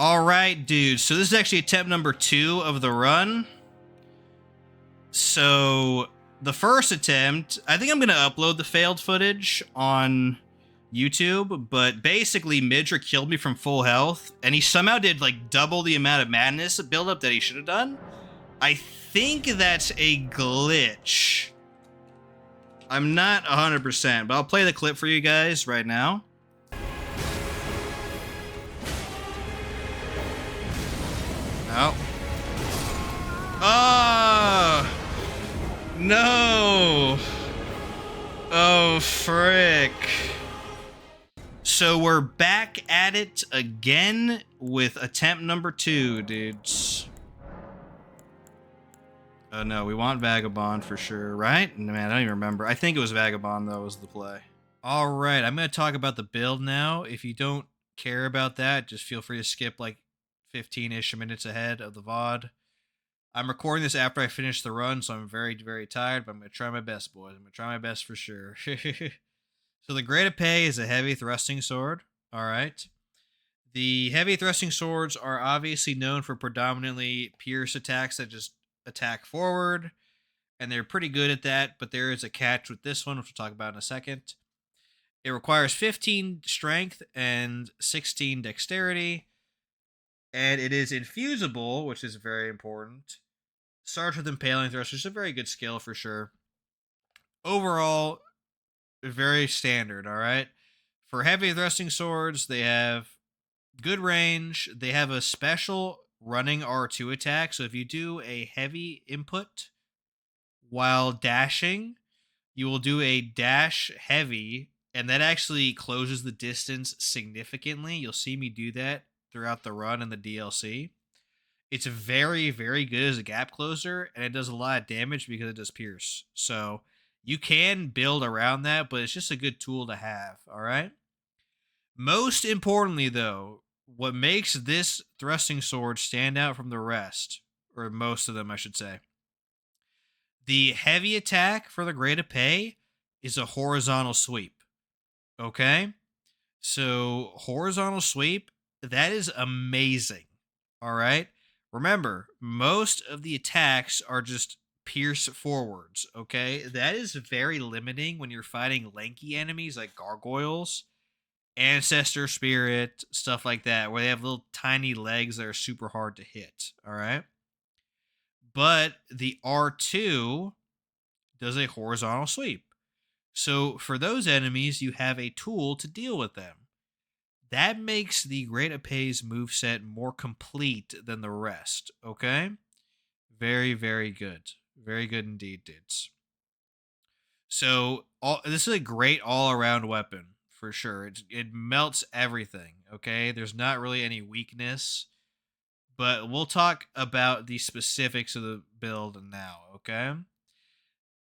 All right, dude. So this is actually attempt number 2 of the run. So the first attempt, I think I'm going to upload the failed footage on YouTube, but basically Midra killed me from full health, and he somehow did like double the amount of madness buildup that he should have done. I think that's a glitch. I'm not 100%, but I'll play the clip for you guys right now. Oh. Oh! No! Oh, frick. So we're back at it again with attempt number 2, dudes. Oh no, we want Vagabond for sure, right? Man, I don't even remember. I think it was Vagabond, though, was the play. All right, I'm going to talk about the build now. If you don't care about that, just feel free to skip like 15-ish minutes ahead of the VOD. I'm recording this after I finish the run, so I'm very, very tired, but I'm going to try my best, boys. I'm going to try my best for sure. So the Great Épée is a heavy thrusting sword. All right. The heavy thrusting swords are obviously known for predominantly pierce attacks that just attack forward, and they're pretty good at that, but there is a catch with this one, which we'll talk about in a second. It requires 15 strength and 16 dexterity, and it is infusible, which is very important. Starts with Impaling Thrust, which is a very good skill for sure. Overall, very standard, all right? For heavy thrusting swords, they have good range. They have a special running R2 attack, so if you do a heavy input while dashing, you will do a dash heavy, and that actually closes the distance significantly. You'll see me do that throughout the run and the DLC. It's very, very good as a gap closer, and it does a lot of damage because it does pierce. So you can build around that, but it's just a good tool to have, all right? Most importantly, though, what makes this thrusting sword stand out from the rest, or most of them, I should say, the heavy attack for the Great Épée is a horizontal sweep, okay? So horizontal sweep, that is amazing, all right? Remember, most of the attacks are just pierce forwards, okay? That is very limiting when you're fighting lanky enemies like gargoyles, ancestor spirit, stuff like that, where they have little tiny legs that are super hard to hit, all right? But the R2 does a horizontal sweep. So for those enemies, you have a tool to deal with them. That makes the Great Épée's moveset more complete than the rest, okay? Very, very good. Very good indeed, dudes. So this is a great all-around weapon, for sure. It melts everything, okay? There's not really any weakness, but we'll talk about the specifics of the build now, okay?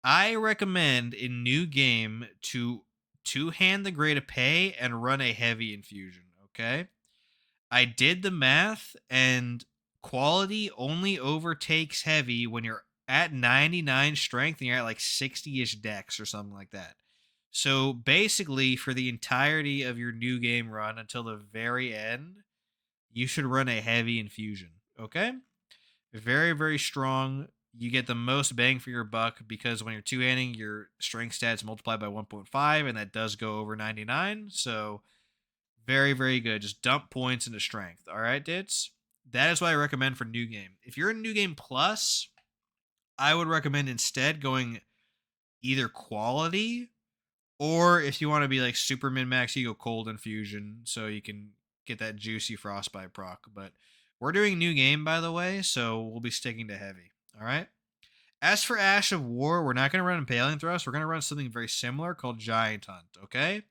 I recommend in new game to two-hand the Great Épée and run a heavy infusion, okay? I did the math, and quality only overtakes heavy when you're at 99 strength and you're at like 60-ish dex or something like that. So basically, for the entirety of your new game run until the very end, you should run a heavy infusion, okay? Very, very strong. You get the most bang for your buck because when you're two-handing, your strength stats multiply by 1.5, and that does go over 99. So very, very good. Just dump points into strength. All right, dudes? That is what I recommend for new game. If you're in new game plus, I would recommend instead going either quality, or if you want to be like super min-max, you go cold infusion so you can get that juicy frostbite proc. But we're doing new game, by the way, so we'll be sticking to heavy. All right? As for Ash of War, we're not going to run Impaling Thrust. We're going to run something very similar called Giant Hunt, okay?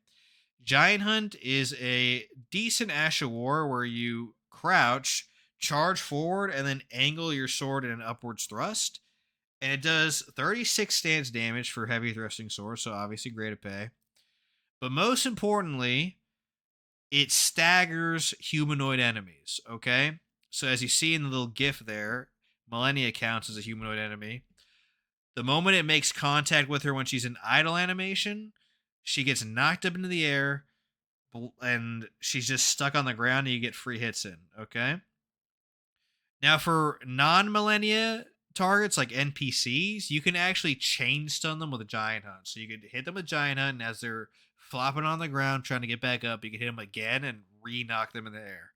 Giant Hunt is a decent Ash of War where you crouch, charge forward, and then angle your sword in an upwards thrust. And it does 36 stance damage for heavy thrusting sword, so obviously Great Épée. But most importantly, it staggers humanoid enemies, okay? So as you see in the little gif there, Millennia counts as a humanoid enemy. The moment it makes contact with her when she's in idle animation, she gets knocked up into the air, and she's just stuck on the ground and you get free hits in, okay? Now for non-millennia targets like NPCs, you can actually chain stun them with a giant hunt. So you could hit them with giant hunt, and as they're flopping on the ground trying to get back up, you can hit them again and re-knock them in the air.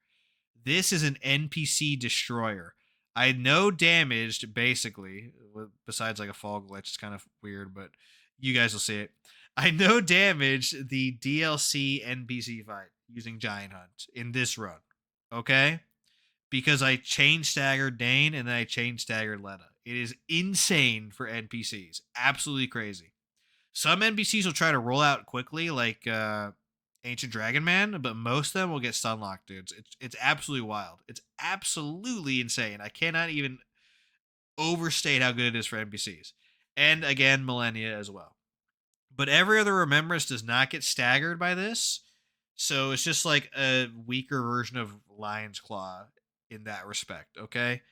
This is an NPC destroyer. I know damaged basically, besides like a fall glitch. It's kind of weird, but you guys will see it. I know damaged the DLC NPC fight using Giant Hunt in this run. Okay? Because I chain staggered Dane and then I chain staggered Letta. It is insane for NPCs. Absolutely crazy. Some NPCs will try to roll out quickly, like Ancient Dragon Man, but most of them will get stun locked, dudes. It's absolutely wild. It's absolutely insane. I cannot even overstate how good it is for NPCs. And again, Millennia as well. But every other Remembrance does not get staggered by this. So it's just like a weaker version of Lion's Claw in that respect, okay?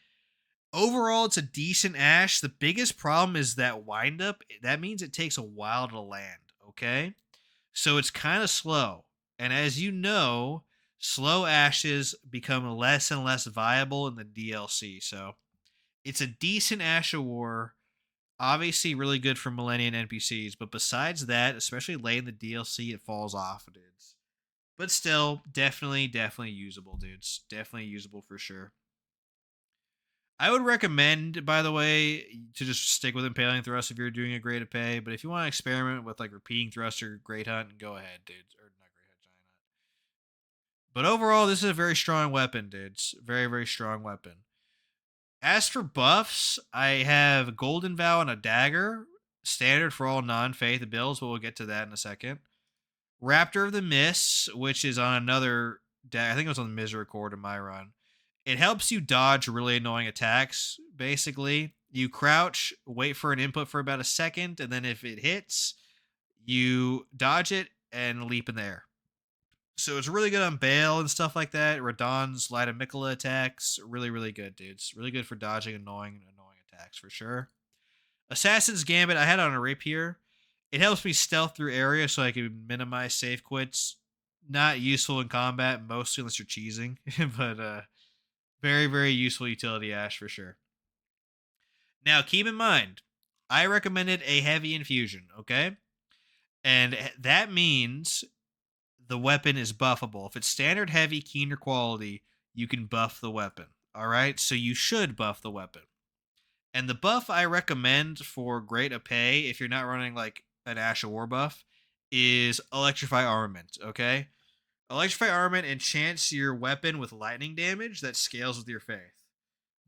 Overall, it's a decent Ash. The biggest problem is that windup. That means it takes a while to land, okay? So it's kind of slow. And as you know, slow Ashes become less and less viable in the DLC. So it's a decent Ash of War. Obviously, really good for Millennium NPCs. But besides that, especially late in the DLC, it falls off, dudes. But still, definitely usable, dudes. Definitely usable for sure. I would recommend, by the way, to just stick with Impaling Thrust if you're doing a Great Epée. But if you want to experiment with like repeating Thrust or Great Hunt, go ahead, dudes. Or not Great Hunt, Giant Hunt. But overall, this is a very strong weapon, dudes. Very strong weapon. As for buffs, I have Golden Vow and a Dagger. Standard for all non-faith builds, but we'll get to that in a second. Raptor of the Mists, which is on another I think it was on the Misericord in my run. It helps you dodge really annoying attacks, basically. You crouch, wait for an input for about a second, and then if it hits, you dodge it and leap in the air. So it's really good on Bayle and stuff like that. Radahn's Light of Mikola attacks, really good, dudes. Really good for dodging annoying attacks for sure. Assassin's Gambit, I had on a rapier. It helps me stealth through areas so I can minimize safe quits. Not useful in combat, mostly unless you're cheesing, but very useful utility Ash for sure. Now, keep in mind, I recommended a heavy infusion, okay? And that means the weapon is buffable. If it's standard heavy, keener quality, you can buff the weapon, all right? So you should buff the weapon. And the buff I recommend for Great Epée, if you're not running like an Ash of War buff, is Electrify Armament, okay? Electrify Armament enchants your weapon with lightning damage that scales with your faith.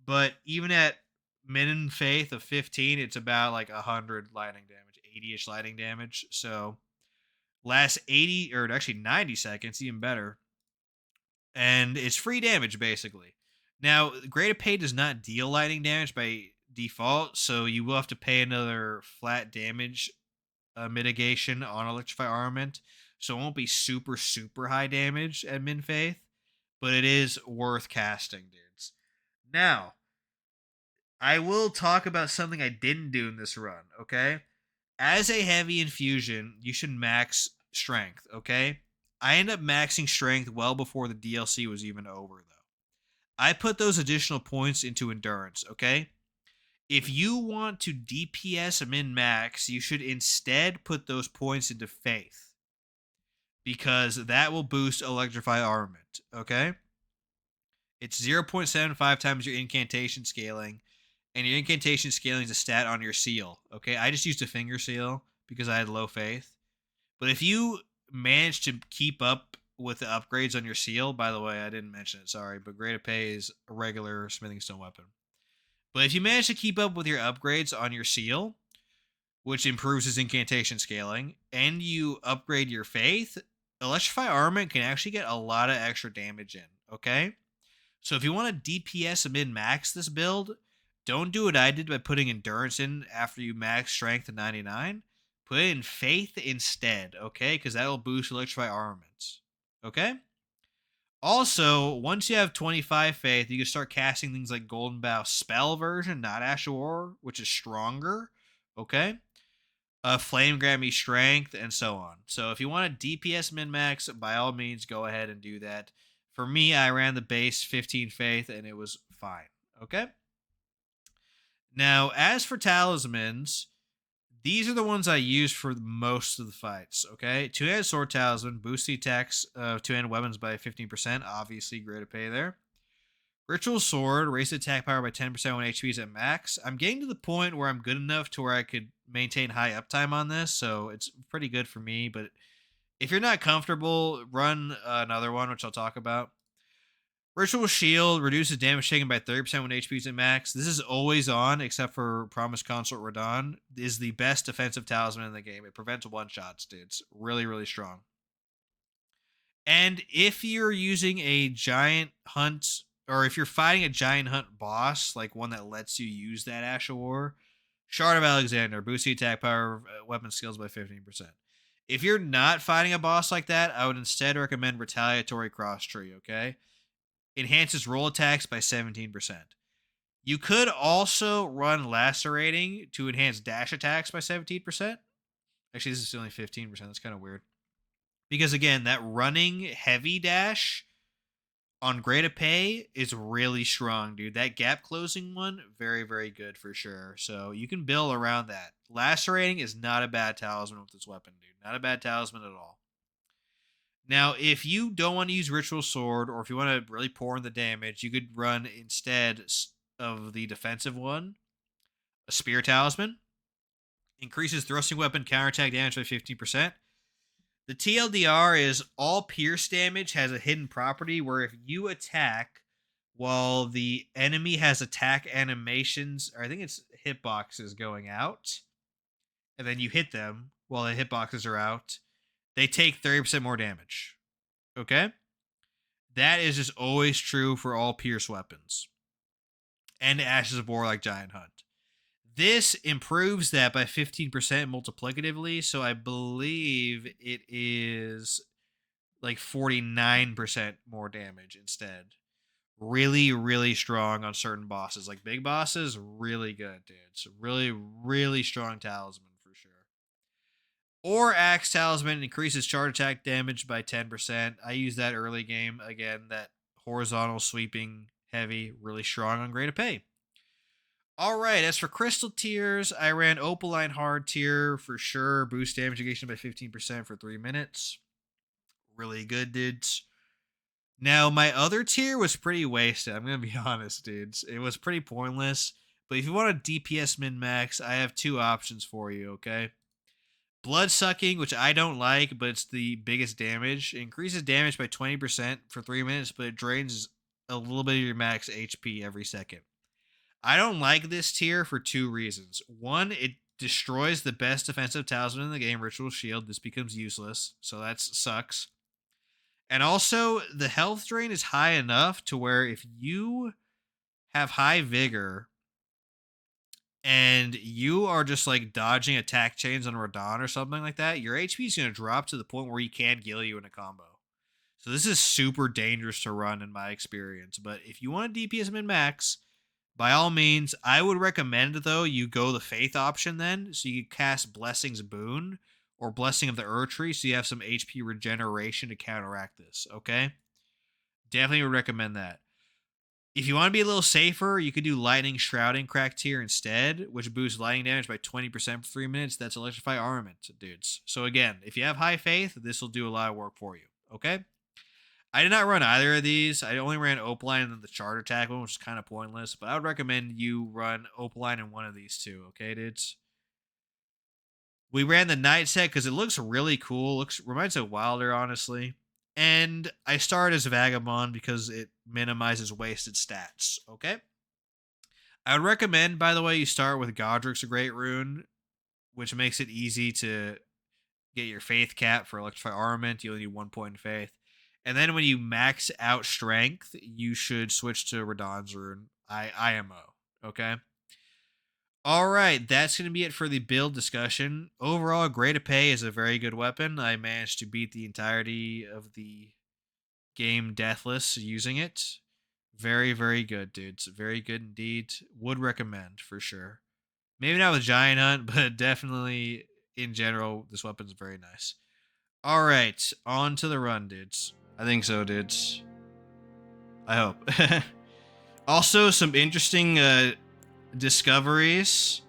But even at min faith of 15, it's about like 100 lightning damage, 80-ish lightning damage. So lasts 80 or actually 90 seconds, even better. And it's free damage basically. Now, Great Epée does not deal lightning damage by default, so you will have to pay another flat damage mitigation on Electrify Armament. So it won't be super high damage at min faith, but it is worth casting, dudes. Now, I will talk about something I didn't do in this run, okay? As a heavy infusion, you should max strength, okay? I end up maxing strength well before the DLC was even over, though. I put those additional points into endurance, okay? If you want to DPS min max, you should instead put those points into faith, because that will boost Electrify Armament, okay? It's 0.75 times your incantation scaling, and your incantation scaling is a stat on your seal, okay? I just used a finger seal because I had low faith. But if you manage to keep up with the upgrades on your seal, by the way, I didn't mention it, sorry, but Great Epée is a regular smithing stone weapon. But if you manage to keep up with your upgrades on your seal, which improves his incantation scaling, and you upgrade your faith, Electrify Armament can actually get a lot of extra damage in, okay? So if you want to DPS min max this build, don't do what I did by putting endurance in after you max strength to 99. Put it in faith instead, okay? Because that will boost Electrify Armaments, okay? Also, once you have 25 faith, you can start casting things like Golden Bow spell version, not Ash of War, which is stronger, okay? Flame Grammy strength, and so on. So if you want a DPS min max, by all means, go ahead and do that. For me, I ran the base 15 faith, and it was fine. Okay. Now, as for talismans, these are the ones I use for most of the fights. Okay, two-handed sword talisman boosts the attacks of two-handed weapons by 15%. Obviously, great to pay there. Ritual Sword, raise the attack power by 10% when HP is at max. I'm getting to the point where I'm good enough to where I could maintain high uptime on this, so it's pretty good for me. But if you're not comfortable, run another one, which I'll talk about. Ritual Shield reduces damage taken by 30% when HP is at max. This is always on, except for Promise Consort Radon. Is the best defensive talisman in the game. It prevents one-shots, dude. It's really, really strong. And if you're using a giant hunt, or if you're fighting a giant hunt boss, like one that lets you use that Ash of War, Shard of Alexander, boosts the attack power of weapon skills by 15%. If you're not fighting a boss like that, I would instead recommend Retaliatory Cross Tree, okay? Enhances roll attacks by 17%. You could also run Lacerating to enhance dash attacks by 17%. Actually, this is only 15%. That's kind of weird. Because again, that running heavy dash on Great Épée is really strong, dude. That gap closing one, very, very good for sure. So you can build around that. Lacerating is not a bad talisman with this weapon, dude. Not a bad talisman at all. Now, if you don't want to use Ritual Sword, or if you want to really pour in the damage, you could run instead of the defensive one, a Spear Talisman. Increases thrusting weapon counterattack damage by 15%. The TLDR is all pierce damage has a hidden property where if you attack while the enemy has attack animations, or I think it's hitboxes going out, and then you hit them while the hitboxes are out, they take 30% more damage. Okay? That is just always true for all pierce weapons. And Ashes of War like Giant Hunt. This improves that by 15% multiplicatively, so I believe it is like 49% more damage instead. Really, really strong on certain bosses. Like big bosses, really good, dude. It's a really, really strong talisman for sure. Or Axe Talisman increases charge attack damage by 10%. I use that early game. Again, that horizontal sweeping heavy, really strong on Great Épée. All right, as for crystal tiers, I ran Opaline Hard tier for sure. Boost damage negation by 15% for 3 minutes. Really good, dudes. Now, my other tier was pretty wasted. I'm going to be honest, dudes. It was pretty pointless. But if you want a DPS min max, I have two options for you, okay? Blood Sucking, which I don't like, but it's the biggest damage. It increases damage by 20% for 3 minutes, but it drains a little bit of your max HP every second. I don't like this tier for two reasons. One, it destroys the best defensive talisman in the game, Ritual Shield. This becomes useless, so that sucks. And also, the health drain is high enough to where if you have high vigor and you are just like dodging attack chains on Radon or something like that, your HP is going to drop to the point where he can't kill you in a combo. So this is super dangerous to run in my experience. But if you want a DPS min max, by all means, I would recommend though you go the Faith option then, so you can cast Blessing's Boon or Blessing of the Ur Tree, so you have some HP regeneration to counteract this. Okay, definitely would recommend that. If you want to be a little safer, you could do Lightning Shrouding crack tier instead, which boosts lightning damage by 20% for 3 minutes. That's Electrify Armament, dudes. So again, if you have high faith, this will do a lot of work for you. Okay. I did not run either of these. I only ran Opaline and then the Charter Attack one, which is kind of pointless. But I would recommend you run Opaline and one of these two. Okay, dudes? We ran the Night set because it looks really cool. Reminds me of Wilder, honestly. And I started as Vagabond because it minimizes wasted stats. Okay? I would recommend, by the way, you start with Godric's a Great Rune, which makes it easy to get your faith cap for Electrify Armament. You only need 1 point in faith. And then when you max out strength, you should switch to Radon's Rune, IMO. Okay? All right, that's going to be it for the build discussion. Overall, Great Épée is a very good weapon. I managed to beat the entirety of the game Deathless using it. Very, very good, dudes. Very good indeed. Would recommend for sure. Maybe not with Giant Hunt, but definitely in general, this weapon's very nice. All right, on to the run, dudes. I think so, dudes. I hope. Also, some interesting discoveries.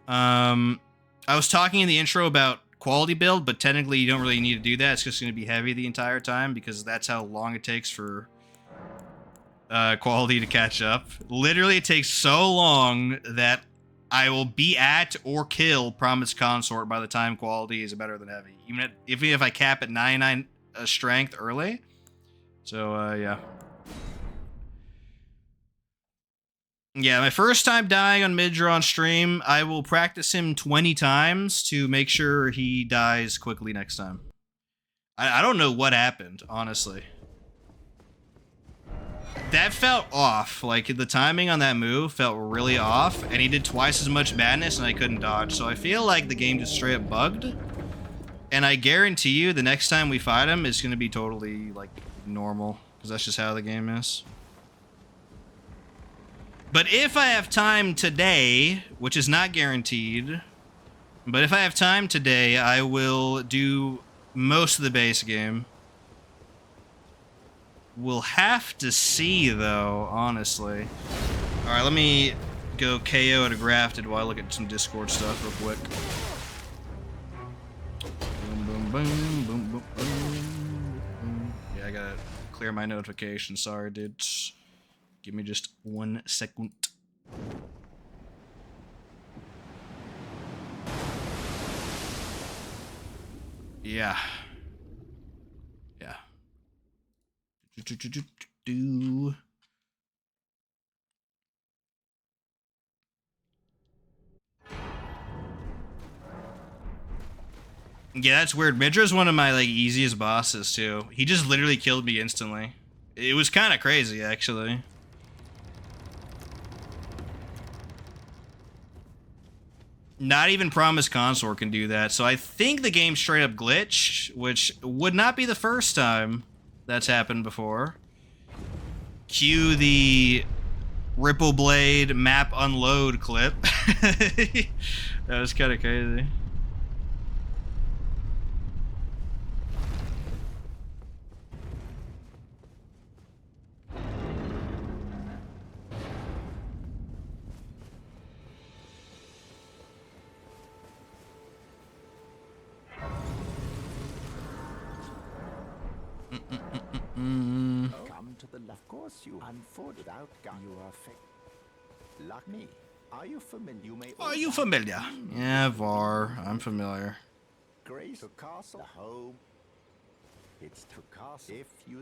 I was talking in the intro about quality build, but technically you don't really need to do that. It's just going to be heavy the entire time because that's how long it takes for quality to catch up. Literally, it takes so long that I will be at or kill Promised Consort by the time quality is better than heavy. Even if I cap at 99 strength early. So, yeah. Yeah, my first time dying on Midra on stream, I will practice him 20 times to make sure he dies quickly next time. I don't know what happened, honestly. That felt off. Like, the timing on that move felt really off, and he did twice as much madness, and I couldn't dodge. So I feel like the game just straight up bugged. And I guarantee you, the next time we fight him, it's going to be totally, like, normal. Because that's just how the game is. But if I have time today, which is not guaranteed, but if I have time today, I will do most of the base game. We'll have to see, though, honestly. All right, let me go KO at a grafted while I look at some Discord stuff real quick. Boom, boom, boom, boom, boom, boom. Yeah, I gotta clear my notifications. Sorry, dudes. Give me just 1 second. Yeah. Yeah. Yeah, that's weird. Midra's one of my like easiest bosses too. He just literally killed me instantly. It was kind of crazy, actually. Not even Promised Consort can do that, so I think the game straight up glitched, which would not be the first time that's happened before. Cue the Ripple Blade map unload clip. That was kind of crazy. Come to the left course, you unfold without gun. You are like me. Are you familiar? You may. Are you familiar? Yeah, Var. I'm familiar. Grace to castle home. It's to castle. If you.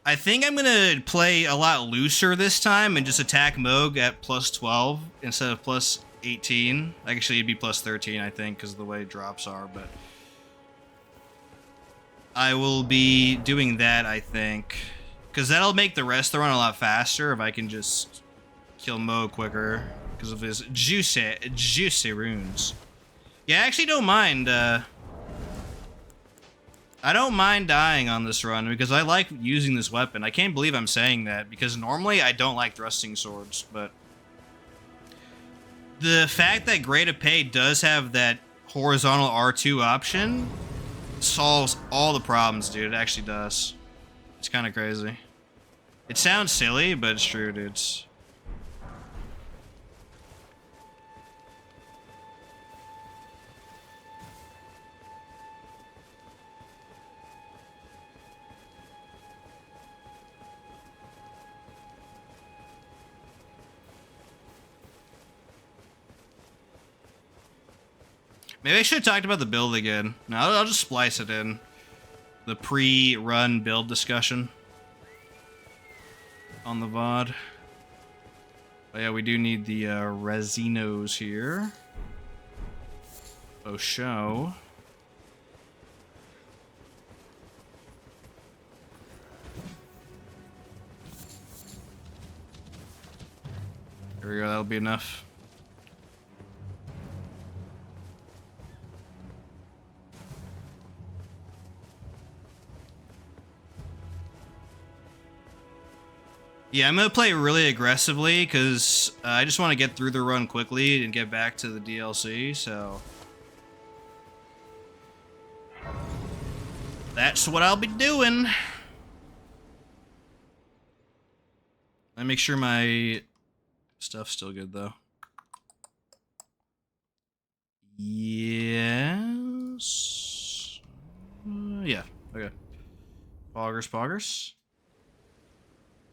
I think I'm gonna play a lot looser this time and just attack Moog at plus 12 instead of plus 18. Actually, it'd be plus 13, I think, because of the way drops are, but I will be doing that, I think. Because that'll make the rest of the run a lot faster if I can just kill Mo quicker because of his juicy runes. Yeah, I actually don't mind. I don't mind dying on this run because I like using this weapon. I can't believe I'm saying that because normally I don't like thrusting swords, but the fact that Great Épée does have that horizontal R2 option solves all the problems, dude. It actually does. It's kind of crazy. It sounds silly, but it's true, dudes. Maybe I should have talked about the build again. No, I'll just splice it in. The pre-run build discussion on the VOD. But yeah, we do need the Resinos here. Oh, show. There we go, that'll be enough. Yeah, I'm going to play really aggressively because I just want to get through the run quickly and get back to the DLC, so That's what I'll be doing. Let me make sure my stuff's still good, though. Yes. Yeah. Okay. Poggers.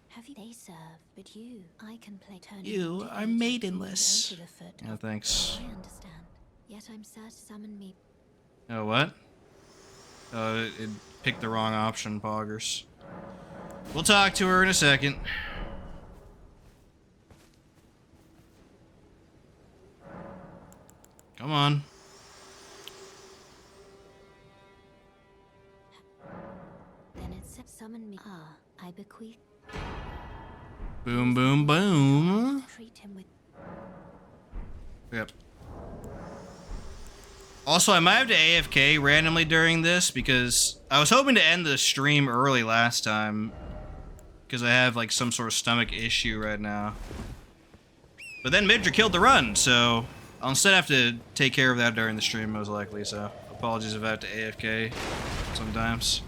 Have you they serve, but you, I can play turning. You are maidenless. Yeah, thanks. I understand. Yet I'm sad to summon me. Oh, what? Oh, it picked the wrong option, Poggers. We'll talk to her in a second. Come on. Then it said summon me. Ah, I bequeath. Boom, boom, boom. Treat him with. Yep. Also, I might have to AFK randomly during this because I was hoping to end the stream early last time because I have like some sort of stomach issue right now. But then Midra killed the run, so I'll instead have to take care of that during the stream most likely, so apologies if I have to AFK sometimes.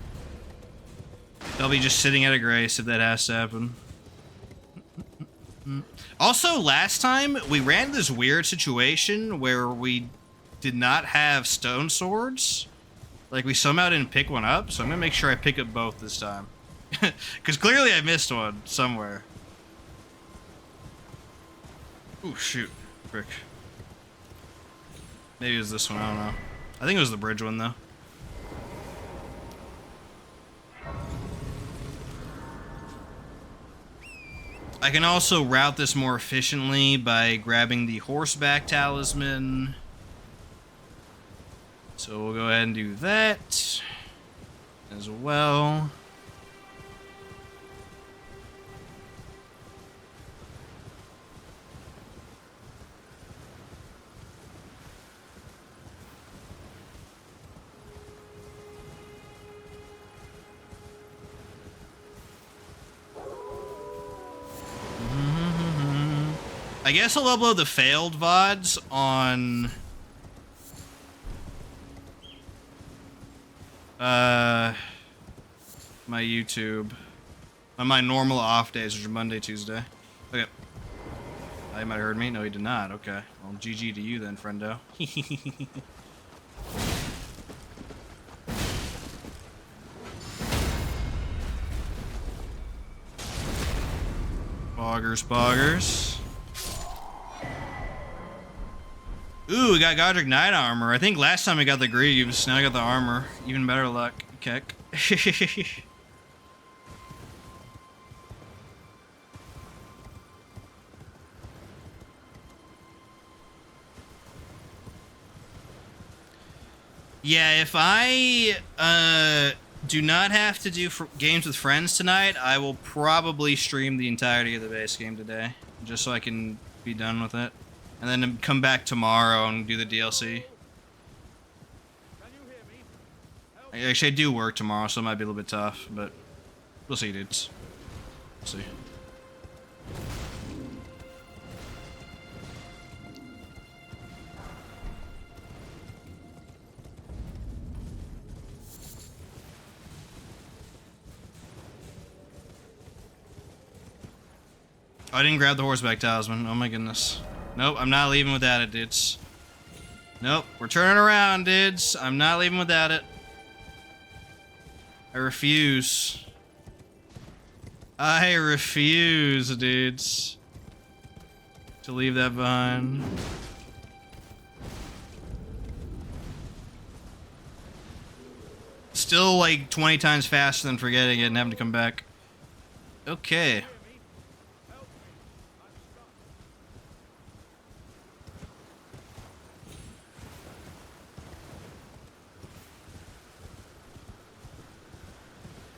I'll be just sitting at a grace if that has to happen. Also, last time we ran this weird situation where we did not have stone swords. Like, we somehow didn't pick one up, so I'm gonna make sure I pick up both this time. Because clearly I missed one somewhere. Ooh, shoot. Frick. Maybe it was this one, I don't know. I think it was the bridge one, though. I can also route this more efficiently by grabbing the horseback talisman. So we'll go ahead and do that as well. I guess I'll upload the failed VODs on my YouTube on my normal off days, which are Monday, Tuesday. Okay. Oh, you might have heard me. No, he did not. Okay. Well, GG to you then, friendo. Poggers. Ooh, we got Godric Knight armor. I think last time we got the Greaves, now I got the armor. Even better luck, Keck. Yeah, if I do not have to do games with friends tonight, I will probably stream the entirety of the base game today, just so I can be done with it. And then come back tomorrow and do the DLC. Actually, I do work tomorrow, so it might be a little bit tough, but we'll see, dudes. We'll see. Oh, I didn't grab the horseback talisman. Oh my goodness. Nope, I'm not leaving without it, dudes. Nope, we're turning around, dudes. I'm not leaving without it. I refuse. I refuse, dudes, to leave that behind. Still like 20 times faster than forgetting it and having to come back. Okay.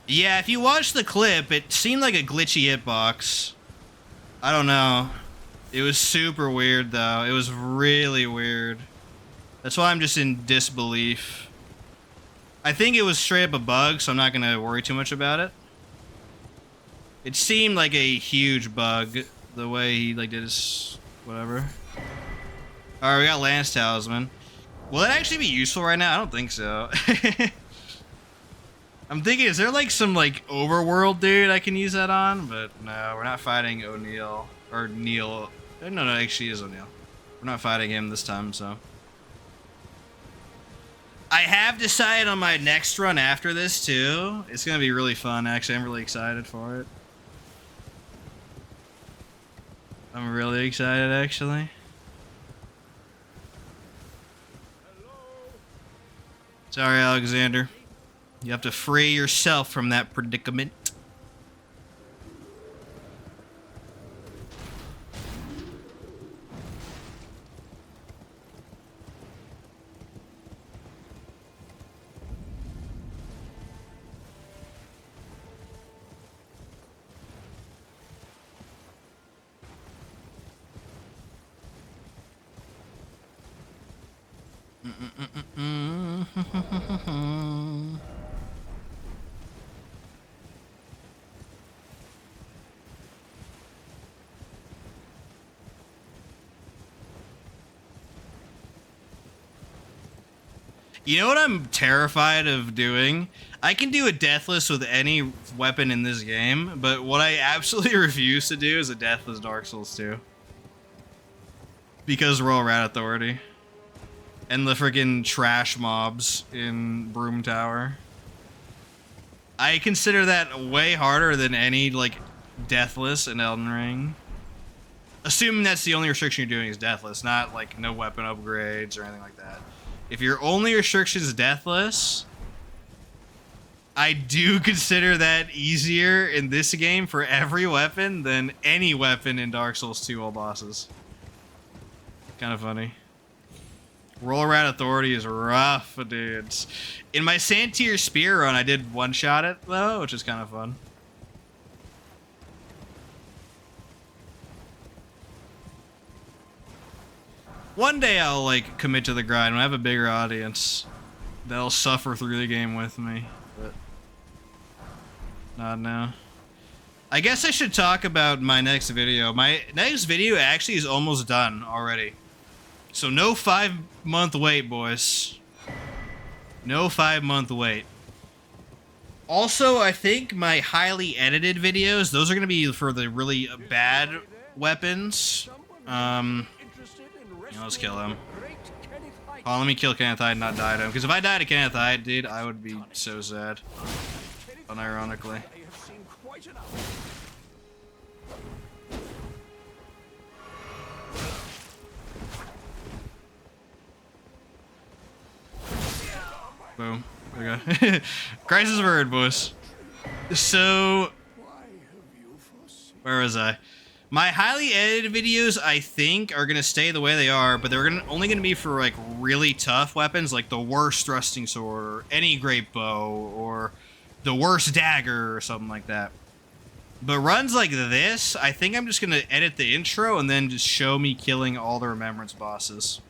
Yeah, if you watch the clip, it seemed like a glitchy hitbox. I don't know. It was super weird, though. It was really weird. That's why I'm just in disbelief. I think it was straight up a bug, so I'm not going to worry too much about it. It seemed like a huge bug, the way he like did his whatever. Alright, we got Lance Talisman. Will it actually be useful right now? I don't think so. I'm thinking, is there like some like overworld dude I can use that on? But no, we're not fighting O'Neill or Neil. No, actually, he is O'Neill. We're not fighting him this time, so. I have decided on my next run after this too. It's gonna be really fun. Actually, I'm really excited for it. I'm really excited, actually. Sorry, Alexander. You have to free yourself from that predicament. You know what I'm terrified of doing? I can do a Deathless with any weapon in this game, but what I absolutely refuse to do is a Deathless Dark Souls 2. Because Royal Rat Authority. And the freaking trash mobs in Broom Tower. I consider that way harder than any, like, Deathless in Elden Ring. Assuming that's the only restriction you're doing is Deathless, not, like, no weapon upgrades or anything like that. If your only restriction is Deathless, I do consider that easier in this game for every weapon than any weapon in Dark Souls 2 all bosses. Kind of funny. Roll Rat Authority is rough, dudes. In my Santier Spear run, I did one-shot it, though, which is kind of fun. One day I'll, like, commit to the grind. When I have a bigger audience, they'll suffer through the game with me. But not now. I guess I should talk about my next video. My next video actually is almost done already. So no 5-month wait, boys. No 5-month wait. Also, I think my highly edited videos, those are going to be for the really bad weapons. Let's kill him. Oh, let me kill Kenneth Hyde and not die to him. Because if I died to Kenneth Hyde, dude, I would be so sad. Unironically. Boom. There we go. Crisis averted, boys. So, where was I? My highly edited videos, I think, are going to stay the way they are, but they're only going to be for, like, really tough weapons, like the worst thrusting sword, or any great bow, or the worst dagger, or something like that. But runs like this, I think I'm just going to edit the intro and then just show me killing all the Remembrance bosses.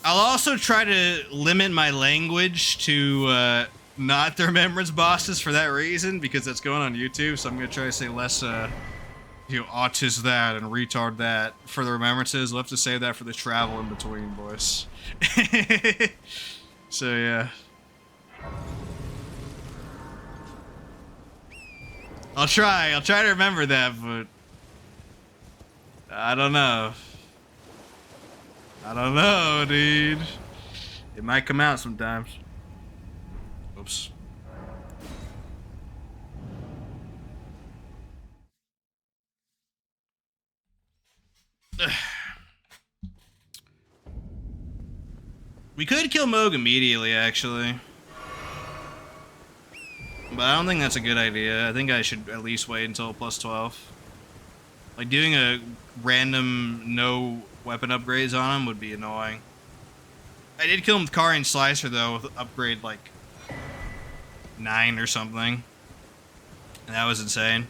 I'll also try to limit my language to not the Remembrance bosses for that reason, because that's going on YouTube, so I'm going to try to say less, autist that and retard that for the Remembrances. We'll have to save that for the travel in between, boys. So, yeah. I'll try to remember that, but I don't know. I don't know, dude. It might come out sometimes. Oops. We could kill Moog immediately, actually. But I don't think that's a good idea. I think I should at least wait until plus 12. Like, doing a random no weapon upgrades on him would be annoying. I did kill him with Kari and Slicer, though, with upgrade, like, 9 or something. And that was insane.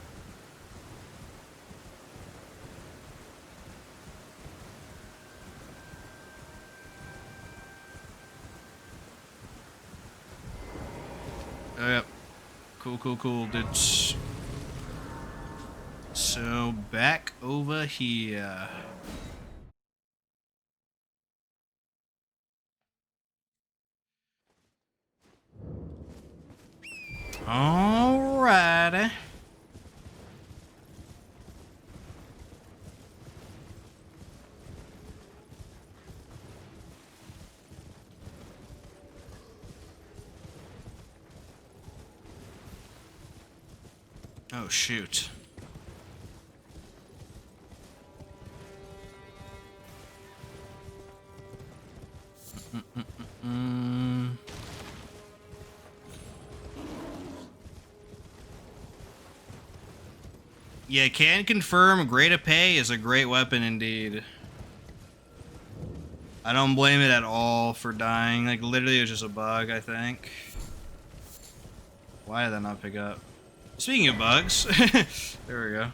Oh, yep. Cool, dudes. So, back over here. Alrighty. Oh, shoot. Yeah, can confirm Great Épée is a great weapon indeed. I don't blame it at all for dying. Like, literally, it was just a bug, I think. Why did that not pick up? Speaking of bugs, there we go.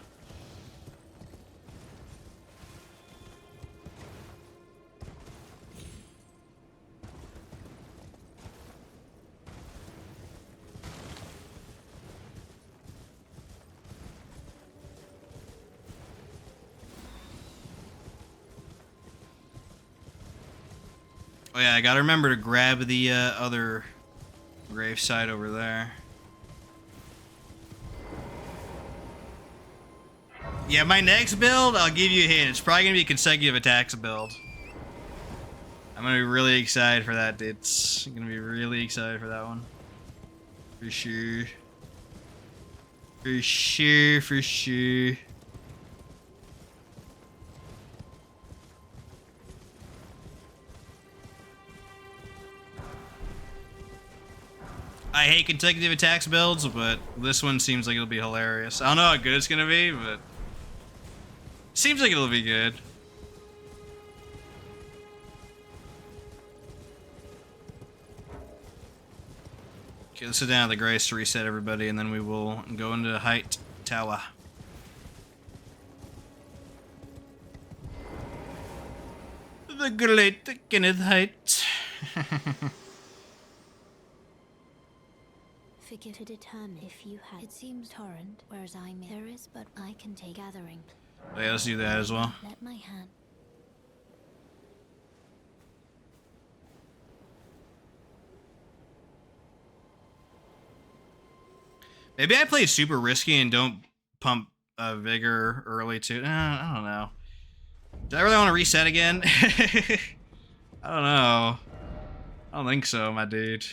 Oh yeah, I gotta remember to grab the other gravesite over there. Yeah, my next build, I'll give you a hint. It's probably gonna be a consecutive attacks build. I'm gonna be really excited for that, dudes. I'm gonna be really excited for that one. For sure. For sure, for sure. I hate consecutive attacks builds, but this one seems like it'll be hilarious. I don't know how good it's gonna be, but seems like it'll be good. Okay, let's sit down at the grace to reset everybody, and then we will go into Height Tower. The Great Kenneth Height. Figure to determine if you had. It seems torrent, whereas I may. There is, but I can take gathering. Oh, yeah, let's do that as well. Let my hand. Maybe I play super risky and don't pump vigor early too. I don't know. Do I really want to reset again? I don't know. I don't think so, my dude.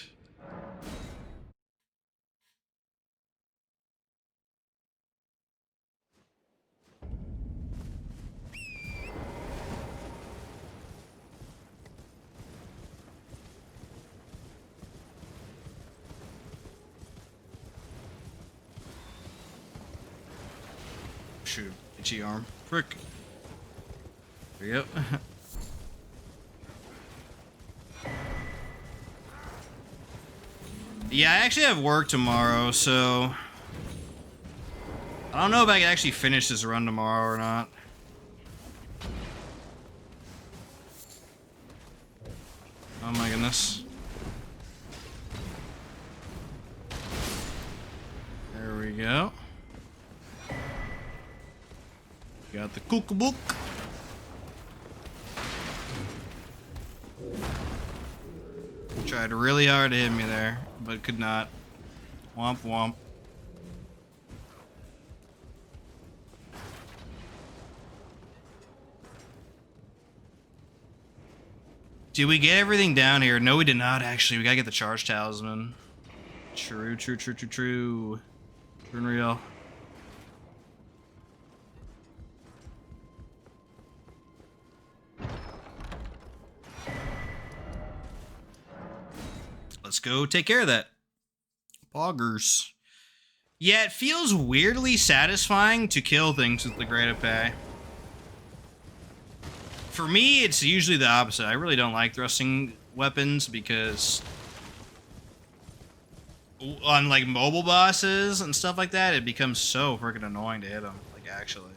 Shoot, itchy arm. Frick. There you go. Yeah, I actually have work tomorrow, so I don't know if I can actually finish this run tomorrow or not. Oh my goodness. There we go. Got the cookbook. Tried really hard to hit me there, but could not. Womp womp. Did we get everything down here? No, we did not actually. We gotta get the charge talisman. True, true, true, true, true. True and real. Let's go take care of that. Poggers. Yeah, it feels weirdly satisfying to kill things with the Great Épée. For me, it's usually the opposite. I really don't like thrusting weapons because on like mobile bosses and stuff like that, it becomes so freaking annoying to hit them. Like, actually.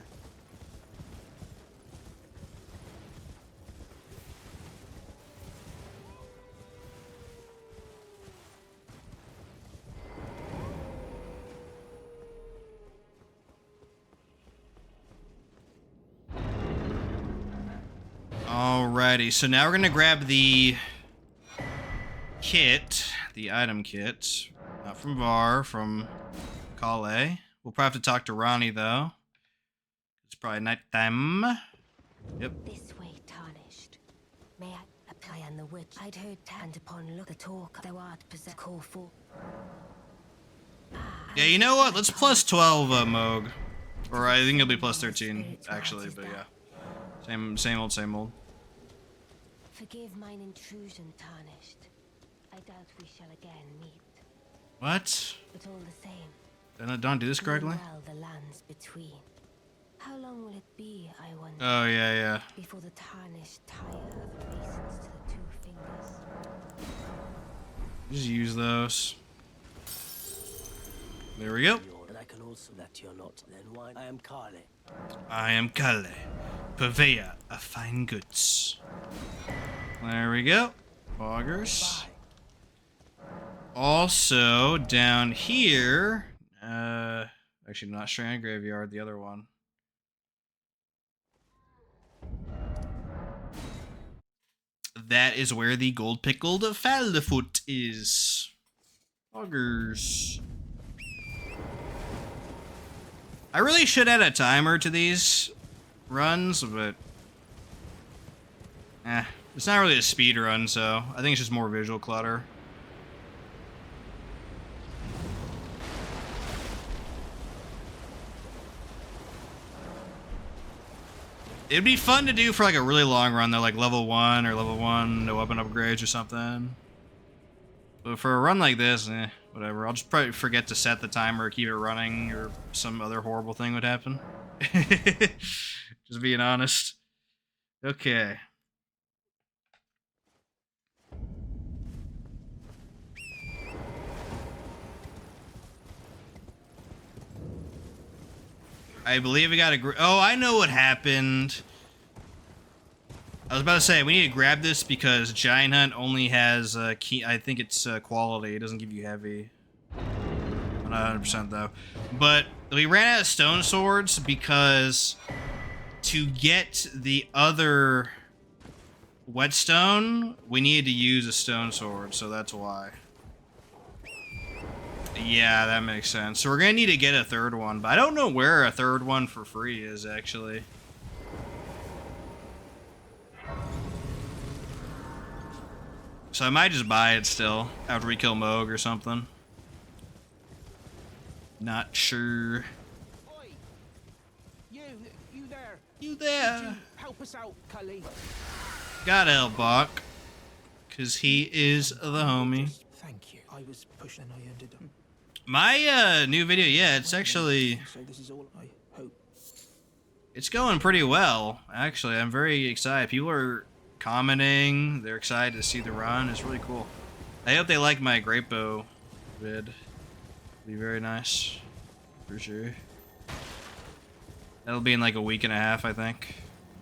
Alrighty, so now we're gonna grab the kit, the item kit. Not from Var, from Calais. We'll probably have to talk to Ronnie, though. It's probably nighttime. Yep. This way, tarnished. May I apply on the witch? I'd heard and upon look the talk thou art possessed call for. Yeah, you know what? Let's plus 12 Moog. Or I think it'll be plus 13, actually, but yeah. Same old, same old. Forgive mine intrusion, tarnished. I doubt we shall again meet. What? But all the same. Did I not do this correctly? Well, the lands between. How long will it be, I wonder? Oh, yeah. Before the tarnished tire obeisance to the 2 fingers. Just use those. There we go. And I can also let you not. Then why? I am Carly. I am Kalle, purveyor of fine goods. There we go. Augers. Also, down here... actually, not Strand Graveyard, the other one. That is where the gold pickled Faldefoot is. Augers. I really should add a timer to these runs, but... it's not really a speed run, so I think it's just more visual clutter. It'd be fun to do for like a really long run though, like level 1 or level 1, no weapon upgrades or something. But for a run like this, whatever. I'll just probably forget to set the timer or keep it running or some other horrible thing would happen. Just being honest. Okay. I believe we got a... Oh, I know what happened. I was about to say, we need to grab this because Giant Hunt only has key. I think it's quality. It doesn't give you heavy. I'm not 100% though. But we ran out of stone swords because to get the other whetstone, we needed to use a stone sword, so that's why. Yeah, that makes sense. So we're gonna need to get a third one, but I don't know where a third one for free is, actually. So I might just buy it still, after we kill Moog or something. Not sure. Oi! You there. You there. Could you help us out, Cully? Gotta help Bach, because he is the homie. Thank you. I was pushing and I ended up. My new video, yeah, it's actually... So this is all I hope. It's going pretty well, actually. I'm very excited. People are commenting. They're excited to see the run. It's really cool. I hope they like my Great Bow vid. It'll be very nice. For sure. That'll be in like a week and a half, I think.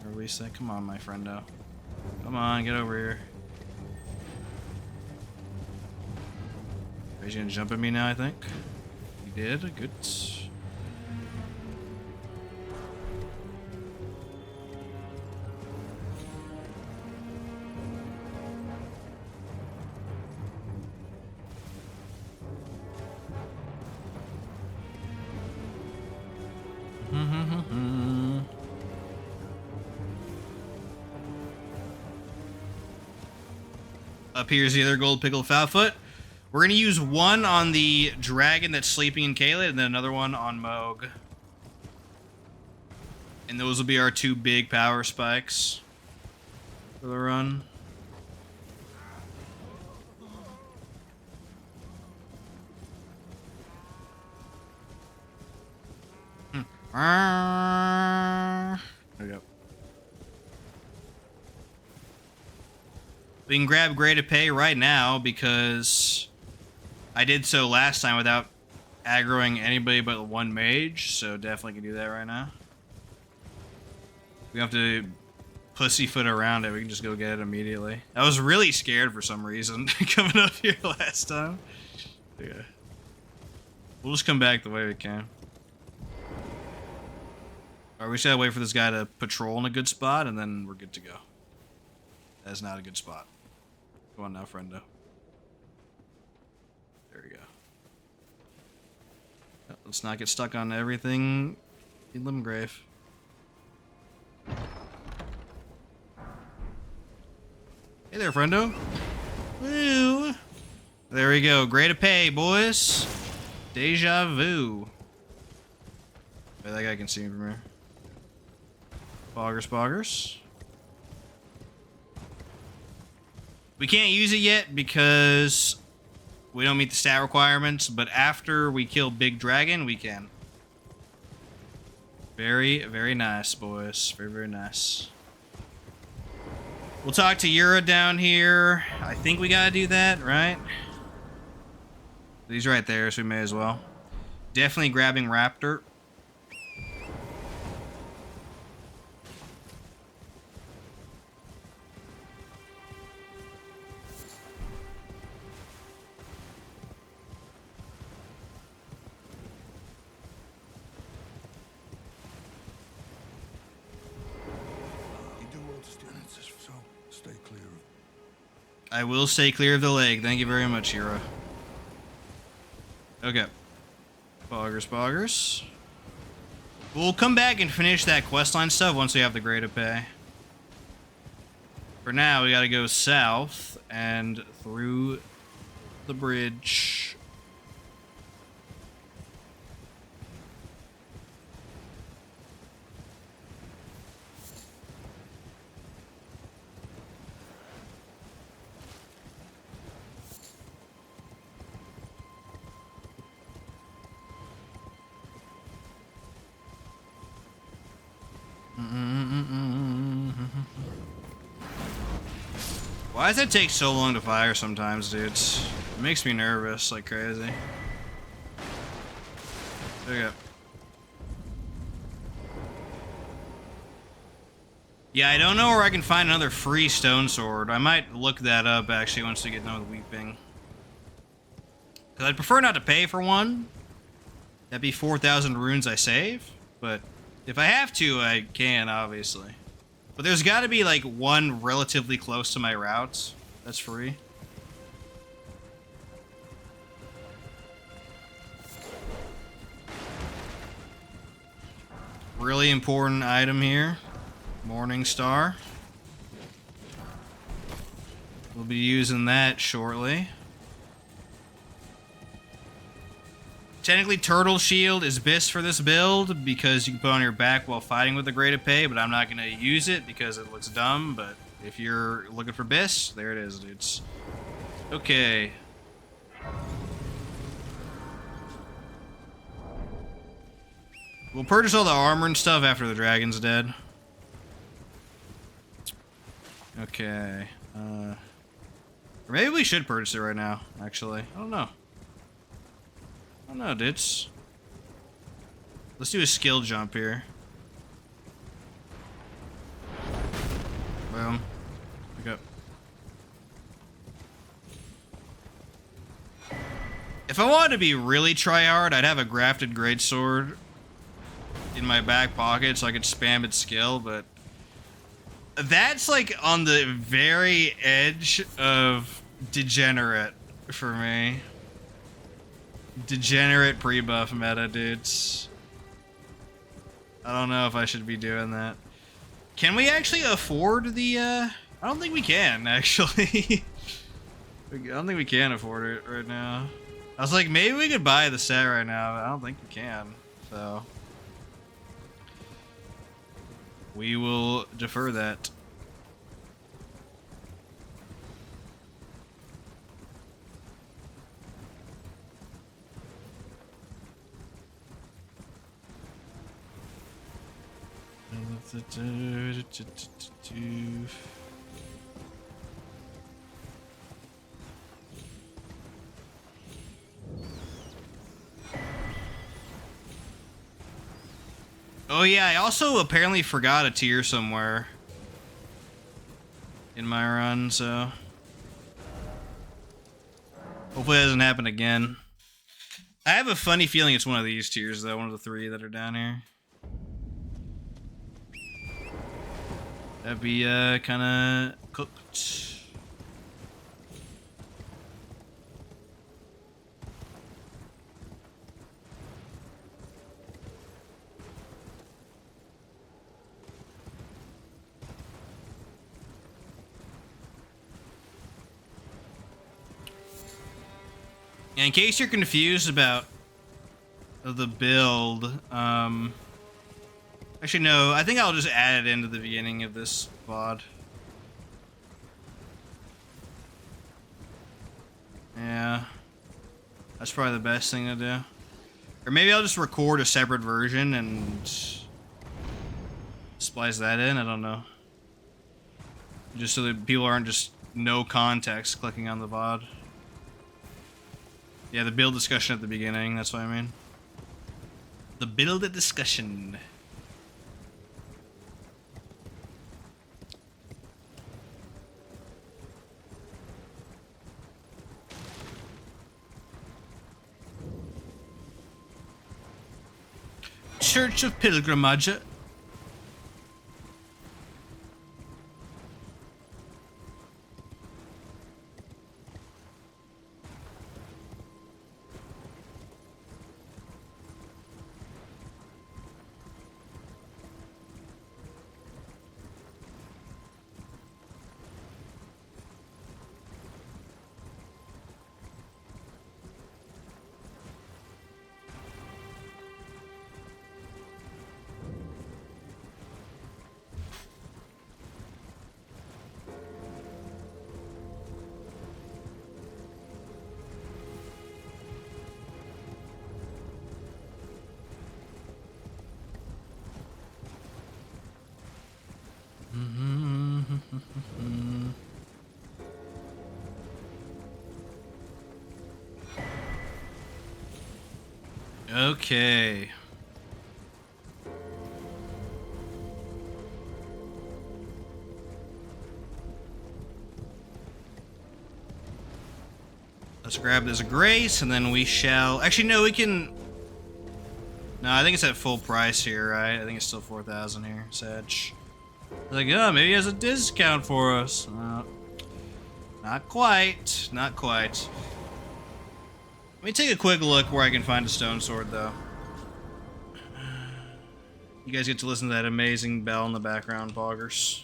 Or at least that. Come on, my friendo. Come on, get over here. He's gonna jump at me now, I think. He did. Good. Up here's the other gold pickled Fatfoot. We're gonna use one on the dragon that's sleeping in Caelid, and then another one on Moog. And those will be our 2 big power spikes for the run. There we go. We can grab Great Épée right now because I did so last time without aggroing anybody but one mage, so definitely can do that right now. We don't have to pussyfoot around it, we can just go get it immediately. I was really scared for some reason coming up here last time. Yeah. We'll just come back the way we can. Alright, we just gotta wait for this guy to patrol in a good spot, and then we're good to go. That's not a good spot. Go on now, friendo. There we go. Let's not get stuck on everything in Limgrave. Hey there, friendo. Woo! There we go. Great Épée, boys. Deja vu. Wait, that guy can see me from here. Boggers. We can't use it yet because we don't meet the stat requirements, but after we kill Big Dragon, we can. Very, very nice, boys. Very, very nice. We'll talk to Yura down here. I think we gotta do that, right? He's right there, so we may as well. Definitely grabbing Raptor. I will stay clear of the leg. Thank you very much, Hero. Okay. Boggers. We'll come back and finish that questline stuff once we have the Great Épée. For now, we gotta go south and through the bridge. Why does it take so long to fire sometimes, dudes? It makes me nervous like crazy. Okay. Yeah, I don't know where I can find another free stone sword. I might look that up actually once we get done with Weeping. Because I'd prefer not to pay for one. That'd be 4,000 runes I save. But if I have to, I can, obviously. But there's got to be like one relatively close to my routes that's free. Really important item here. Morning Star. We'll be using that shortly. Technically, Turtle Shield is best for this build because you can put on your back while fighting with the Great Épée, but I'm not going to use it because it looks dumb, but if you're looking for Biss, there it is, dudes. Okay. We'll purchase all the armor and stuff after the dragon's dead. Okay. Or maybe we should purchase it right now, actually. I don't know. I don't know, dudes. Let's do a skill jump here. Boom. Pick up. If I wanted to be really tryhard, I'd have a grafted greatsword in my back pocket so I could spam its skill, but that's like on the very edge of degenerate for me. Degenerate pre-buff meta, dudes. I don't know if I should be doing that. Can we actually afford the, I don't think we can, actually. I don't think we can afford it right now. I was like, maybe we could buy the set right now, but I don't think we can, so. We will defer that. Oh yeah, I also apparently forgot a tier somewhere in my run, so hopefully it doesn't happen again. I have a funny feeling it's one of these tiers though, one of the 3 that are down here. That'd be kind of cooked. In case you're confused about the build, actually no, I think I'll just add it into the beginning of this VOD. Yeah, that's probably the best thing to do. Or maybe I'll just record a separate version and splice that in, I don't know. Just so that people aren't just no context clicking on the VOD. Yeah, the build discussion at the beginning, that's what I mean. The build discussion. Church of Pilgrimage. Okay. Let's grab this grace, and then we shall... Actually, no, we can... No, I think it's at full price here, right? I think it's still 4,000 here, Sedge. Like, oh, maybe he has a discount for us. Not quite. Not quite. Let me take a quick look where I can find a stone sword, though. You guys get to listen to that amazing bell in the background, poggers.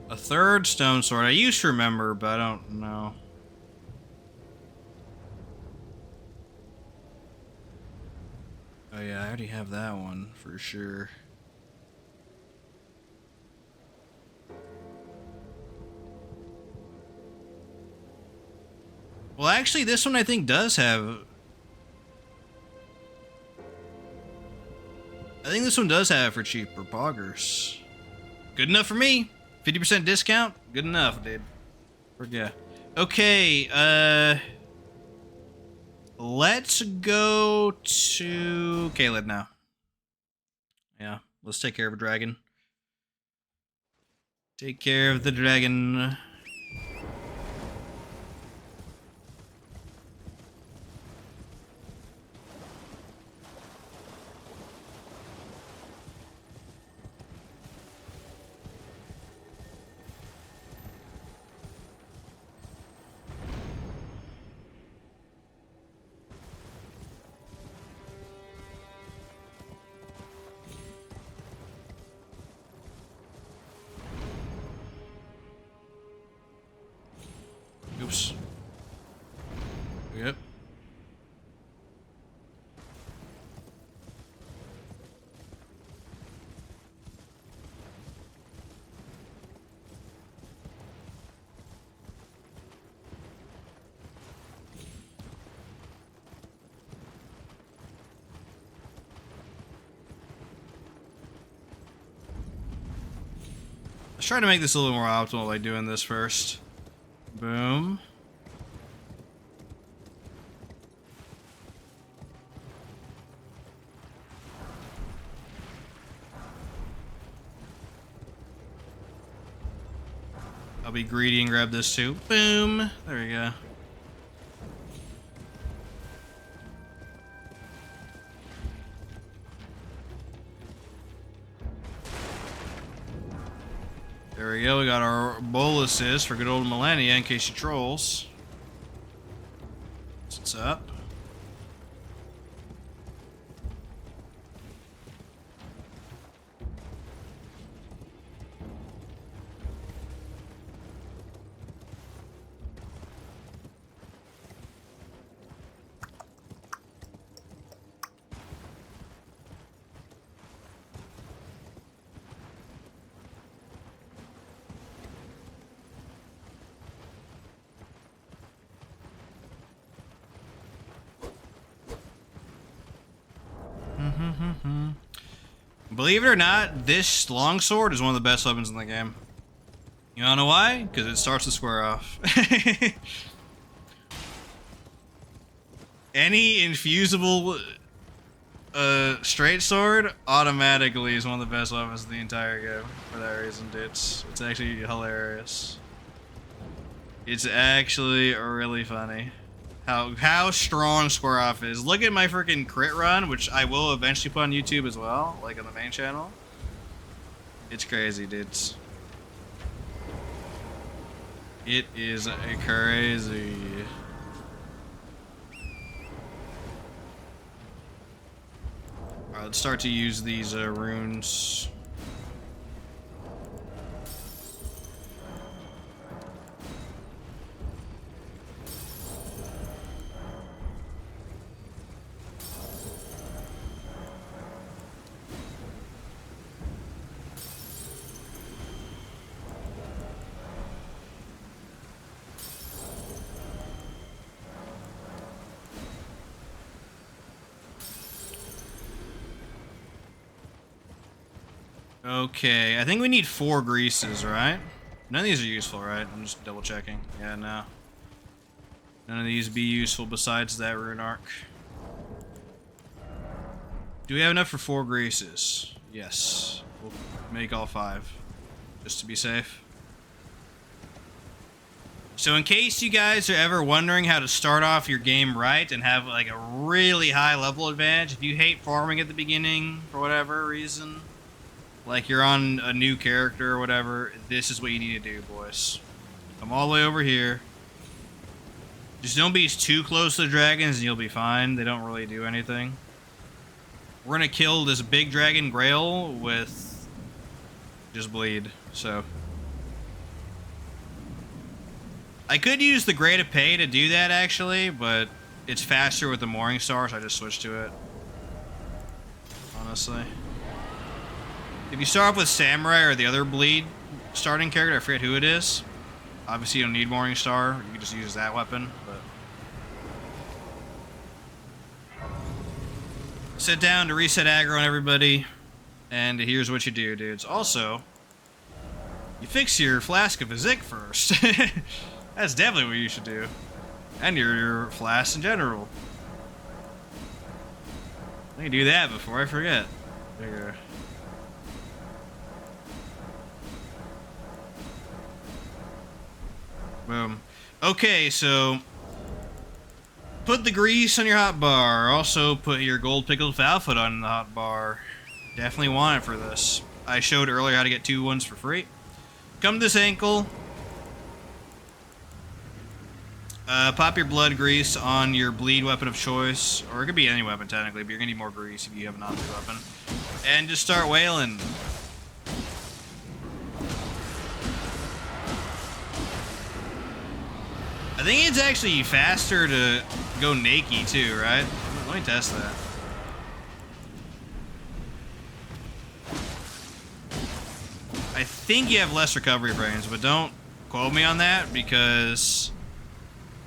A third stone sword. I used to remember, but I don't know. Oh yeah, I already have that one for sure. Well, actually, this one I think does have... I think this one does have it for cheaper poggers. Good enough for me. 50% discount? Good enough, dude. Yeah. Okay, let's go to Caelid now. Yeah, let's take care of a dragon. Take care of the dragon. Oops. Yep. Let's try to make this a little more optimal by doing this first. Boom. I'll be greedy and grab this too. Boom. There we go. There we go. We got our boluses for good old Millennia in case she trolls. What's up? Believe it or not, this longsword is one of the best weapons in the game. You wanna know why? Because it starts to square off. Any infusible straight sword automatically is one of the best weapons in the entire game for that reason, dude. It's actually hilarious. It's actually really funny how strong square off is. Look at my freaking crit run, which I will eventually put on YouTube as well, like on the main channel. It's crazy, dudes. It is crazy. Alright, let's start to use these runes. Okay, I think we need 4 greases, right? None of these are useful, right? I'm just double checking. Yeah, no. None of these be useful besides that rune arc. Do we have enough for 4 greases? Yes. We'll make all 5. Just to be safe. So in case you guys are ever wondering how to start off your game right and have like a really high level advantage, if you hate farming at the beginning for whatever reason, like you're on a new character or whatever, this is what you need to do, boys. Come all the way over here. Just don't be too close to the dragons and you'll be fine. They don't really do anything. We're gonna kill this big dragon Grail with just bleed, so. I could use the Great Épée to do that actually, but it's faster with the Morning Star, so I just switched to it. Honestly. If you start off with Samurai or the other bleed starting character, I forget who it is. Obviously you don't need Morning Star, you can just use that weapon, but. Sit down to reset aggro on everybody, and here's what you do, dudes. Also, you fix your Flask of Physick first. That's definitely what you should do. And your flask in general. Let me do that before I forget. There you go. Boom. Okay, so put the grease on your hotbar. Also put your gold pickled foul foot on the hotbar. Definitely want it for this. I showed earlier how to get 2 ones for free. Come to this ankle. Pop your blood grease on your bleed weapon of choice, or it could be any weapon technically, but you're gonna need more grease if you have a non-bleed weapon. And just start wailing. I think it's actually faster to go naked too, right? Let me test that. I think you have less recovery frames, but don't quote me on that because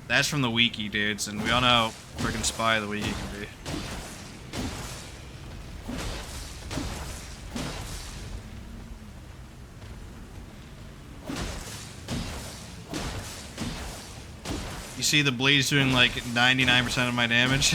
that's from the wiki, dudes, and we all know how freaking spy the wiki can be. You see the bleed's doing like 99% of my damage?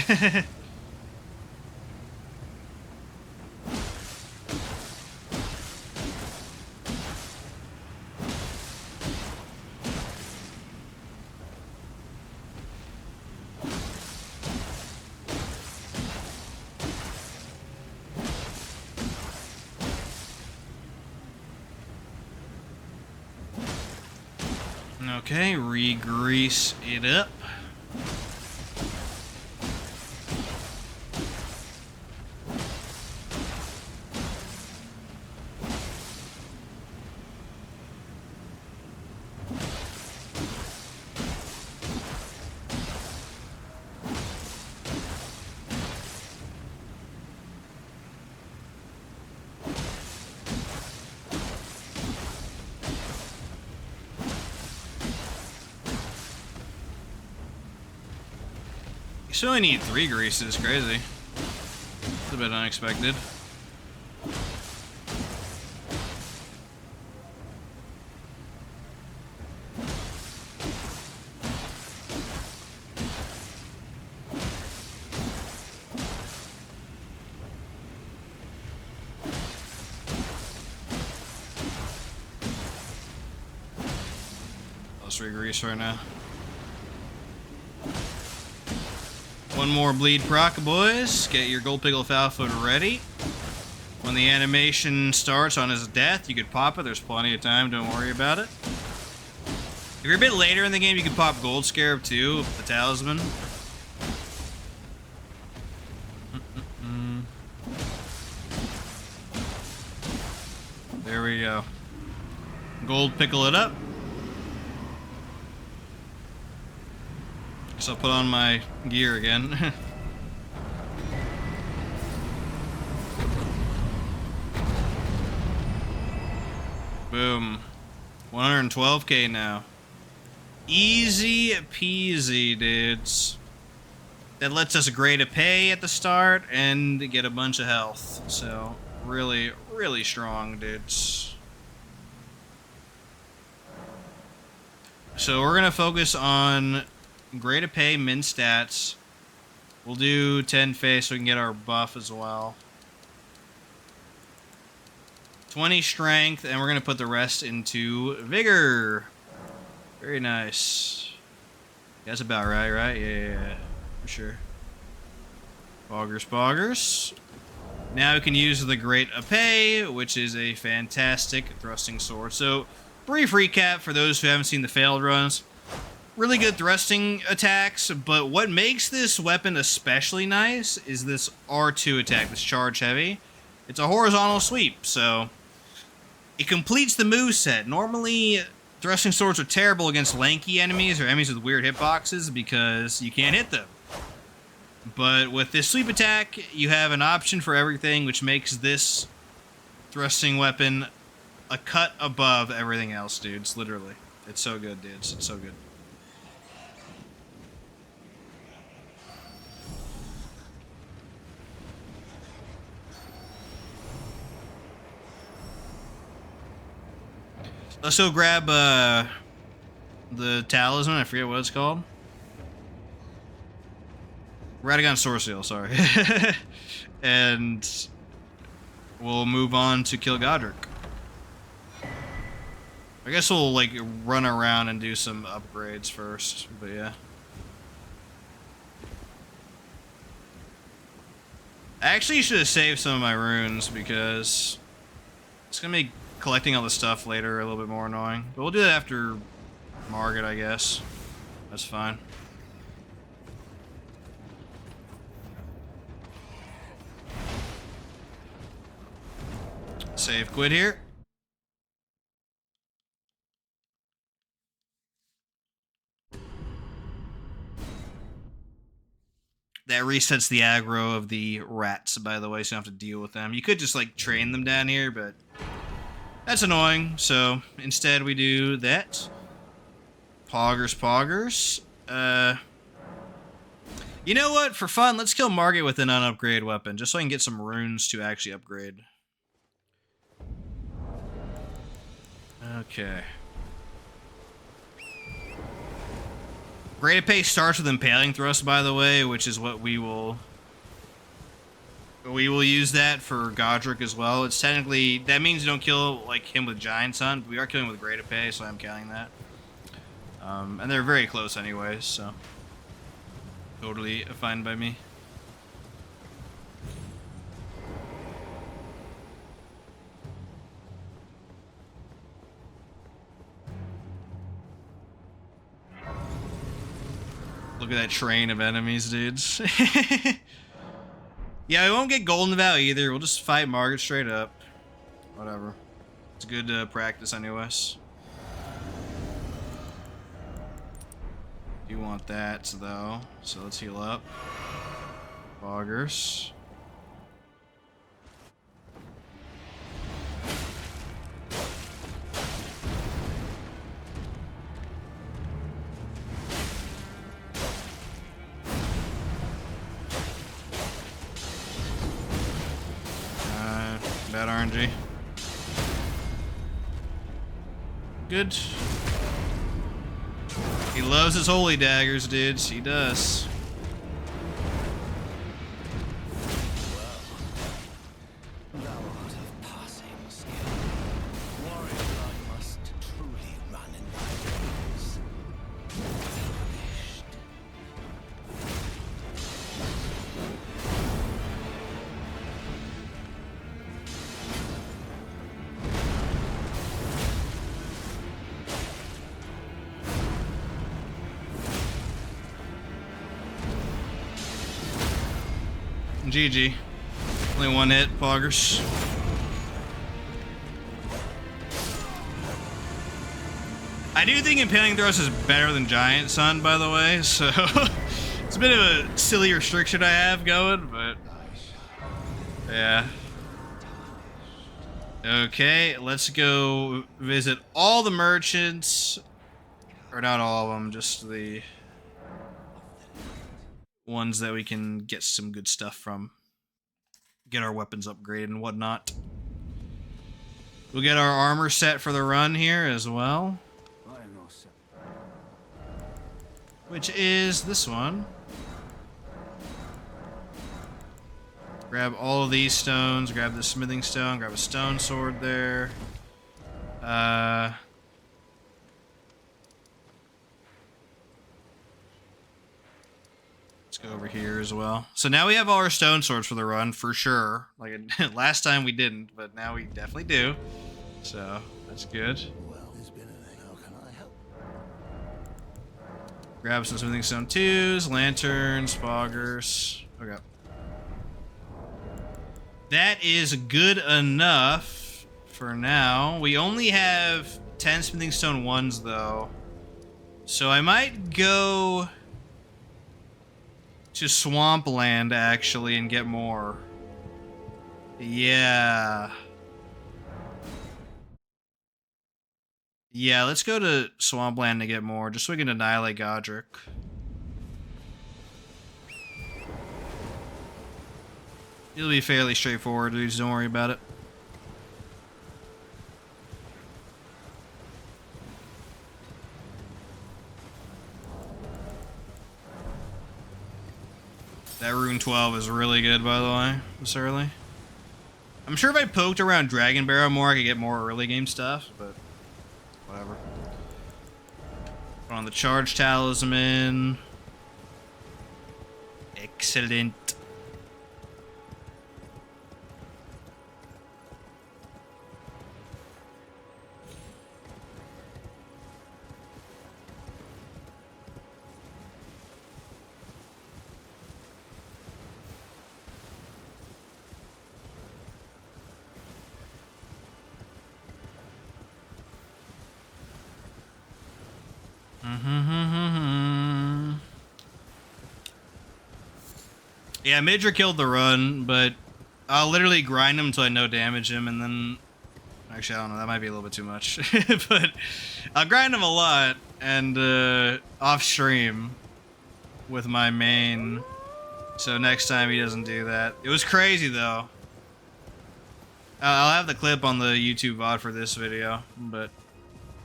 Okay, re-grease it up. You still only need 3 greases, crazy. It's a bit unexpected. Let's regrease right now. One more bleed proc, boys. Get your gold pickle foul-foot ready. When the animation starts on his death, you could pop it. There's plenty of time. Don't worry about it. If you're a bit later in the game, you can pop Gold Scarab too, the talisman. There we go. Gold pickle it up. Guess I'll put on my gear again. Boom. 112k now. Easy peasy, dudes. That lets us grade Épée at the start and get a bunch of health. So, really, really strong, dudes. So we're gonna focus on Great Épée, min stats. We'll do 10 face so we can get our buff as well. 20 strength, and we're going to put the rest into vigor. Very nice. That's about right? Yeah, for sure. Boggers. Now we can use the Great Épée, which is a fantastic thrusting sword. So, brief recap for those who haven't seen the failed runs. Really good thrusting attacks, but what makes this weapon especially nice is this R2 attack, this charge heavy. It's a horizontal sweep, so it completes the moveset. Normally, thrusting swords are terrible against lanky enemies or enemies with weird hitboxes because you can't hit them. But with this sweep attack, you have an option for everything, which makes this thrusting weapon a cut above everything else, dudes. Literally. It's so good, dudes. It's so good. Let's go grab the talisman. I forget what it's called. Radagon Sword Seal, sorry. And we'll move on to kill Godric. I guess we'll like run around and do some upgrades first, but yeah. I actually should have saved some of my runes because it's gonna make collecting all the stuff later a little bit more annoying. But we'll do that after Margit, I guess. That's fine. Save quit here. That resets the aggro of the rats, by the way, so you don't have to deal with them. You could just like train them down here, but that's annoying, so instead we do that. Poggers. You know what? For fun, let's kill Margit with an unupgraded weapon, just so I can get some runes to actually upgrade. Okay. Great Épée starts with Impaling Thrust, by the way, which is what we will use that for Godric as well. It's technically, that means you don't kill like him with Giant's Hunt, but we are killing with Great Épée, so I'm counting that. And they're very close anyways, so totally fine by me. Look at that train of enemies, dudes. Yeah, we won't get Golden Vow either. We'll just fight Margit straight up. Whatever. It's good practice anyways. You want that, though. So let's heal up. Boggers. bad RNG. Good. He loves his holy daggers, dudes. He does. Thou art of passing skill. Warrior blood must truly run in thy veins. Tarnished. GG. Only one hit, poggers. I do think Impaling Thrust is better than Giant Sun, by the way, so it's a bit of a silly restriction I have going, but yeah. Okay, let's go visit all the merchants, or not all of them, just the ones that we can get some good stuff from. Get our weapons upgraded and whatnot. We'll get our armor set for the run here as well. Which is this one. Grab all of these stones, grab the smithing stone, grab a stone sword there. Let's go over here as well. So now we have all our stone swords for the run, for sure. Like, last time we didn't, but now we definitely do. So, that's good. Well, there's been a thing. How can I help? Grab some smithing stone 2s, lanterns, foggers. Okay. That is good enough for now. We only have 10 smithing stone 1s, though. So I might go to Swampland, actually, and get more. Yeah. Yeah, let's go to Swampland to get more, just so we can annihilate Godric. It'll be fairly straightforward, dudes, don't worry about it. That rune 12 is really good, by the way, this early. I'm sure if I poked around Dragon Barrow more, I could get more early game stuff, but whatever. Put on the Charge Talisman. Excellent. Yeah, Midra killed the run, but I'll literally grind him until I no damage him, and then... Actually, I don't know, that might be a little bit too much. But I'll grind him a lot, and off-stream with my main, so next time he doesn't do that. It was crazy, though. I'll have the clip on the YouTube VOD for this video, but...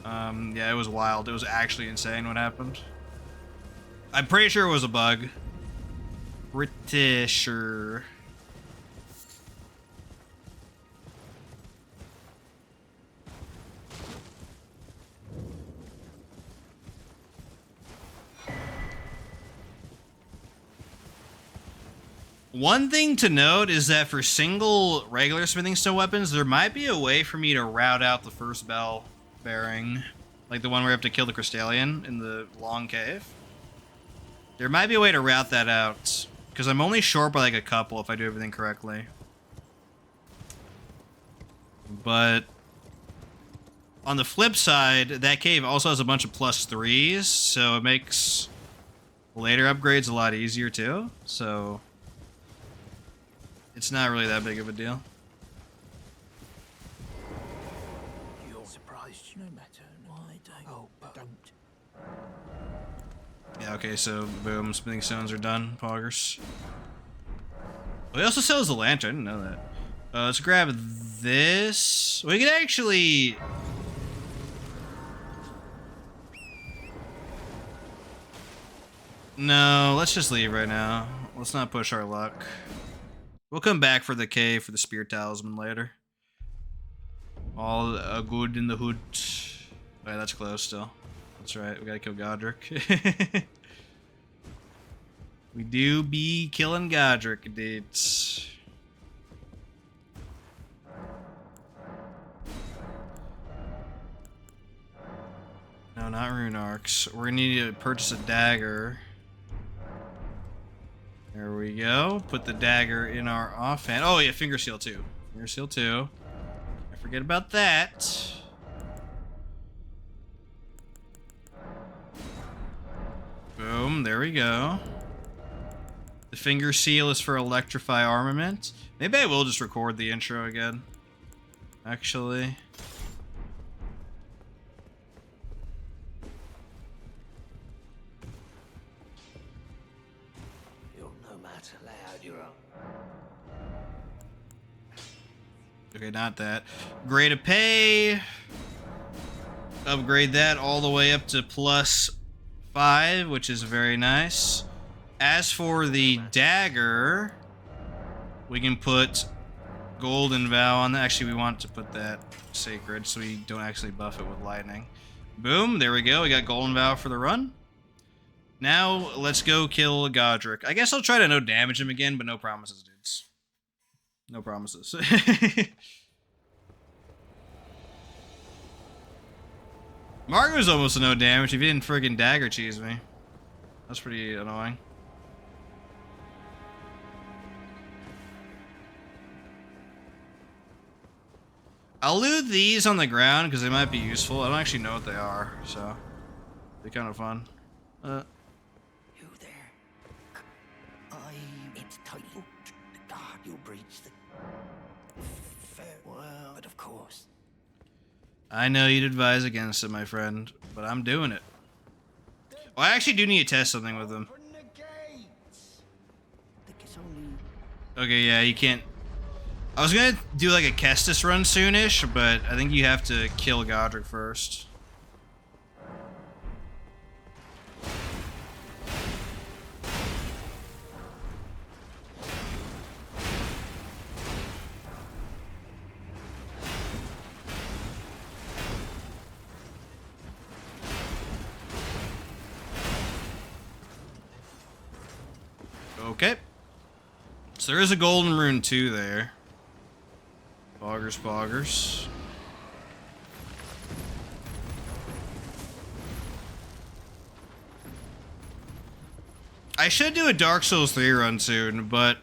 yeah, it was wild. It was actually insane what happened. I'm pretty sure it was a bug. Pretty sure. One thing to note is that for single regular smithing stone weapons, there might be a way for me to route out the first bell bearing, like the one where you have to kill the Crystallian in the long cave. There might be a way to route that out, because I'm only short by like a couple if I do everything correctly. But on the flip side, that cave also has a bunch of +3s, so it makes later upgrades a lot easier too. So it's not really that big of a deal. You're surprised, no matter why, don't. Oh, don't. Yeah, okay, so boom, smithing stones are done, poggers. Well, he also sells the lantern, I didn't know Let's grab this. We can actually... No, let's just leave right now. Let's not push our luck. We'll come back for the cave for the spear talisman later. All good in the hood. Alright, that's close still. That's right, we gotta kill Godric. We do be killing Godric, dudes. No, not rune arcs. We're gonna need to purchase a dagger. There we go. Put the dagger in our offhand. Oh yeah, finger seal too. Finger seal too. Can't forget about that. Boom, there we go. The finger seal is for electrify armament. Maybe I will just record the intro again. Actually. You'll no matter lay out your own. Okay, not that. Grade of pay. Upgrade that all the way up to +5, which is very nice. As for the dagger, we can put Golden Vow on that. Actually, we want to put that sacred so we don't actually buff it with lightning. Boom, there we go. We got Golden Vow for the run. Now, let's go kill Godric. I guess I'll try to no damage him again, but no promises, dudes. No promises. Margo's almost a no damage if he didn't friggin' dagger cheese me. That's pretty annoying. I'll loot these on the ground because they might be useful. I don't actually know what they are, so they're kind of fun. You there? It's tight. The guard, you'll breach the... Well, but of course. I know you'd advise against it, my friend, but I'm doing it. Well, I actually do need to test something with them. Open the gates! I think it's only... Okay, yeah, you can't... I was gonna do like a Kestis run soonish, but I think you have to kill Godric first. Okay. So there is a golden rune too there. Poggers, poggers. I should do a Dark Souls 3 run soon, but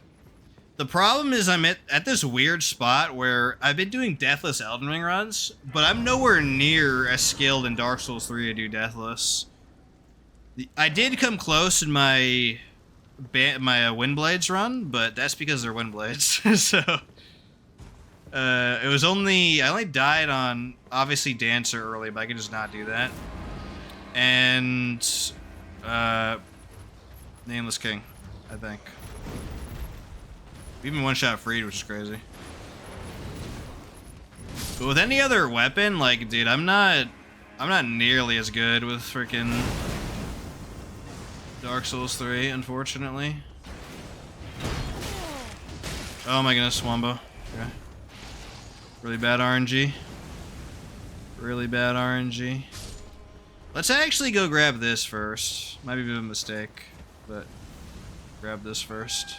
the problem is I'm at this weird spot where I've been doing Deathless Elden Ring runs, but I'm nowhere near as skilled in Dark Souls 3 to do Deathless. I did come close in my Windblades run, but that's because they're Windblades, so... it was only... I only died on, obviously, Dancer early, but I could just not do that. And... Nameless King, I think. Even one-shot freed, which is crazy. But with any other weapon, like, dude, I'm not nearly as good with freaking Dark Souls 3, unfortunately. Oh my goodness, Wombo. Okay. Really bad RNG. Really bad RNG. Let's actually go grab this first. Might be a mistake, but grab this first.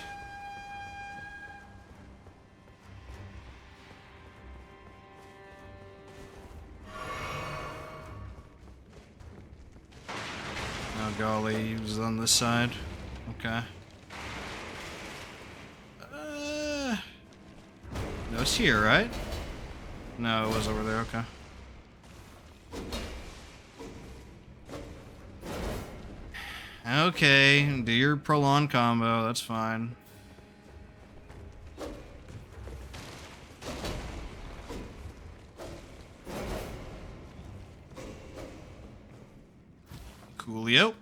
Oh golly, he was on this side. Okay. No, it's here, right? No, it was over there, okay. Okay, do your prolonged combo, that's fine. Coolio.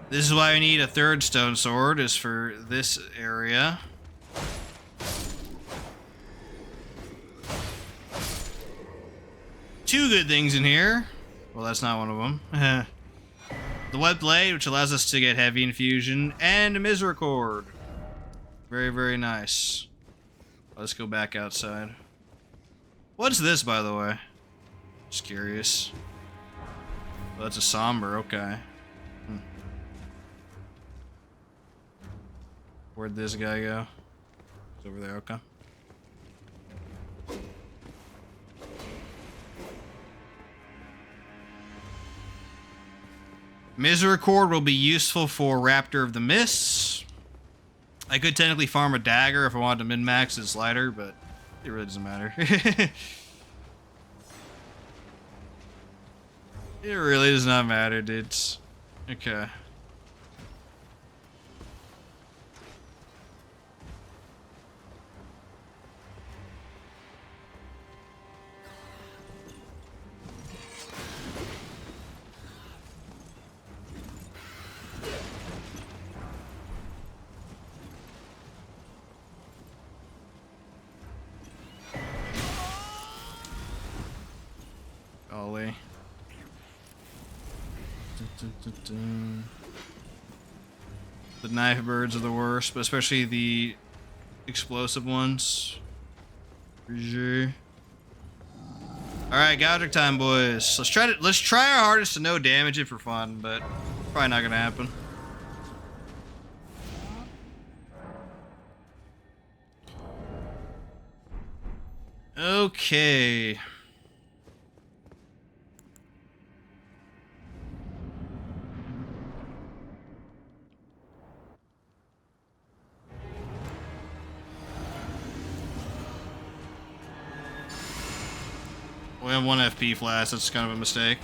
This is why we need a third stone sword, is for this area. Two good things in here. Well, that's not one of them. The web blade, which allows us to get heavy infusion, and a misericord. Very, very nice. Let's go back outside. What's this, by the way? Just curious. Well, that's a somber, okay. Where'd this guy go? He's over there, okay. Misericord will be useful for Raptor of the Mists. I could technically farm a dagger if I wanted to min-max his slider, but it really doesn't matter. It really does not matter, dudes. Okay. Golly. The knife birds are the worst, but especially the explosive ones. For sure. Alright, Godric time, boys. Let's try our hardest to no damage it for fun, but probably not gonna happen. Okay. We have 1 FP flash, that's kind of a mistake.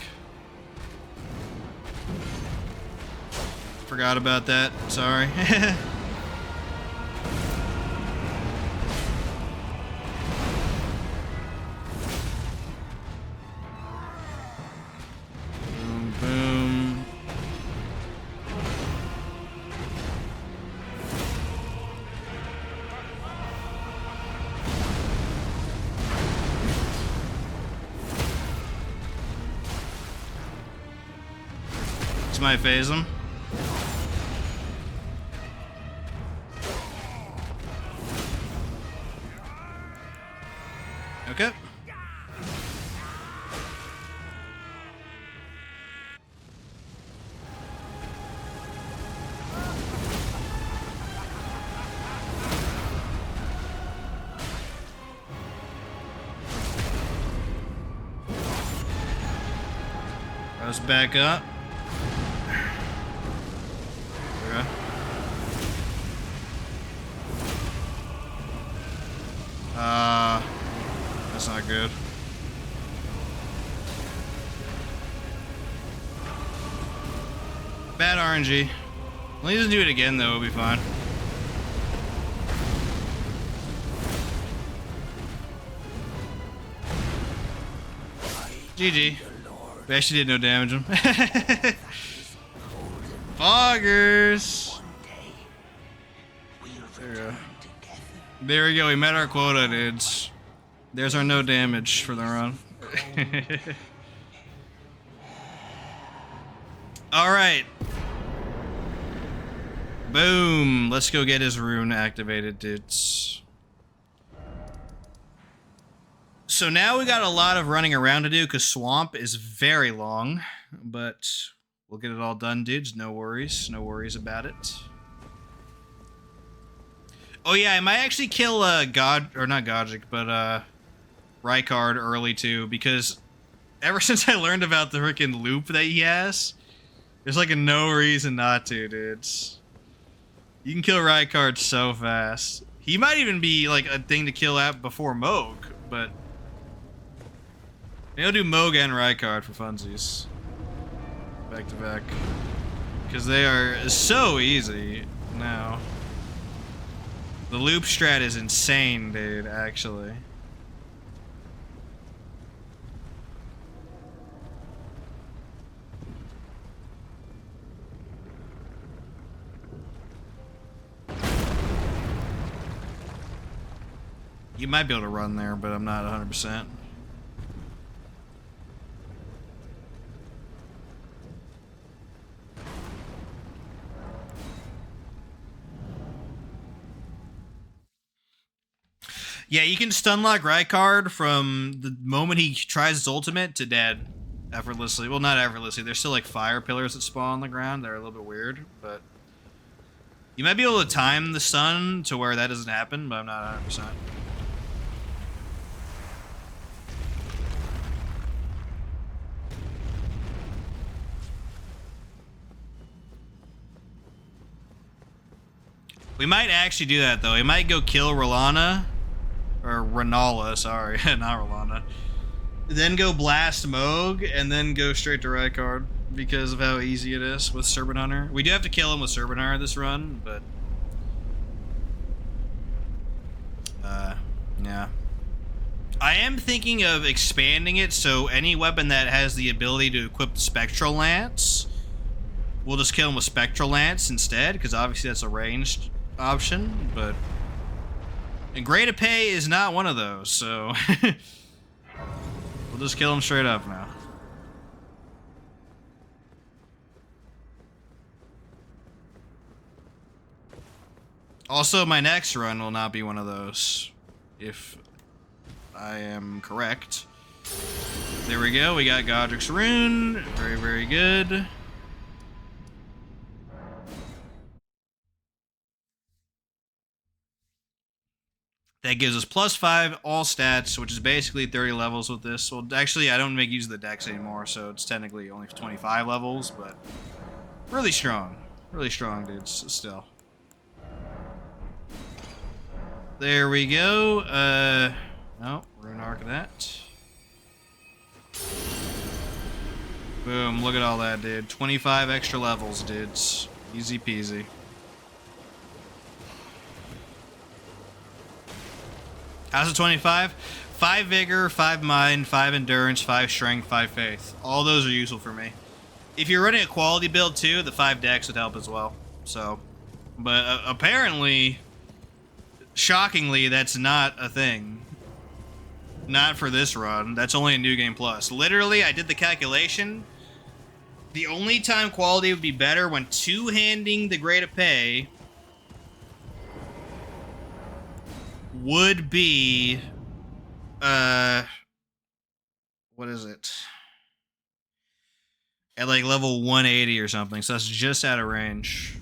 Forgot about that, sorry. Boom, boom. Might phase him. Okay. Let's back up. That's not good. Bad RNG. Well, he doesn't do it again, though. It'll be fine. GG. We actually did no damage him. Foggers. There we go. There we go. We met our quota, dudes. There's our no damage for the run. Alright. Boom. Let's go get his rune activated, dudes. So now we got a lot of running around to do because Swamp is very long. But we'll get it all done, dudes. No worries. No worries about it. Oh yeah, I might actually kill not Godric, but Rykard early too, because ever since I learned about the freaking loop that he has, there's like no reason not to, dudes. You can kill Rykard so fast. He might even be like a thing to kill at before Moog, but maybe I'll do Moog and Rykard for funsies. Back to back. Because they are so easy now. The loop strat is insane, dude, actually. You might be able to run there, but I'm not 100%. Yeah, you can stunlock Rykard from the moment he tries his ultimate to dead effortlessly. Well, not effortlessly. There's still like fire pillars that spawn on the ground. They're a little bit weird, but you might be able to time the stun to where that doesn't happen, but I'm not 100%. We might actually do that though. We might go kill Rolana. Or Renala, sorry, not Rolana. Then go blast Moog, and then go straight to Rykard because of how easy it is with Serpent-Hunter. We do have to kill him with Serpent-Hunter this run, but yeah. I am thinking of expanding it so any weapon that has the ability to equip Spectral Lance, we'll just kill him with Spectral Lance instead, because obviously that's a ranged option, but and Great Épée is not one of those, so we'll just kill him straight up now. Also, my next run will not be one of those, if I am correct. There we go, we got Godric's Rune. Very, very good. That gives us +5 all stats, which is basically 30 levels with this. Well, actually, I don't make use of the dex anymore, so it's technically only 25 levels, but really strong. Really strong, dudes, still. There we go. No, Rune Arc of that. Boom, look at all that, dude. 25 extra levels, dudes. Easy peasy. How's it 25? 5 Vigor, 5 Mind, 5 Endurance, 5 Strength, 5 Faith. All those are useful for me. If you're running a quality build too, the 5 Dex would help as well. So, but apparently, shockingly, that's not a thing. Not for this run. That's only a New Game Plus. Literally, I did the calculation. The only time quality would be better when two-handing the Great Épée would be, what is it? At like level 180 or something, so that's just out of range.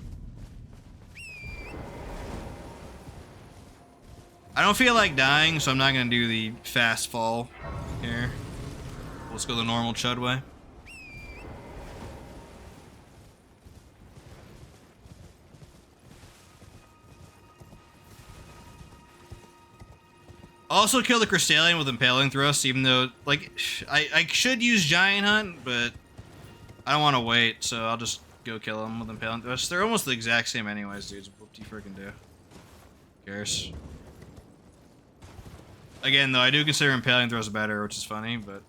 I don't feel like dying, so I'm not gonna do the fast fall here. Let's go the normal chud way. Also kill the Crystallion with Impaling Thrust, even though, like, I should use Giant Hunt, but I don't want to wait, so I'll just go kill him with Impaling Thrust. They're almost the exact same anyways, dudes. What do you freaking do? Who cares? Again, though, I do consider Impaling Thrust better, which is funny, but,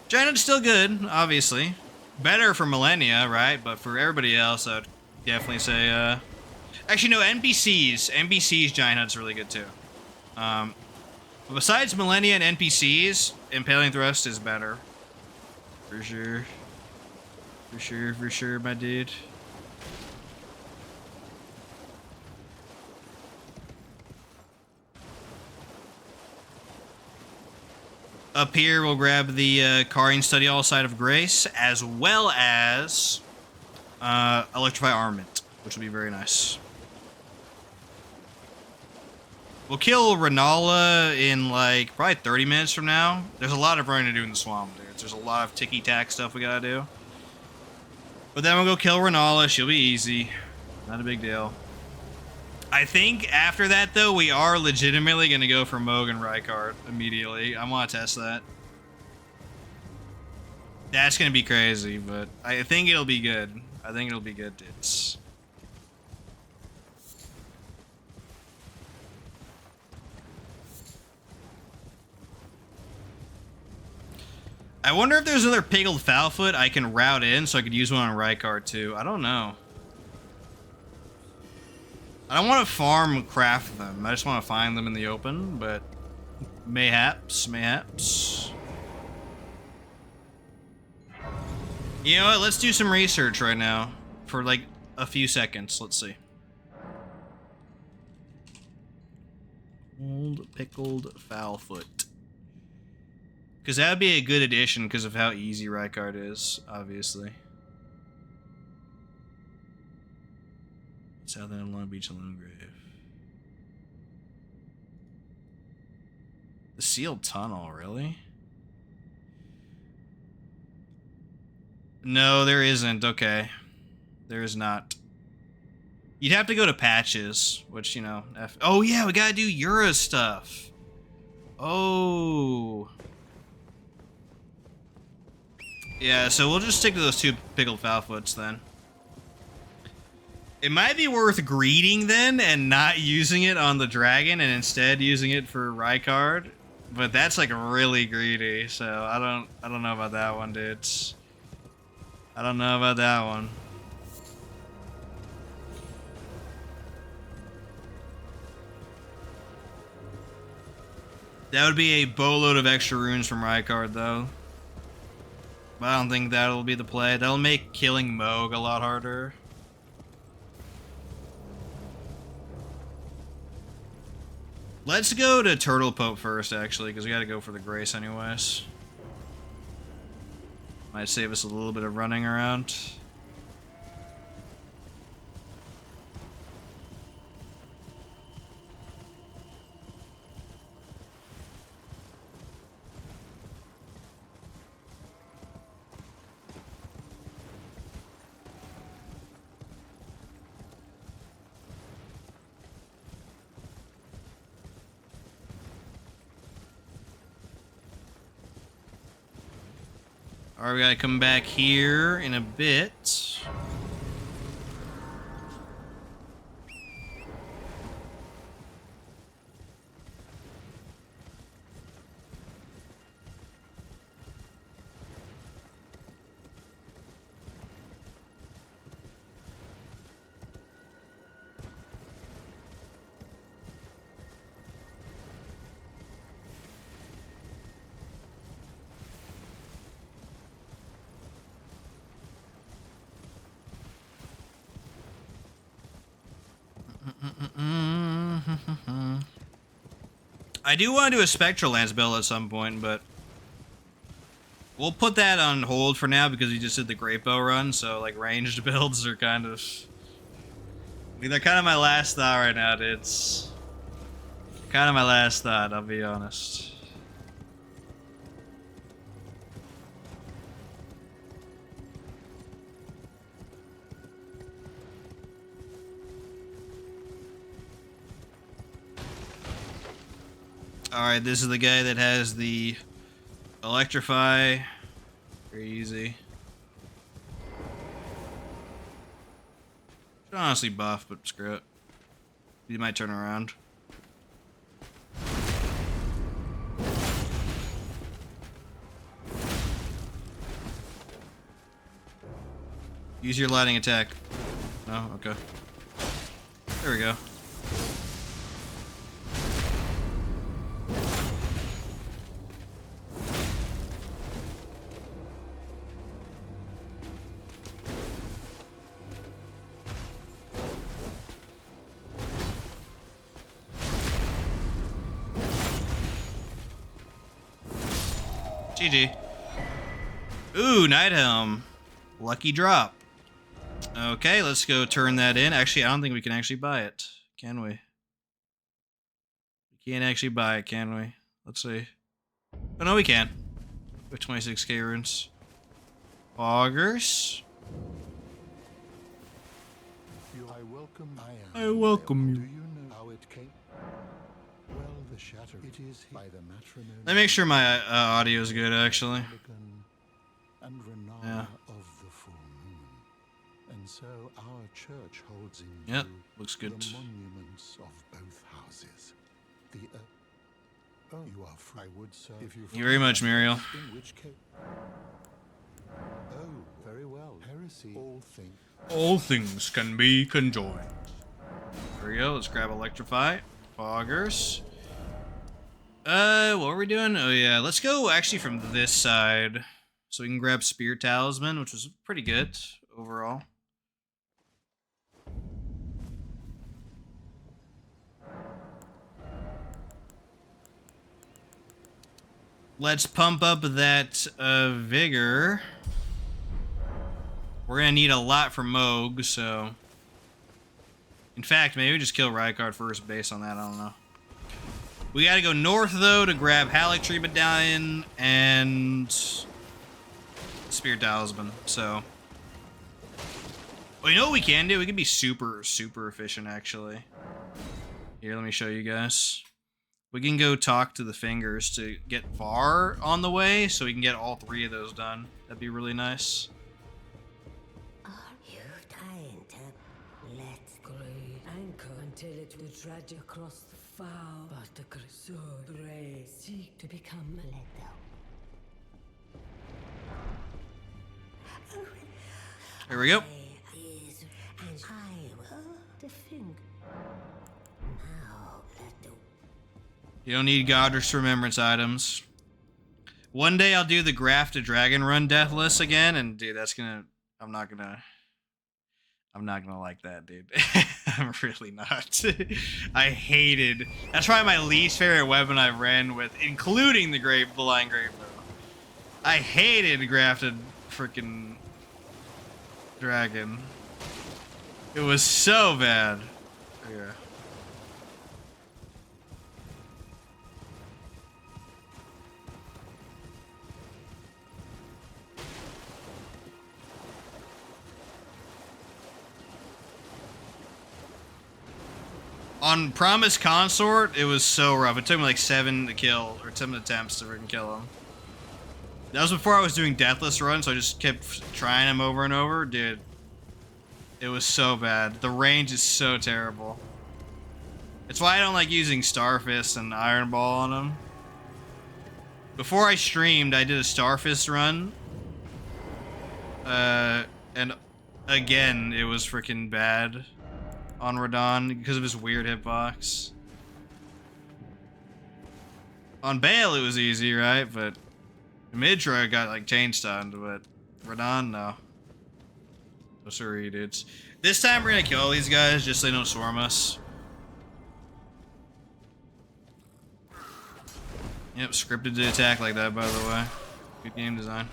Giant Hunt's still good, obviously. Better for Millennia, right? But for everybody else, I'd definitely say, actually, no, NPCs Giant Hunt's really good too. But besides Millennia and NPCs, Impaling Thrust is better. For sure. For sure, my dude. Up here, we'll grab the Carring Study All Side of Grace, as well as Electrify Armament, which will be very nice. We'll kill Renala in like probably 30 minutes from now. There's a lot of running to do in the swamp, dudes. There's a lot of ticky-tack stuff we gotta do. But then we'll go kill Renala. She'll be easy. Not a big deal. I think after that, though, we are legitimately going to go for Moog and Rykard immediately. I want to test that. That's going to be crazy, but I think it'll be good. I think it'll be good, dudes. I wonder if there's another Pickled Foulfoot I can route in so I could use one on Rykard too. I don't know. I don't want to farm craft them. I just want to find them in the open, but mayhaps. You know what? Let's do some research right now for like a few seconds. Let's see. Old pickled foulfoot. Because that would be a good addition because of how easy Rykard is, obviously. Southern Long Beach Alone Grave. The sealed tunnel, really? No, there isn't. Okay. There is not. You'd have to go to patches, which, you know... Oh, yeah, we gotta do Yura stuff. Oh. Yeah, so we'll just stick to those 2 pickled foulfoots then. It might be worth greeting then and not using it on the dragon and instead using it for Rykard. But that's like really greedy, so I don't know about that one, dudes. I don't know about that one. That would be a boatload of extra runes from Rykard, though. But I don't think that'll be the play. That'll make killing Moog a lot harder. Let's go to Turtle Pope first, actually, because we gotta go for the Grace anyways. Might save us a little bit of running around. Alright, we gotta come back here in a bit. I do want to do a Spectral Lance build at some point, but we'll put that on hold for now because we just did the Great Bow run, so like ranged builds are kind of... I mean, they're kind of my last thought right now, dudes. Kind of my last thought, I'll be honest. Alright, this is the guy that has the Electrify. Very easy. Should honestly buff, but screw it. He might turn around. Use your lightning attack. No? Okay. There we go. GG. Ooh, Night Helm. Lucky drop. Okay, let's go turn that in. Actually, I don't think we can actually buy it. Can we? We can't actually buy it, can we? Let's see. Oh, no, we can. We have 26k runes. Augers. I welcome you. Do you know how it came? Well, the shatter. It is by the matrimony. Let me make sure my audio is good, actually. And renown Yeah. of the full moon. And so our church holds in Yep, view looks good. the monuments of both houses. The oh, you are free. I would, sir, if you. Thank you very much, Muriel. In which case? Oh, very well. Heresy. All things. All things can be conjoined. There we go. Let's grab Electrify. Poggers. What were we doing? Oh yeah, let's go actually from this side. So we can grab Spear Talisman, which was pretty good overall. Let's pump up that vigor. We're gonna need a lot for Moog, so... In fact, maybe we just kill Rykard first based on that, I don't know. We gotta go north, though, to grab Halleck Tree Medallion and... Spear Talisman, so... Well, you know what we can do? We can be super, super efficient, actually. Here, let me show you guys. We can go talk to the fingers to get Var on the way, so we can get all 3 of those done. That'd be really nice. Are you trying to let grey anchor until it will drag you across the foul? But the grey seek to become Leyndell. Here we go. And I will defend. Now let the You don't need Goddard's Remembrance items. One day I'll do the Grafted Dragon Run Deathless again, and dude, that's gonna... I'm not gonna like that, dude. I'm really not. I hated... That's probably my least favorite weapon I've ran with, including the Lion Grave Bow. I hated Grafted freaking Dragon. It was so bad. Yeah. On Promise Consort, it was so rough. It took me like 7 to kill, or 7 attempts to freaking kill him. That was before I was doing Deathless run, so I just kept trying him over and over. Dude, it was so bad. The range is so terrible. It's why I don't like using Starfist and Iron Ball on him. Before I streamed, I did a Starfist run. And again, it was freaking bad on Radon because of his weird hitbox. On Bayle, it was easy, right? But Midra got like chain stunned, but Radon, no. No sorry, dudes. This time we're gonna kill these guys just so they don't swarm us. Yep, scripted to attack like that, by the way. Good game design.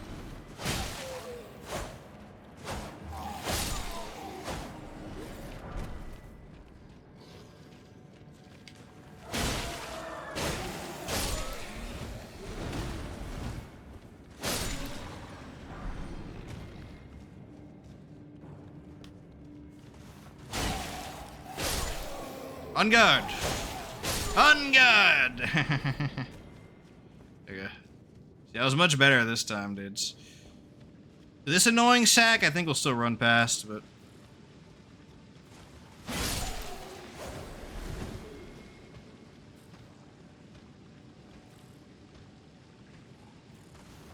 On guard! On guard! Okay. See, I was much better this time, dudes. This annoying sack, I think we'll still run past, but...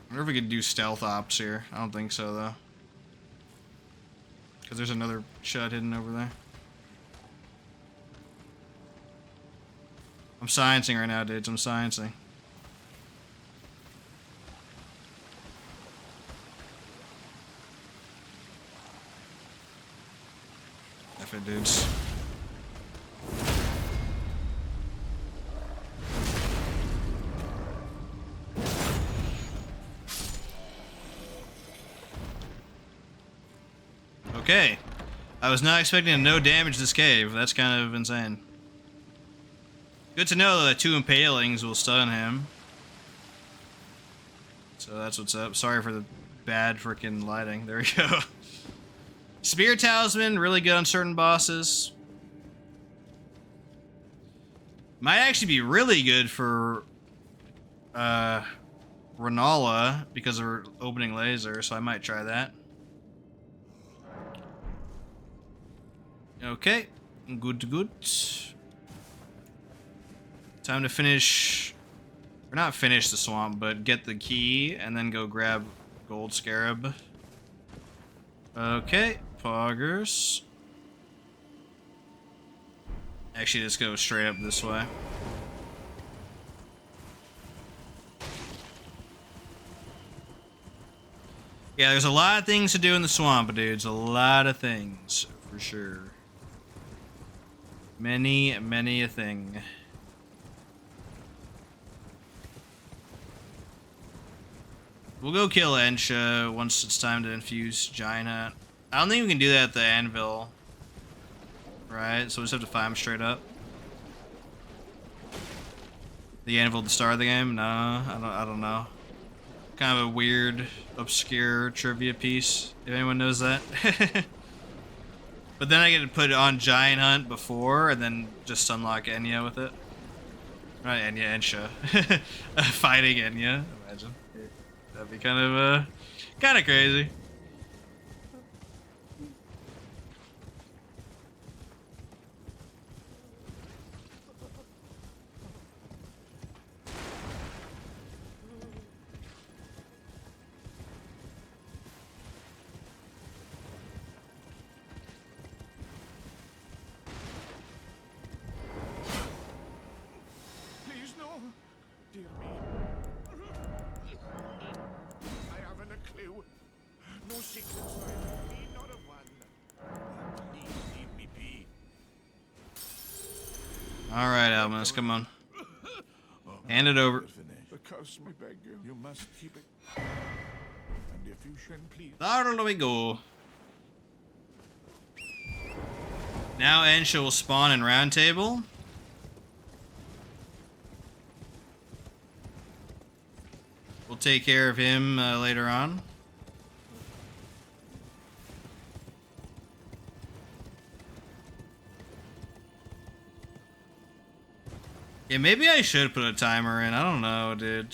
I wonder if we could do stealth ops here. I don't think so, though. Because there's another shot hidden over there. I'm sciencing right now, dudes. I'm sciencing. F it, dudes. Okay. I was not expecting to no damage this cave. That's kind of insane. Good to know that 2 impalings will stun him. So that's what's up. Sorry for the bad freaking lighting. There we go. Spear Talisman, really good on certain bosses. Might actually be really good for Renala because of her opening laser, so I might try that. Okay, good, good. Time to finish, or not finish the swamp, but get the key and then go grab Gold Scarab. Okay, poggers. Actually, just go straight up this way. Yeah, there's a lot of things to do in the swamp, dudes. A lot of things, for sure. Many a thing. We'll go kill Ensha once it's time to infuse Giant Hunt. I don't think we can do that at the anvil. Right? So we just have to fight him straight up. The anvil at the start of the game? No, I don't know. Kind of a weird, obscure trivia piece, if anyone knows that. But then I get to put it on Giant Hunt before, and then just unlock Enya with it. Not Enya, Ensha. Fighting Enya, imagine. That'd be kind of crazy. Please, no. Dear me. I haven't a clue. No secrets for me, not a one. Please leave me be. Alright, Almas, come on. Hand it over. Because me beg you, you must keep it. And if you should please. There we go. Now Ensha will spawn in Round Table. We'll take care of him later on. Yeah, maybe I should put a timer in. I don't know, dude.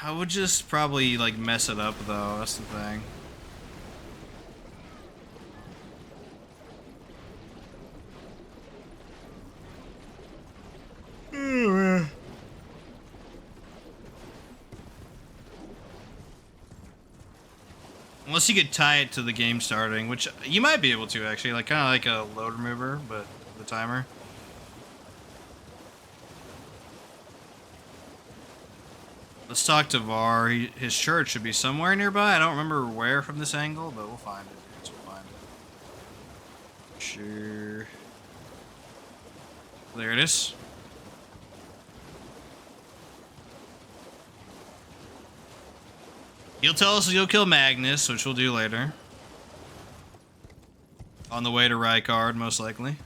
I would just probably like mess it up though. That's the thing. Unless you could tie it to the game starting, which you might be able to actually, like kind of like a load remover, but the timer. Let's talk to Var. His church should be somewhere nearby. I don't remember where from this angle, but we'll find it. Dudes. We'll find it. Sure. There it is. He'll tell us to go kill Magnus, which we'll do later. On the way to Rykard, most likely.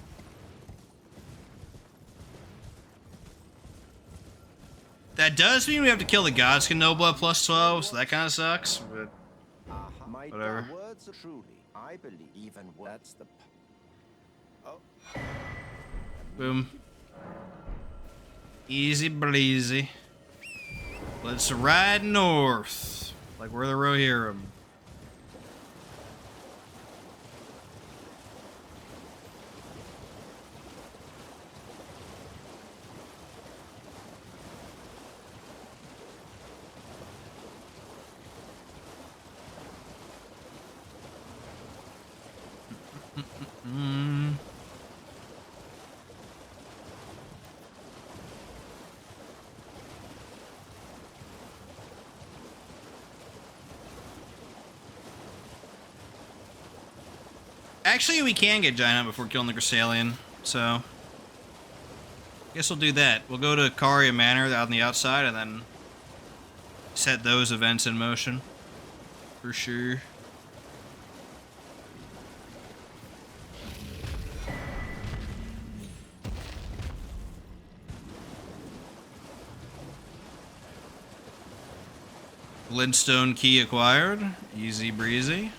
That does mean we have to kill the Godskin Noble at plus 12, so that kind of sucks, but My whatever. words are truly, I believe even that's the. Oh. Boom. Easy breezy. Let's ride north. Like we're the Rohirrim. Actually, we can get Giant Hunt before killing the Grisalian, so guess we'll do that. We'll go to Caria Manor out on the outside and then set those events in motion. For sure. Glintstone key acquired. Easy breezy.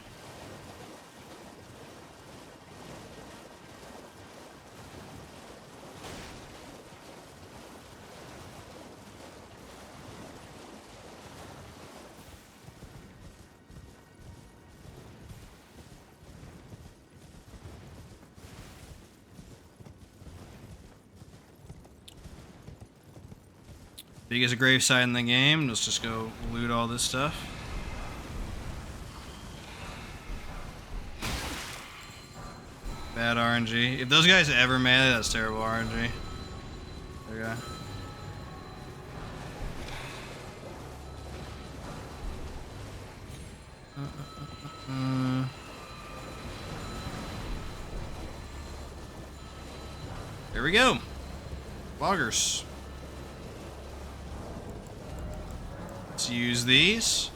Biggest gravesite in the game. Let's just go loot all this stuff. Bad RNG. If those guys ever melee, that's terrible RNG. There we go. There we go. Loggers. Let's use these.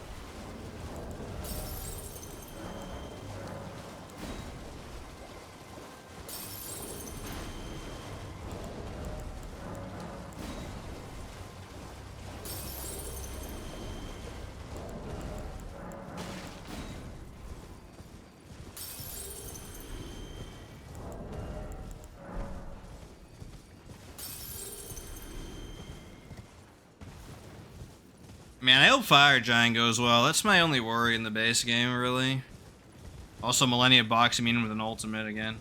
Man, I hope Fire Giant goes well. That's my only worry in the base game, really. Also, Millennia boxing me in with an ultimate again.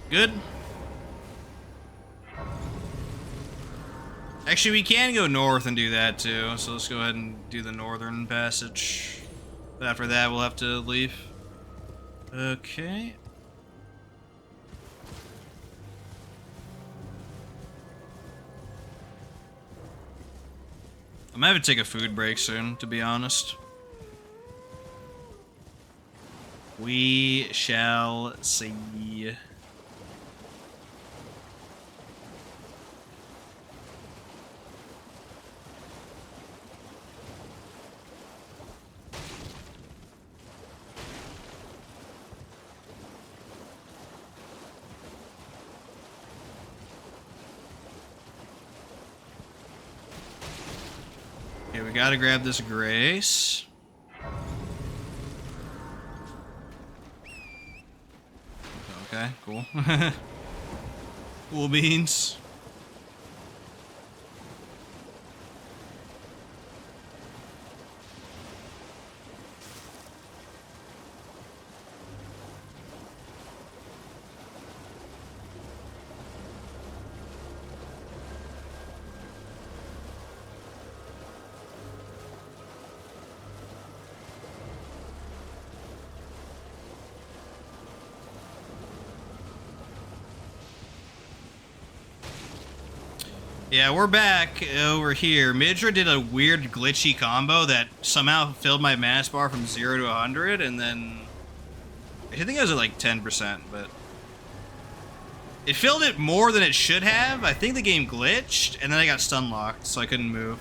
Good. Actually, we can go north and do that too, so let's go ahead and do the northern passage. But after that, we'll have to leave. Okay. I might have to take a food break soon, to be honest. We shall see. Okay, we gotta grab this Grace. Okay, cool. Cool beans. Yeah, we're back over here. Midra did a weird glitchy combo that somehow filled my mass bar from 0 to 100, and then I think I was at like 10%, but it filled it more than it should have. I think the game glitched, and then I got stun locked, so I couldn't move.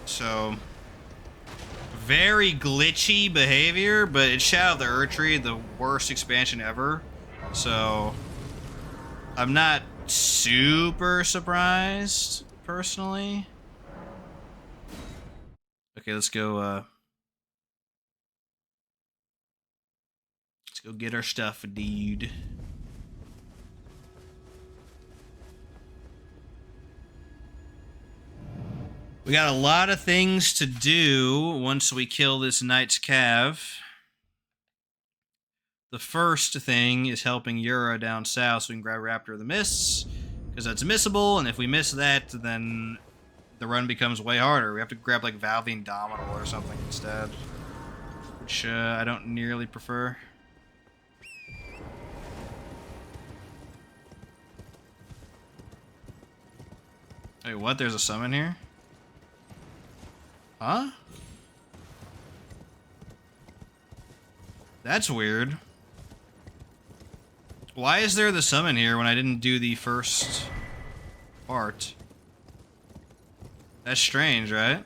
So very glitchy behavior, but it's Shadow of the Erdtree, the worst expansion ever. So I'm not super surprised, personally. Okay, let's go get our stuff, dude. We got a lot of things to do once we kill this Knight's Cav. The first thing is helping Yura down south so we can grab Raptor of the Mists, because that's missable, and if we miss that, then the run becomes way harder. We have to grab like Valving Dominal or something instead, which I don't nearly prefer. Wait, what? There's a summon here? Huh? That's weird. Why is there the summon here when I didn't do the first part? That's strange, right?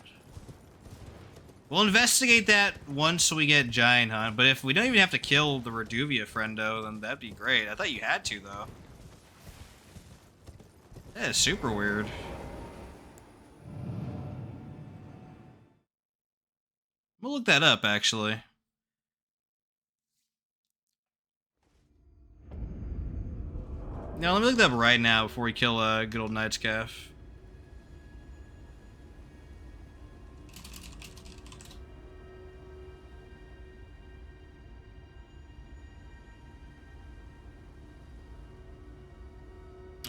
We'll investigate that once we get Giant Hunt, but if we don't even have to kill the Reduvia friendo, then that'd be great. I thought you had to, though. That is super weird. We'll look that up, actually. Now, let me look that up right now before we kill a good old Knight's Calf.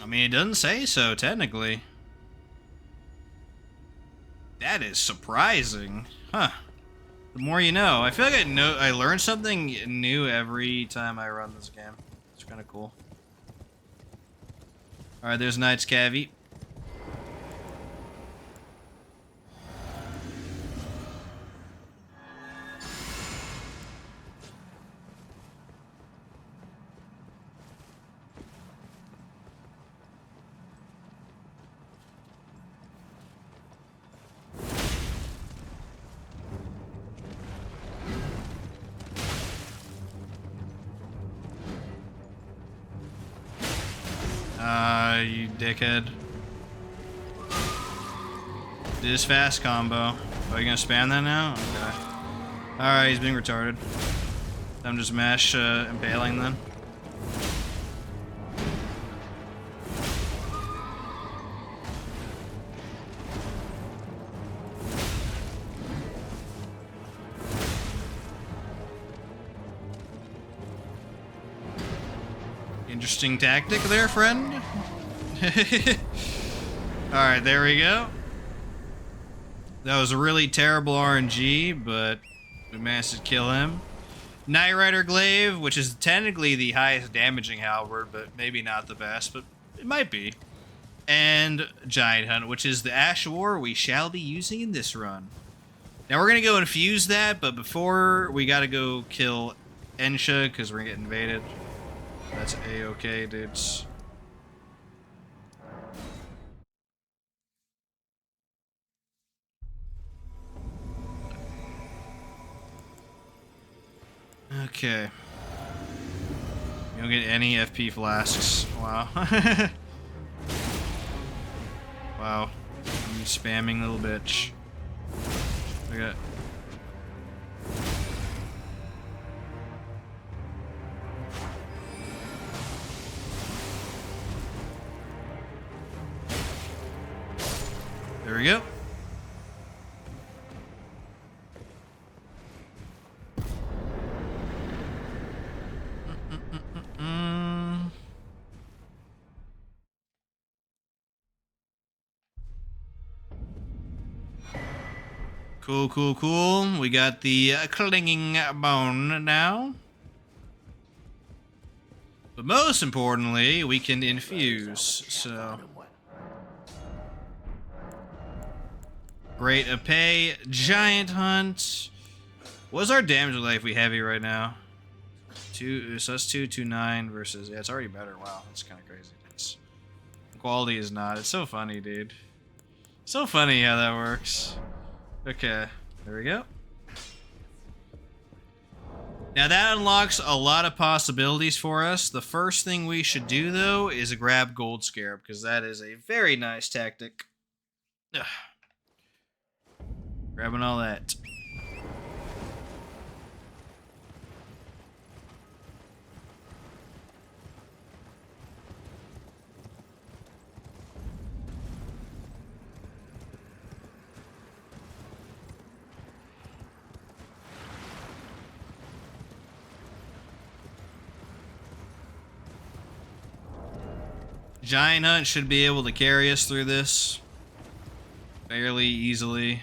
I mean, it doesn't say so, technically. That is surprising. Huh. The more you know. I feel like I learn something new every time I run this game. It's kind of cool. Alright, there's Knight's Cavy. You dickhead. Do this fast combo. Are you gonna spam that now? Okay. Alright, he's being retarded. I'm just mash impaling then. Interesting tactic there, friend. Alright, there we go. That was a really terrible RNG, but we managed to kill him. Knight Rider Glaive, which is technically the highest damaging halberd, but maybe not the best, but it might be. And Giant Hunt, which is the Ash War we shall be using in this run. Now we're gonna go infuse that, but before we gotta go kill Ensha, because we're gonna get invaded. That's A-okay, dudes. Okay. You don't get any FP flasks. Wow. Wow. You spamming little bitch. Okay. There we go. Cool, cool, cool. We got the clinging bone now. But most importantly, we can infuse, so... Great Épée, Giant Hunt. What's our damage delay if we heavy right now? 2, so that's 229 versus... Yeah, it's already better. Wow, that's kind of crazy. It's, quality is not. It's so funny, dude. So funny how that works. Okay, there we go. Now that unlocks a lot of possibilities for us. The first thing we should do, though, is grab Gold Scarab, because that is a very nice tactic. Ugh. Grabbing all that. Giant Hunt should be able to carry us through this fairly easily.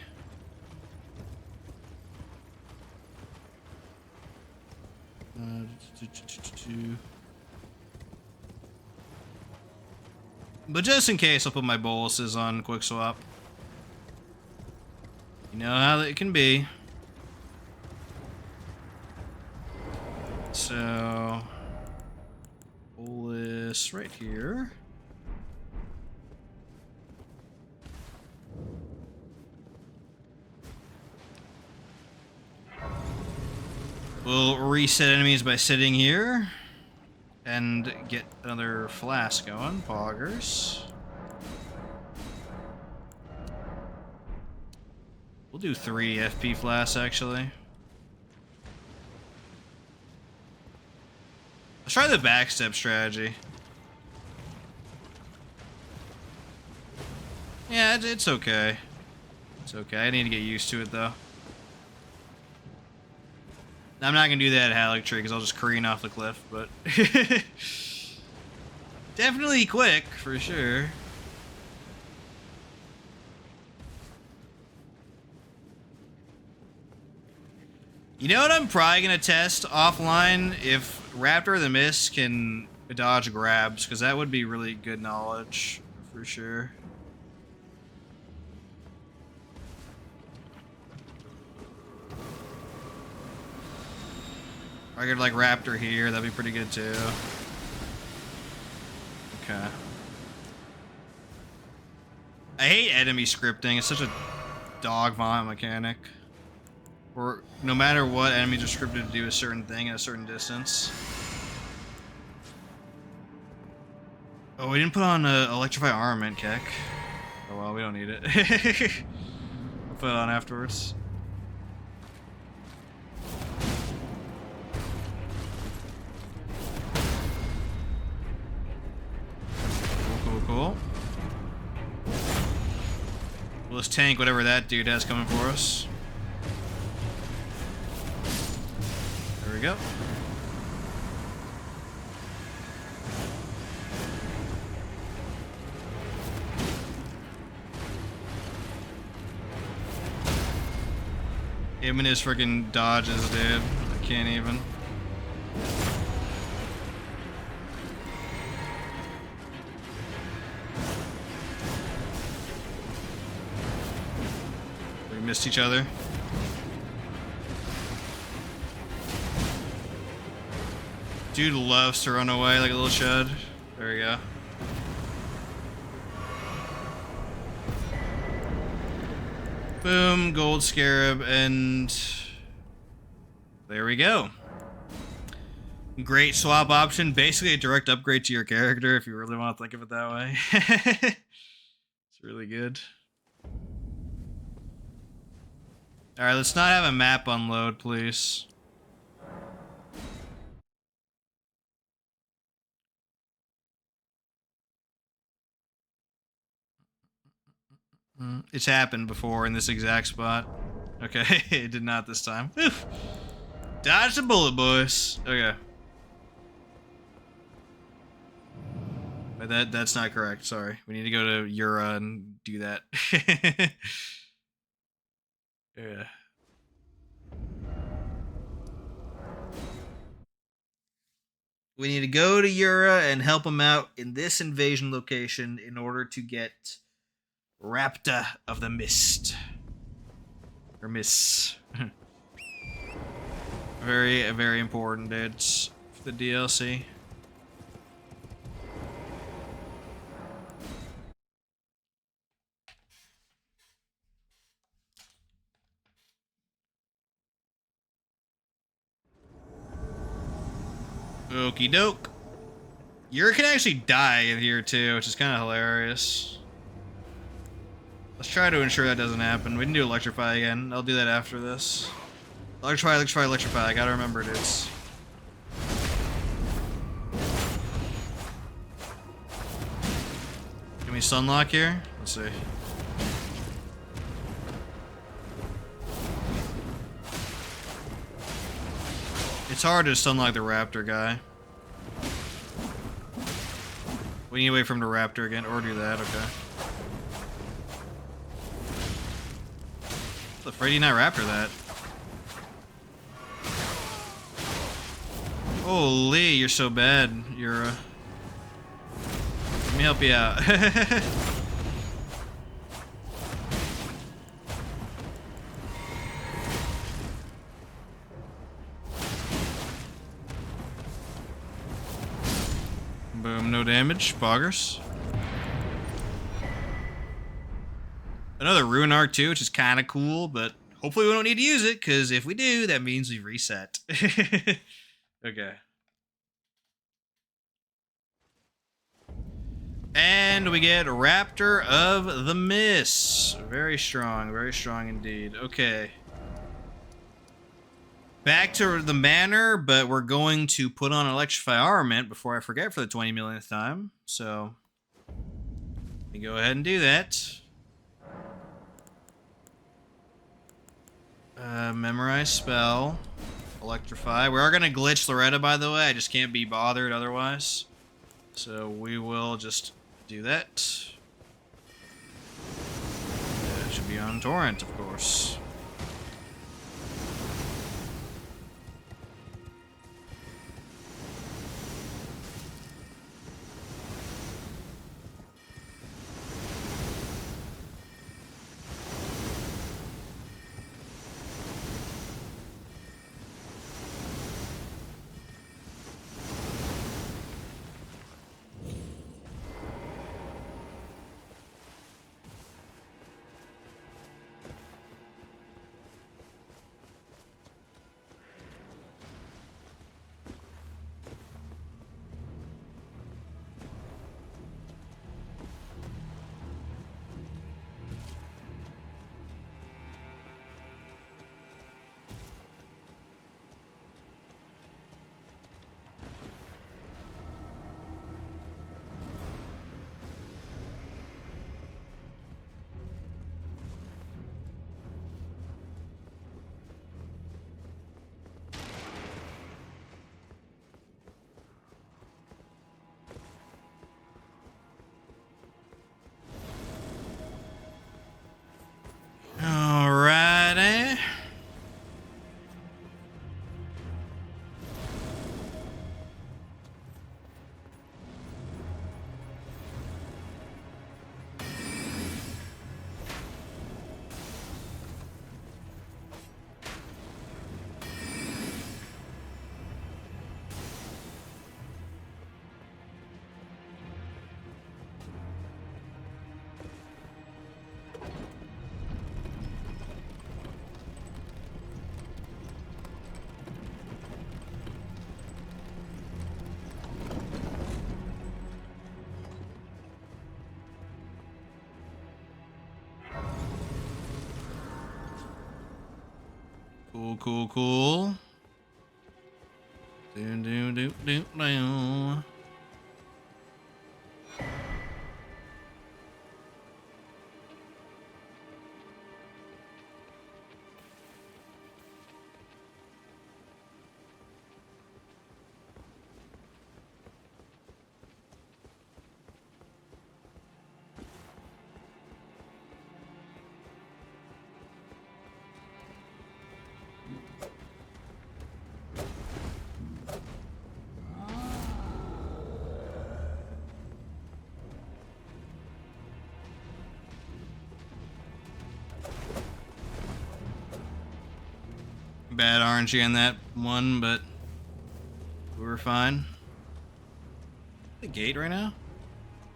But just in case, I'll put my boluses on quick swap. You know how it can be. So, bolus right here. We'll reset enemies by sitting here and get another flask going. Poggers. We'll do 3 FP flasks actually. Let's try the backstep strategy. Yeah, it's okay. It's okay. I need to get used to it though. I'm not gonna do that at Halleck Tree because I'll just careen off the cliff, but Definitely quick, for sure. You know what I'm probably going to test offline? If Raptor of the Mist can dodge grabs, because that would be really good knowledge, for sure. I could like Raptor here, that'd be pretty good too. Okay. I hate enemy scripting, it's such a dog vomit mechanic. Or no matter what, enemies are scripted to do a certain thing at a certain distance. Oh, we didn't put on electrify armament, Keck. Oh well, we don't need it. We'll put it on afterwards. Cool. Well, let's tank whatever that dude has coming for us. There we go. Him and his freaking dodges, dude. I can't even. Missed each other. Dude loves to run away like a little chud. There we go. Boom, gold scarab, and there we go. Great swap option. Basically a direct upgrade to your character if you really want to think of it that way. It's really good. Alright, let's not have a map unload, please. It's happened before in this exact spot. Okay, it did not this time. Oof. Dodge the bullet, boys. Okay. But that's not correct, sorry. We need to go to Ura and do that. Yeah. We need to go to Ura and help him out in this invasion location in order to get Raptor of the Mist. Or Miss. Very, very important, dudes, for the DLC. Okie doke. Ura can actually die in here too, which is kind of hilarious. Let's try to ensure that doesn't happen. We can do electrify again. I'll do that after this. Electrify, electrify, electrify. I gotta remember, dudes. Can we sunlock here? Let's see. It's hard to sunlock the raptor guy. We need to wait for him to raptor again, or do that, okay. I'm afraid you not raptor that. Holy, you're so bad, Ura. Let me help you out. Boom, no damage. Boggers. Another Ruin Arc too, which is kind of cool, but hopefully we don't need to use it, because if we do, that means we reset. Okay. And we get Raptor of the Mist. Very strong indeed. Okay. Back to the manor, but we're going to put on Electrify Armament before I forget for the 20 millionth time. So, let me go ahead and do that. Memorize spell. Electrify. We are going to glitch Loretta, by the way. I just can't be bothered otherwise. So we will just do that. It should be on torrent, of course. Alrighty. Cool, cool, cool. Do, do, do, do, do. Bad RNG on that one, but we were fine. The gate right now?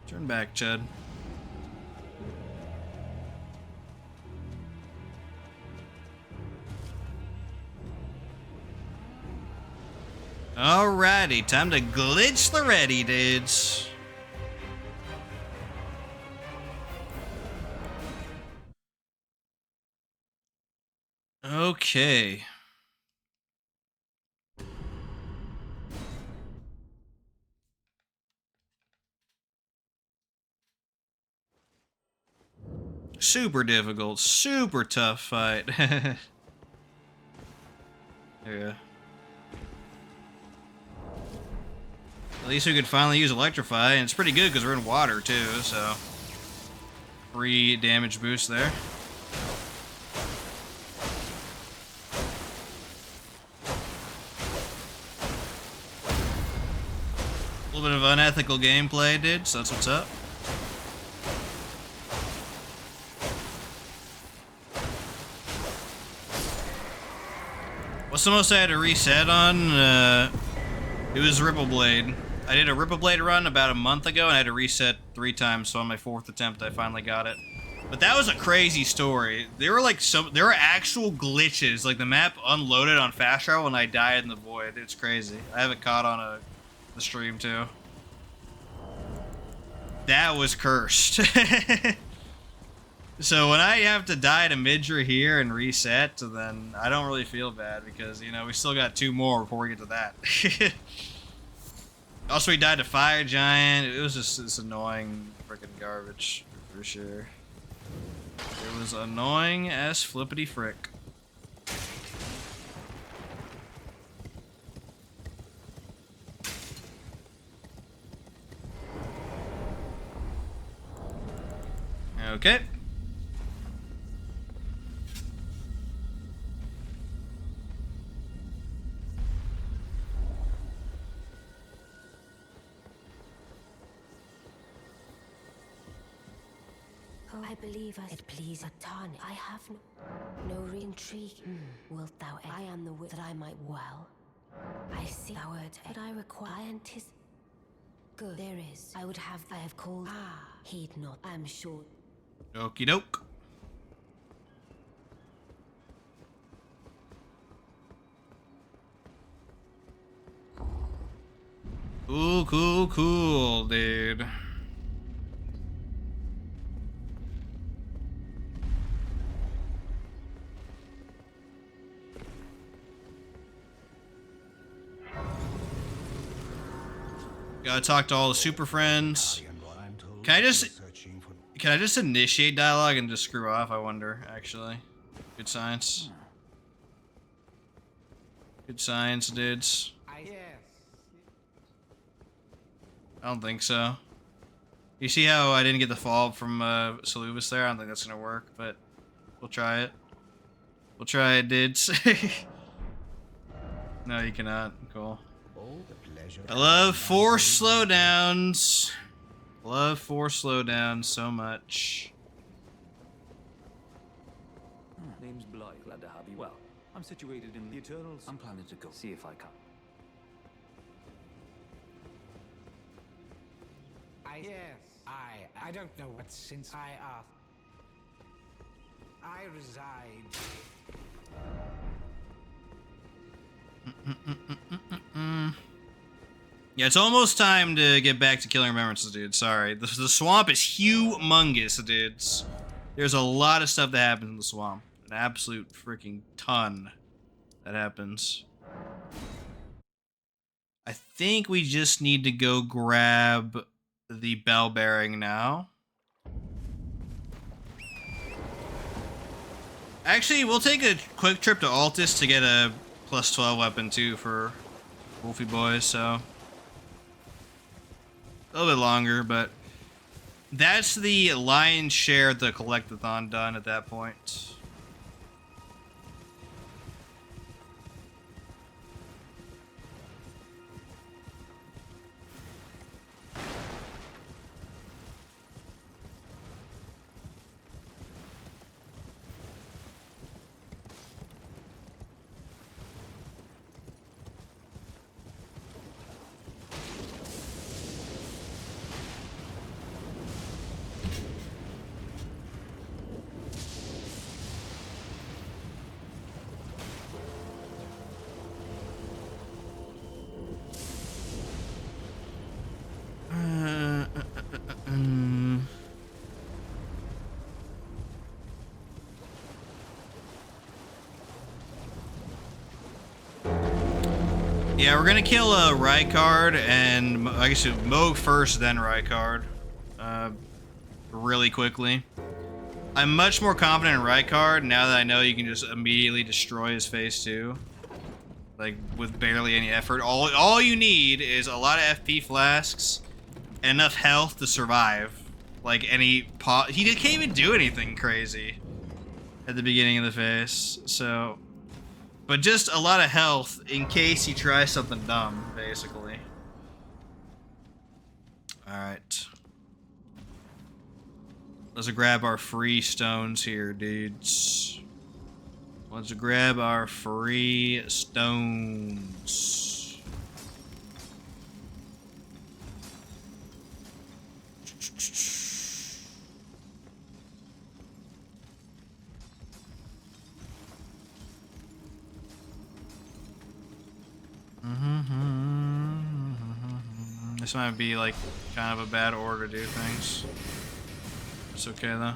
Turn back, Chud. Alrighty, time to glitch the ready, dudes. Okay. Super difficult, super tough fight. There you go. At least we could finally use Electrify, and it's pretty good because we're in water too, so. Free damage boost there. A little bit of unethical gameplay, dude, so that's what's up. What's the most I had to reset on? It was Ripple Blade. I did a Ripple Blade run about a month ago, and I had to reset 3 times, so on my 4th attempt, I finally got it. But that was a crazy story. There were actual glitches. Like, the map unloaded on fast travel, and I died in the void. It's crazy. I have it caught on the stream, too. That was cursed. So when I have to die to Midra here and reset, then I don't really feel bad because, you know, we still got 2 more before we get to that. Also, we died to Fire Giant. It was just this annoying freaking garbage, for sure. It was annoying as flippity frick. Okay. Oh, I believe us. It please a tonic. I have no intrigue. Wilt thou? I am the wit that I might well. I see thou art, but I require tis good. There is. I would have. I have called. Ah, heed not. I am sure. Okie doke. Cool, cool, cool, dude. Gotta talk to all the super friends. Can I just initiate dialogue and just screw off? I wonder, actually. Good science. Good science, dudes. I don't think so. You see how I didn't get the follow-up from Salubis there? I don't think that's gonna work, but we'll try it. We'll try it, dudes. No, you cannot. Cool. I love force slowdowns. Love force slowdowns so much. Name's Bayle. Glad to have you. Well, I'm situated in the Eternals. I'm planning to go see if I can. I don't know what since I reside. Yeah, it's almost time to get back to killing remembrances, dude. Sorry. The swamp is humongous, dudes. There's a lot of stuff that happens in the swamp. An absolute freaking ton that happens. I think we just need to go grab the bell bearing now. Actually, we'll take a quick trip to Altus to get a +12 weapon too for Wolfie boys, so a little bit longer, but that's the lion's share of the collectathon done at that point. Yeah, we're gonna kill Rykard, and I guess Moog first, then Rykard, really quickly. I'm much more confident in Rykard now that I know you can just immediately destroy his face too, like with barely any effort. All you need is a lot of FP flasks and enough health to survive. Like any he can't even do anything crazy at the beginning of the phase, so. But just a lot of health in case he tries something dumb, basically. Alright. Let's grab our free stones here, dudes. Let's grab our free stones. This might be like kind of a bad order to do things. It's okay though.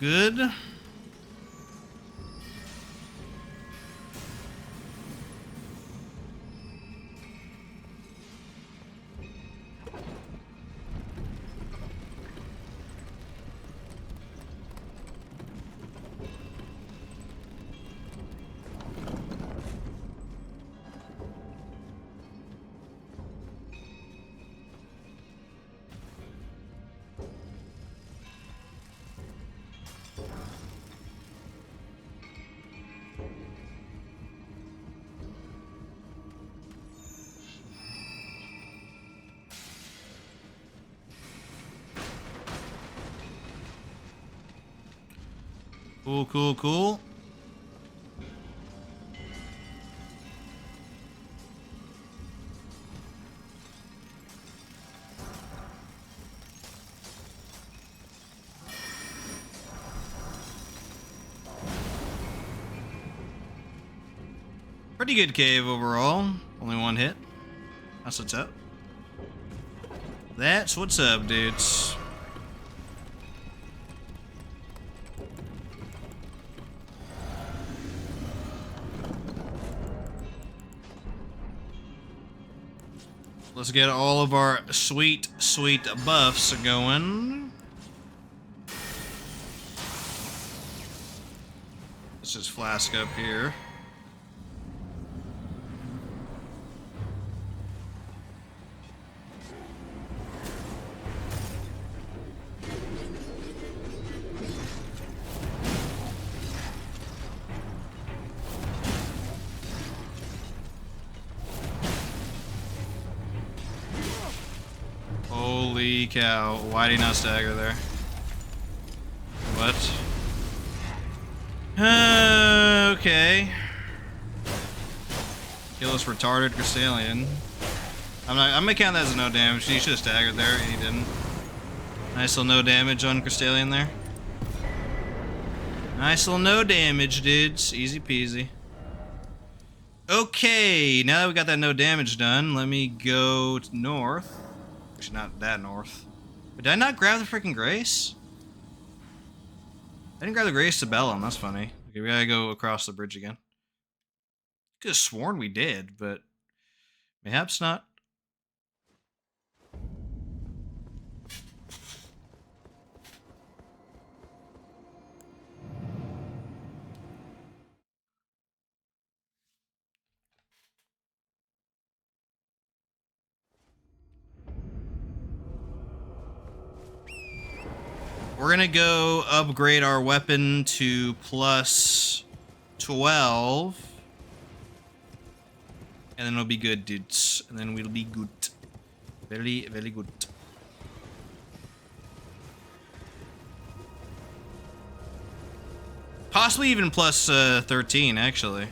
Good. Cool, cool, cool. Pretty good cave overall. Only one hit. That's what's up. That's what's up, dudes. Let's get all of our sweet, sweet buffs going. Let's just flask up here. Holy cow, why did he not stagger there? What? Okay. Kill this retarded Crystallian. I'm gonna count that as no damage. He should have staggered there, and he didn't. Nice little no damage on Crystallian there. Nice little no damage, dudes. Easy peasy. Okay, now that we got that no damage done, let me go to north. Actually, not that north. But did I not grab the freaking Grace? I didn't grab the Grace to Bellum. That's funny. Okay, we gotta go across the bridge again. Could have sworn we did, but perhaps not. We're gonna go upgrade our weapon to plus 12. And then it'll be good, dudes. And then we'll be good. Very, very good. Possibly even plus 13, actually.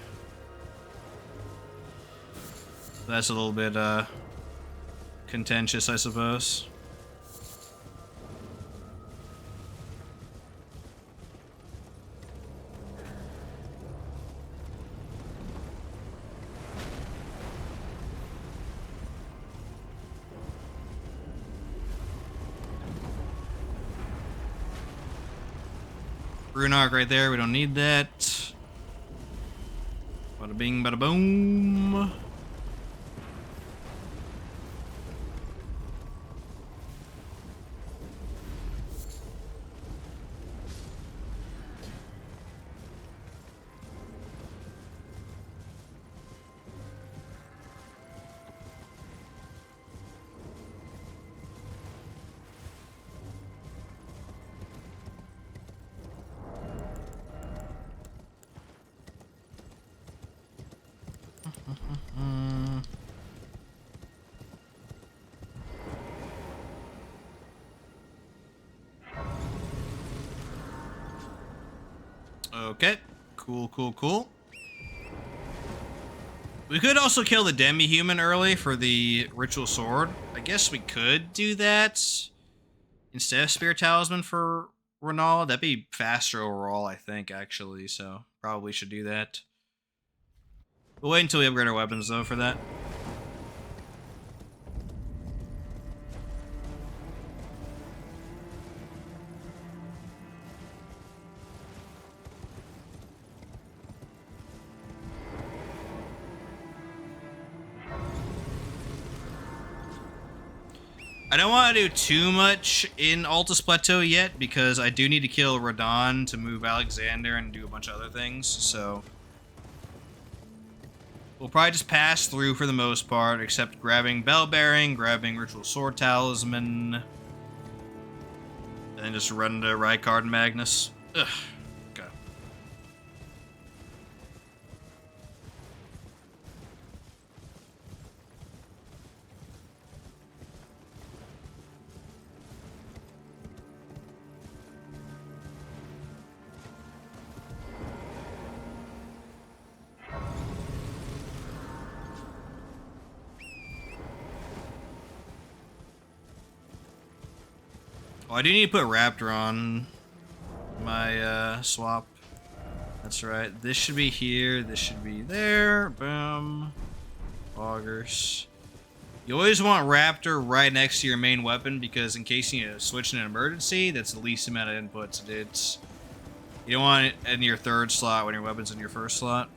That's a little bit contentious, I suppose. Rune arc right there, we don't need that. Bada bing, bada boom. Okay, cool, cool, cool. We could also kill the demi-human early for the ritual sword. I guess we could do that instead of Spirit Talisman for Renala. That'd be faster overall, I think, actually, so probably should do that. We'll wait until we upgrade our weapons, though, for that. I don't want to do too much in Altus Plateau yet, because I do need to kill Radon to move Alexander and do a bunch of other things, so... We'll probably just pass through for the most part, except grabbing Bell Bearing, grabbing Ritual Sword Talisman, and then just run to Rykard and Magnus. Ugh. Okay. I do need to put Raptor on my swap. That's right. This should be here. This should be there. Boom. Augers. You always want Raptor right next to your main weapon because in case you need to switch in an emergency, that's the least amount of inputs. It's you don't want it in your third slot when your weapon's in your first slot.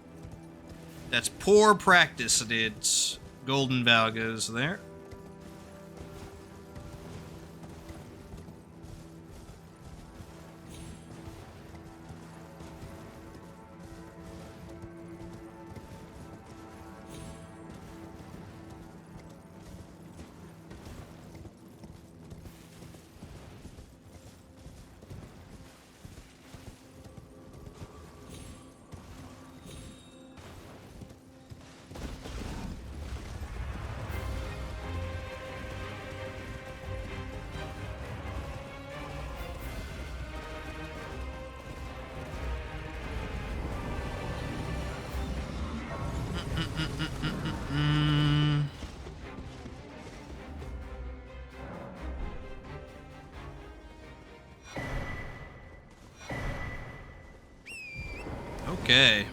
That's poor practice. It's Golden Vow goes there. Okay.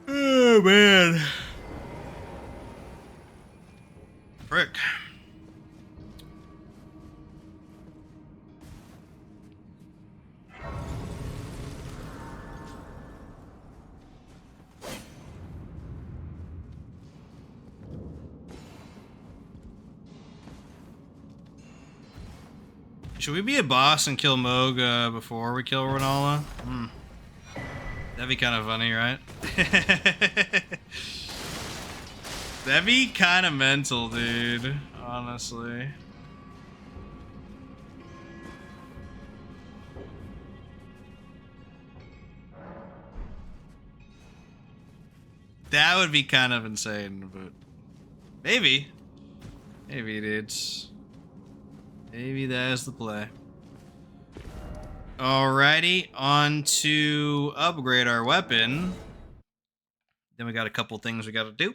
Oh, man. Frick. Should we be a boss and kill Moog before we kill Renala? That'd be kind of funny, right? That'd be kind of mental, dude. Honestly. That would be kind of insane, but maybe. Maybe, dudes. Maybe that is the play. Alrighty, on to upgrade our weapon. Then we got a couple things we gotta do.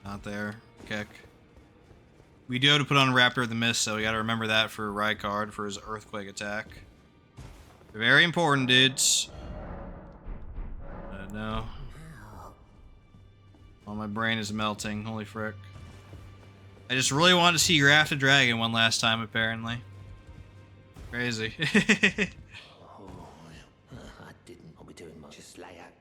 Not there. Keck. We do have to put on Raptor of the Mist, so we gotta remember that for Rykard for his Earthquake attack. Very important, dudes. No. Oh, my brain is melting. Holy frick. I just really wanted to see Graft a Dragon one last time, apparently. Crazy. I didn't. I'll be doing much. Just lay out.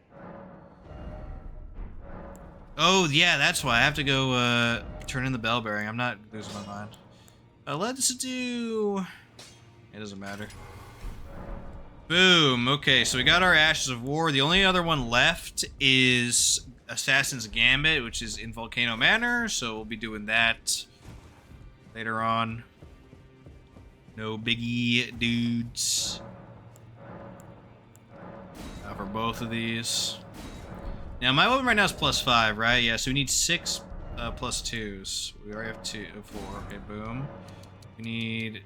Oh, yeah, that's why. I have to go turn in the bell bearing. I'm not losing my mind. Let's do... It doesn't matter. Boom. Okay, so we got our Ashes of War. The only other one left is Assassin's Gambit, which is in Volcano Manor, so we'll be doing that later on. No biggie, dudes. For both of these. Now, my weapon right now is +5, right? Yeah, so we need 6 +2s. We already have 4. Okay, boom. We need...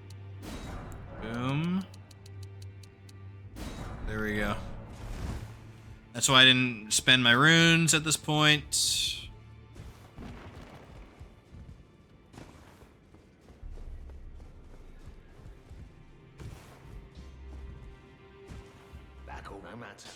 Boom. There we go. That's why I didn't spend my runes at this point. Back all no matter.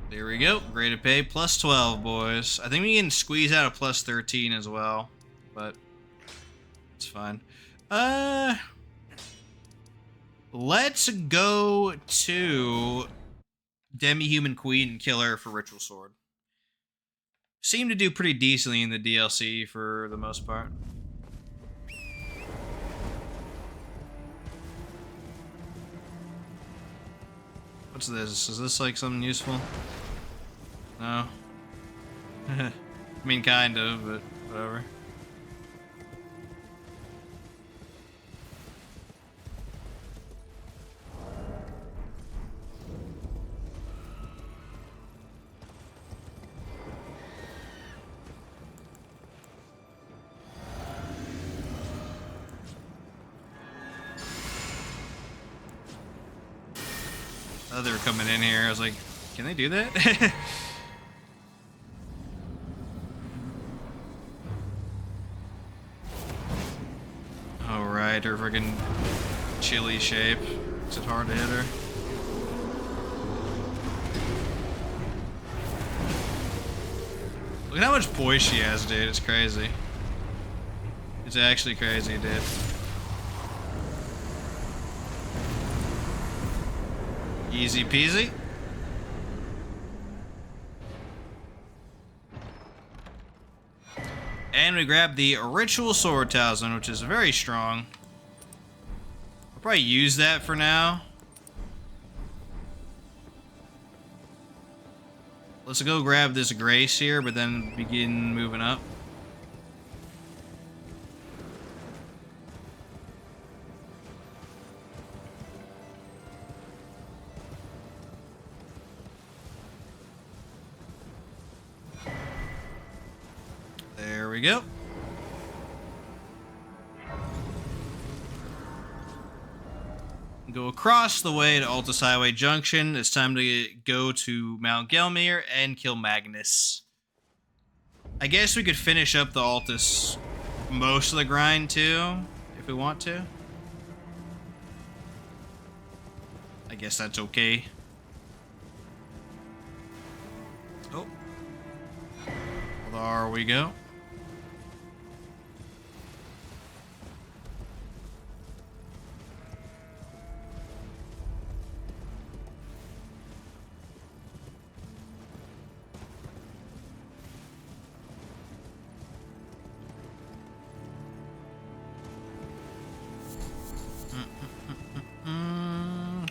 There we go. Great Épée. +12, boys. I think we can squeeze out a +13 as well. But it's fine. Let's go to Demi-Human Queen and kill her for Ritual Sword. seem to do pretty decently in the DLC for the most part. What's this? Is this like something useful? No. I mean, kind of, but whatever. Oh, they were coming in here. I was like, can they do that? Alright, her friggin' chilly shape. Makes it hard to hit her. Look at how much poise she has, dude. It's crazy. It's actually crazy, dude. Easy peasy. And we grab the Ritual Sword Talisman, which is very strong. I'll probably use that for now. Let's go grab this Grace here, but then begin moving up. There we go. Go across the way to Altus Highway Junction. It's time to go to Mount Gelmir and kill Magnus. I guess we could finish up the Altus most of the grind too, if we want to. I guess that's okay. Oh. There we go.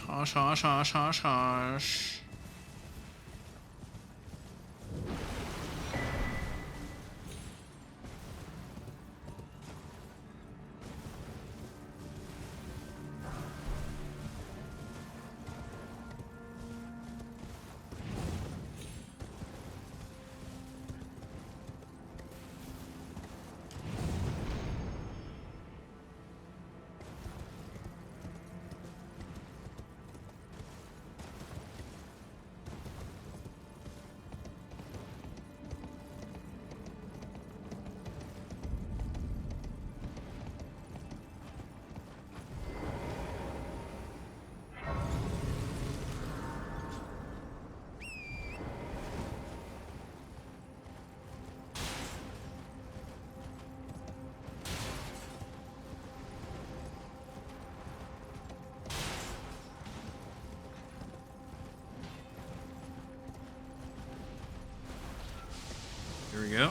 Hush, hush, hush, hush, hush. Here we go.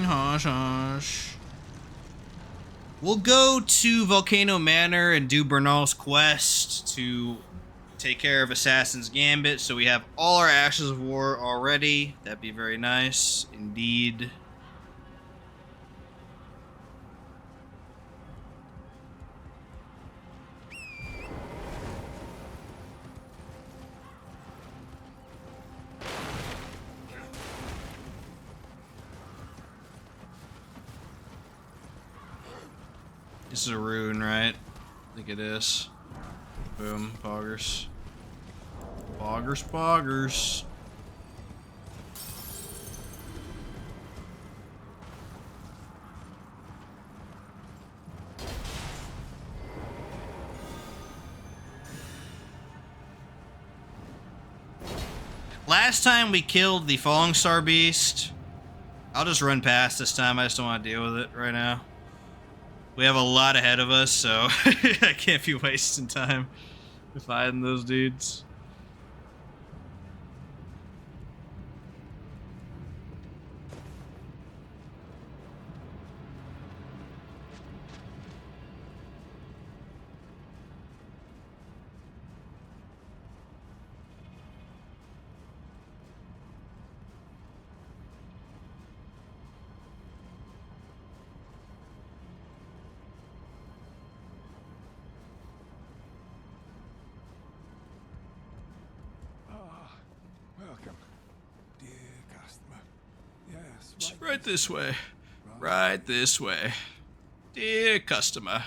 Hush, hush. We'll go to Volcano Manor and do Bernal's quest to take care of Assassin's Gambit, so we have all our Ashes of War already. That'd be very nice, indeed. This is a rune, right? I think it is. Boom, poggers. Poggers, poggers. Last time we killed the Falling Star Beast. I'll just run past this time. I just don't want to deal with it right now. We have a lot ahead of us, so I can't be wasting time fighting those dudes. Welcome, dear customer. Yes, Right this way. Right this way. Dear customer.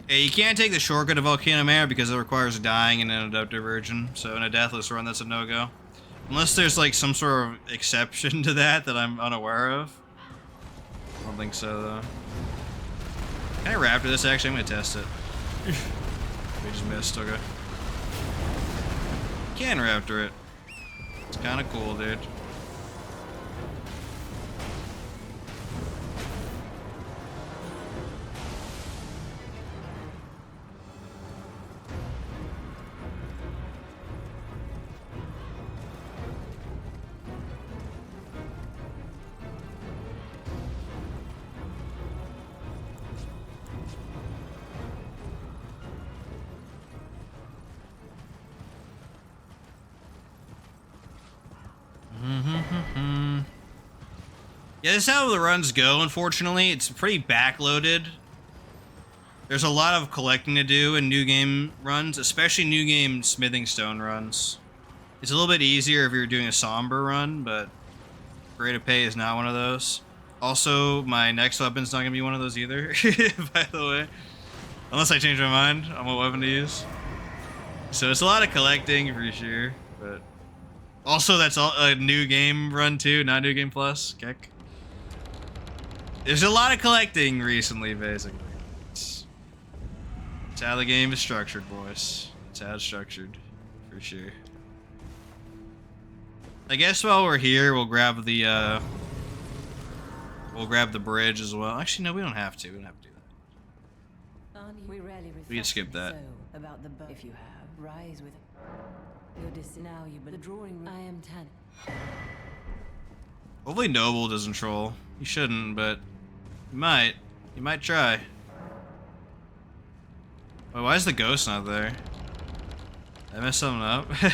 Yeah, you can't take the shortcut of Volcano Manor because it requires dying in an adaptive version. So in a Deathless run, that's a no-go. Unless there's like some sort of exception to that I'm unaware of. I don't think so, though. Can I raptor this, actually? I'm gonna test it. We just missed, okay. Can raptor it. It's kinda cool, dude. Yeah, this is how the runs go, unfortunately. It's pretty backloaded. There's a lot of collecting to do in new game runs, especially new game smithing stone runs. It's a little bit easier if you're doing a somber run, but Great Épée is not one of those. Also, my next weapon's not going to be one of those either, by the way. Unless I change my mind on what weapon to use. So it's a lot of collecting for sure, but... Also, that's all a new game run too, not new game plus. Kick. There's a lot of collecting recently, basically. It's how the game is structured, boys. It's how it's structured, for sure. I guess while we're here, we'll grab the bridge as well. Actually, no, we don't have to. We don't have to do that. We can skip that. About the if you have rise with your now you the drawing I am 10. Hopefully Noble doesn't troll. He shouldn't, but he might. He might try. Wait, why is the ghost not there? Did I mess something up? Who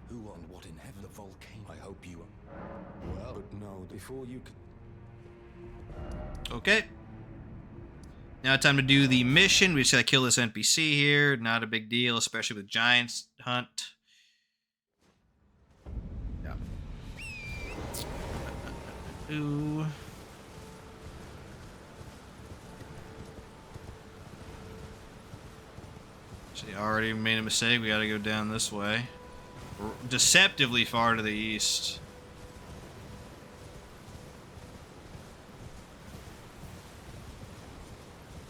and what in heaven? The volcano. I hope you. Well, but no. Before you can. Okay. Now time to do the mission. We just gotta kill this NPC here. Not a big deal, especially with Giants Hunt. Yeah. Ooh. See, already made a mistake. We gotta go down this way. We're deceptively far to the east.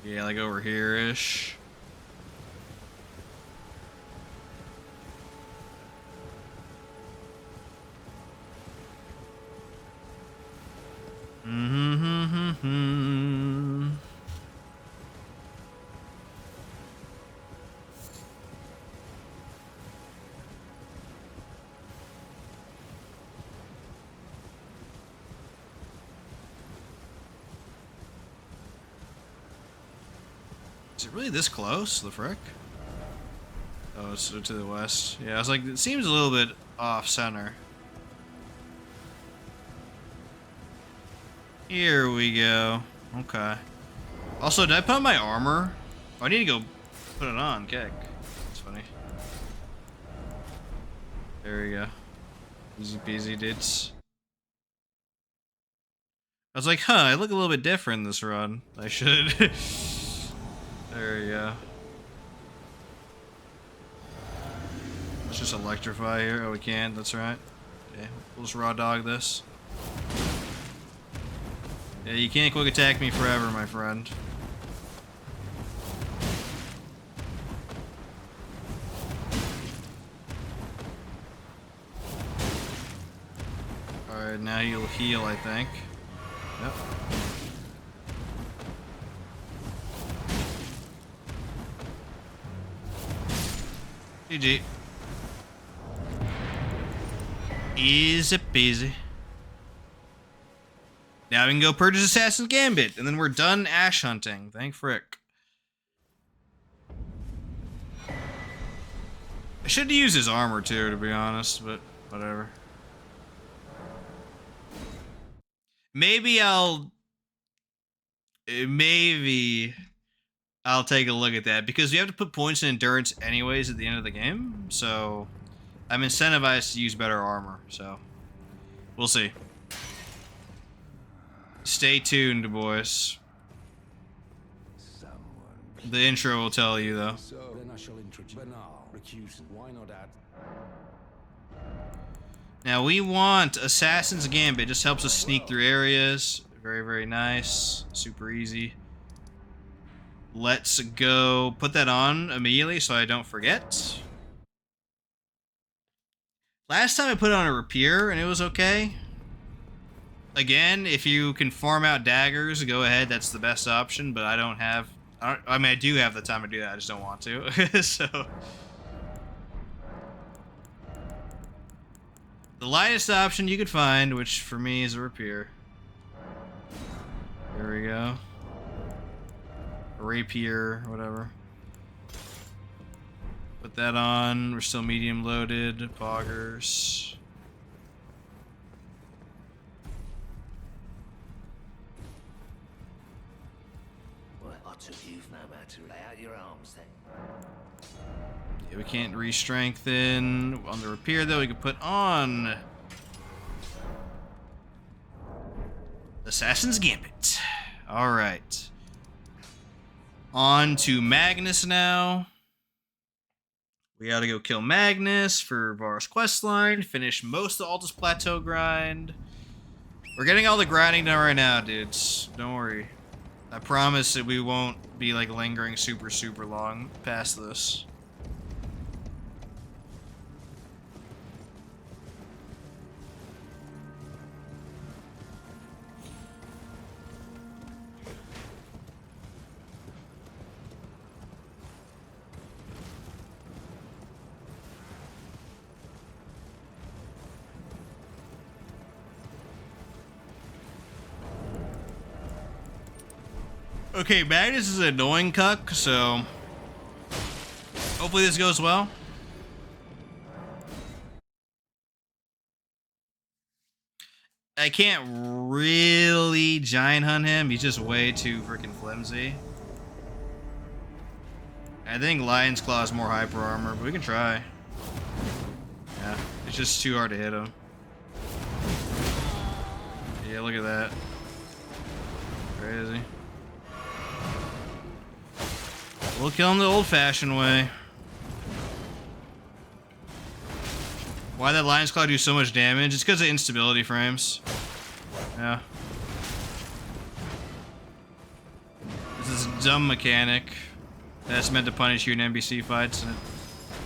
Yeah, like over here-ish. Is it really this close, the frick? Oh, it's to the west. Yeah, I was like, it seems a little bit off-center. Here we go. Okay. Also, did I put on my armor? Oh, I need to go put it on. Kick. That's funny. There we go. Easy peasy, dudes. I was like, huh, I look a little bit different this run. I should. There we go. Let's just electrify here. Oh, we can't. That's right. Okay, we'll just raw dog this. Yeah, you can't quick attack me forever, my friend. Alright, now you'll heal, I think. Yep. GG. Easy peasy. Now we can go purchase Assassin's Gambit, and then we're done ash hunting. Thank frick. I should use his armor too, to be honest, but whatever. Maybe I'll take a look at that, because you have to put points in endurance anyways at the end of the game, so I'm incentivized to use better armor, so we'll see. Stay tuned, boys. The intro will tell you, though. So then I shall introduce banal, recusant. Why not add? Now we want Assassin's Gambit. Just helps us sneak through areas. Very, very nice. Super easy. Let's go put that on immediately so I don't forget. Last time I put it on a rapier and it was okay. Again, if you can farm out daggers, go ahead. That's the best option, but I don't have... I mean, I do have the time to do that. I just don't want to. So... the lightest option you could find, which for me is a rapier. There we go. A rapier, whatever. Put that on. We're still medium loaded. Poggers. You've no matter lay out your arms then. Yeah, we can't re-strengthen on the rapier though. We can put on Assassin's Gambit. Alright. On to Magnus now. We gotta go kill Magnus for Var's questline. Finish most of the Altus Plateau grind. We're getting all the grinding done right now, dudes. Don't worry. I promise that we won't be like lingering super long past this. Okay, Magnus is an annoying cuck, so hopefully this goes well. I can't really giant hunt him. He's just way too freaking flimsy. I think Lion's Claw is more hyper armor, but we can try. Yeah, it's just too hard to hit him. Yeah, look at that. Crazy. We'll kill him the old-fashioned way. Why that Lion's Claw do so much damage? It's because of instability frames. Yeah. This is a dumb mechanic that's meant to punish you in NPC fights, and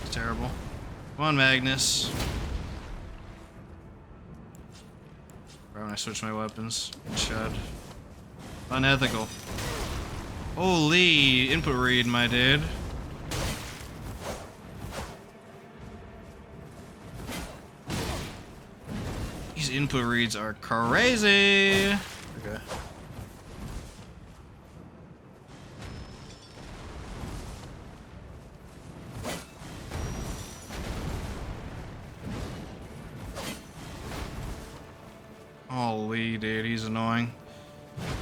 it's terrible. Come on, Magnus. Right when I switch my weapons. Shud. Unethical. Holy input read, my dude. These input reads are crazy. Okay. Holy dude, he's annoying.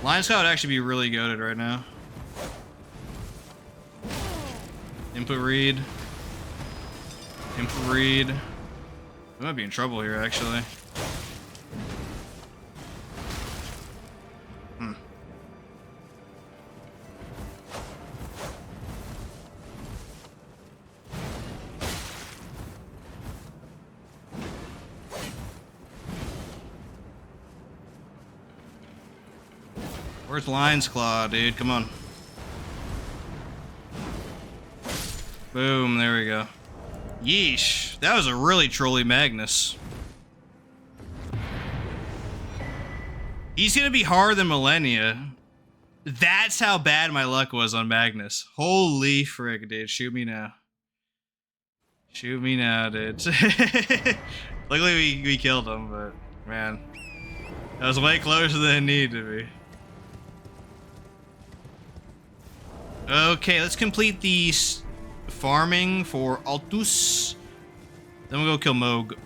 Lion Scout would actually be really goated right now. Input read. Input read. We might be in trouble here, actually. Where's Lion's Claw, dude? Come on. Boom, there we go. Yeesh. That was a really trolly Magnus. He's gonna be harder than Millennia. That's how bad my luck was on Magnus. Holy frick, dude. Shoot me now. Shoot me now, dude. Luckily we killed him, but man. That was way closer than it needed to be. Okay, let's complete the farming for Altus. Then we'll go kill Moog.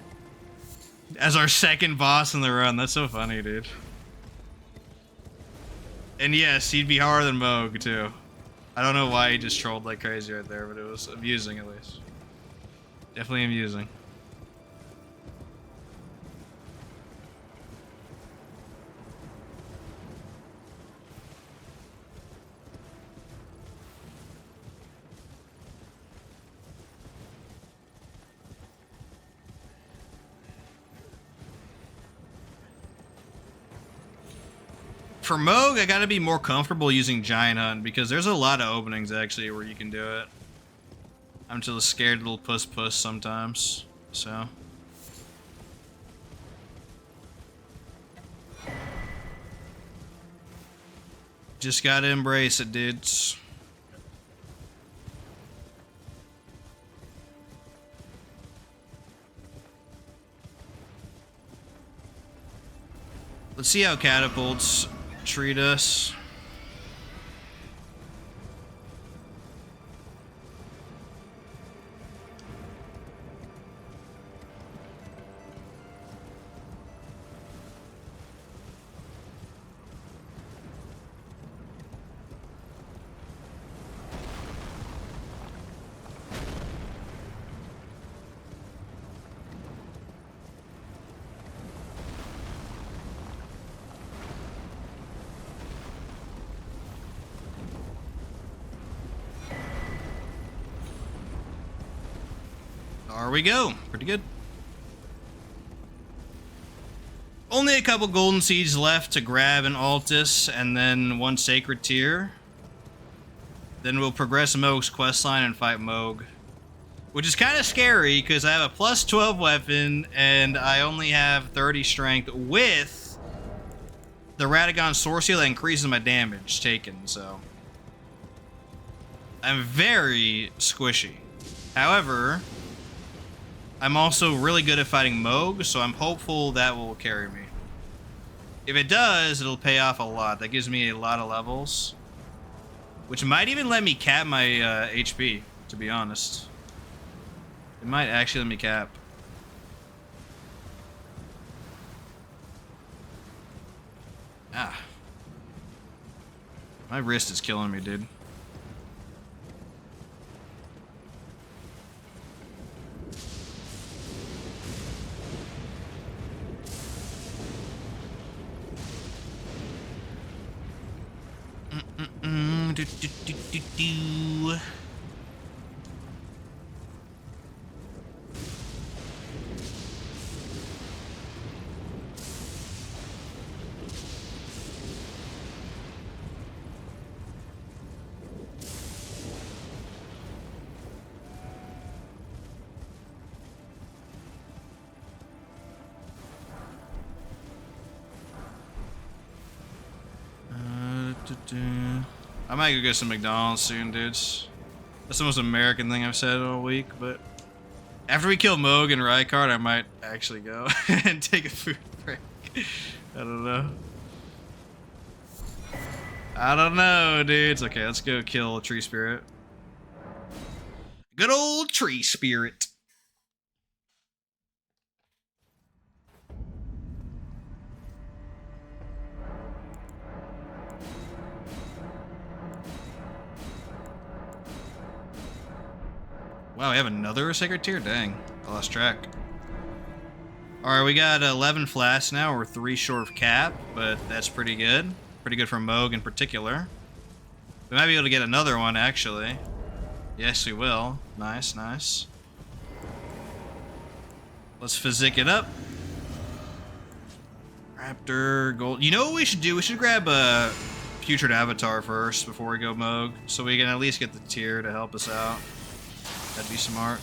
As our second boss in the run. That's so funny, dude. And yes, he'd be harder than Moog, too. I don't know why he just trolled like crazy right there, but it was amusing at least. Definitely amusing. For Moog, I gotta be more comfortable using Giant Hunt because there's a lot of openings actually where you can do it. I'm just a scared little puss sometimes, so. Just gotta embrace it, dudes. Let's see how catapults treat us. There we go. Pretty good. Only a couple golden seeds left to grab in Altus, and then one sacred tier. Then we'll progress Moog's questline and fight Moog. Which is kind of scary, because I have a plus 12 weapon, and I only have 30 strength with the Radagon Sword Seal that increases my damage taken, so. I'm very squishy. However, I'm also really good at fighting Moog, so I'm hopeful that will carry me. If it does, it'll pay off a lot. That gives me a lot of levels. Which might even let me cap my HP, to be honest. It might actually let me cap. Ah. My wrist is killing me, dude. Do. I might go get some McDonald's soon, dudes. That's the most American thing I've said all week, but after we kill Moog and Rykard, I might actually go and take a food break. I don't know. I don't know, dudes. Okay, let's go kill a tree spirit. Good old tree spirit. Wow, we have another sacred tier? Dang, I lost track. Alright, we got 11 flasks now. We're 3 short of cap, but that's pretty good. Pretty good for Moog in particular. We might be able to get another one, actually. Yes, we will. Nice, nice. Let's physic it up. Raptor, gold. You know what we should do? We should grab a Putrid Avatar first before we go Moog, so we can at least get the tier to help us out. That'd be smart.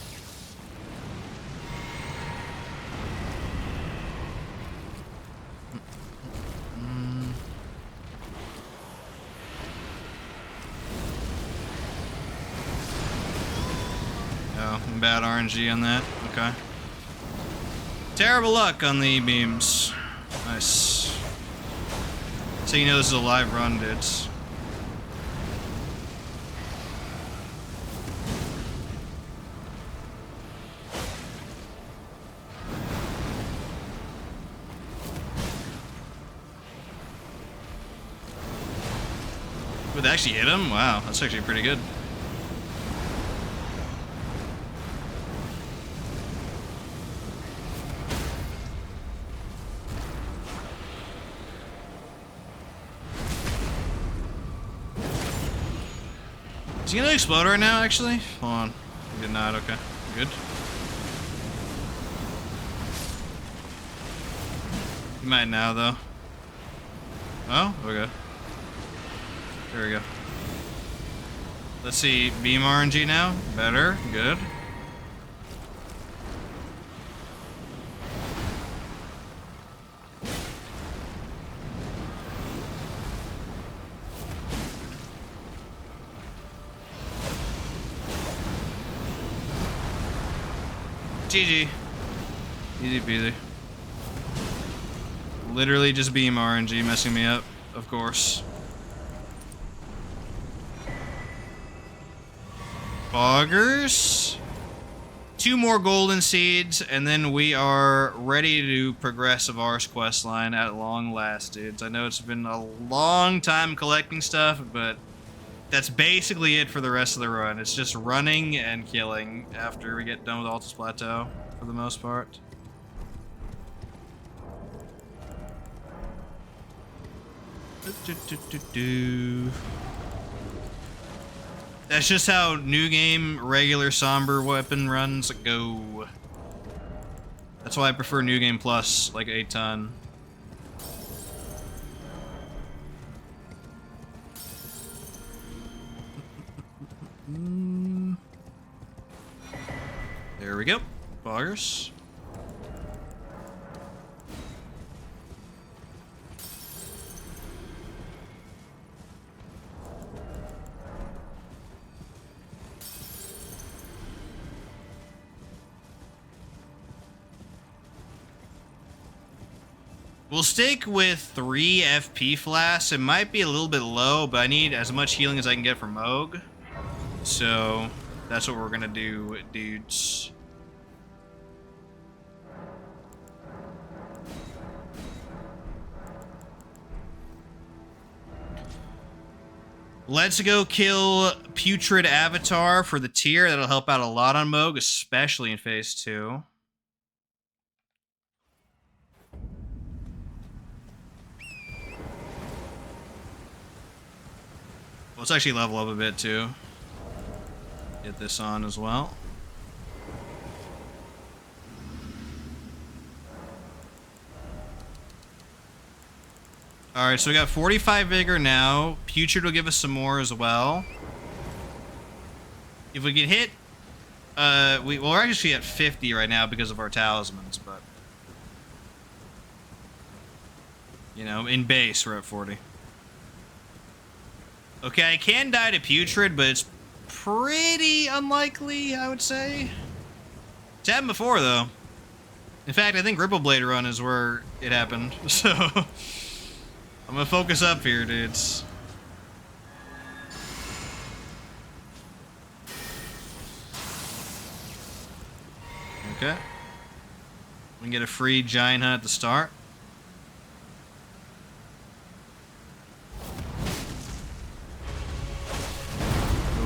Oh, bad RNG on that. Okay. Terrible luck on the beams. Nice. So you know this is a live run, dudes. Would they actually hit him? Wow, that's actually pretty good. Is he gonna explode right now, actually? Hold on. He did not, okay. Good. He might now, though. Oh, okay. There we go. Let's see, beam RNG now. Better, good. GG. Easy peasy. Literally just beam RNG messing me up, of course. Boggers. 2 more golden seeds, and then we are ready to progress Avar's questline at long last, dudes. I know it's been a long time collecting stuff, but that's basically it for the rest of the run. It's just running and killing after we get done with Altus Plateau, for the most part. That's just how new game regular somber weapon runs go. That's why I prefer new game plus, like 8 ton. There we go. Boggers. We'll stick with 3 FP flasks. It might be a little bit low, but I need as much healing as I can get from Moog. So that's what we're gonna do, dudes. Let's go kill Putrid Avatar for the tier. That'll help out a lot on Moog, especially in phase 2. Let's actually level up a bit too. Get this on as well. Alright, so we got 45 vigor now. Putrid will give us some more as well. If we can hit... we're actually at 50 right now because of our talismans, but... You know, in base we're at 40. Okay, I can die to Putrid, but it's pretty unlikely, I would say. It's happened before, though. In fact, I think Ripple Blade Run is where it happened, so... I'm gonna focus up here, dudes. Okay. We can get a free giant hunt at the start.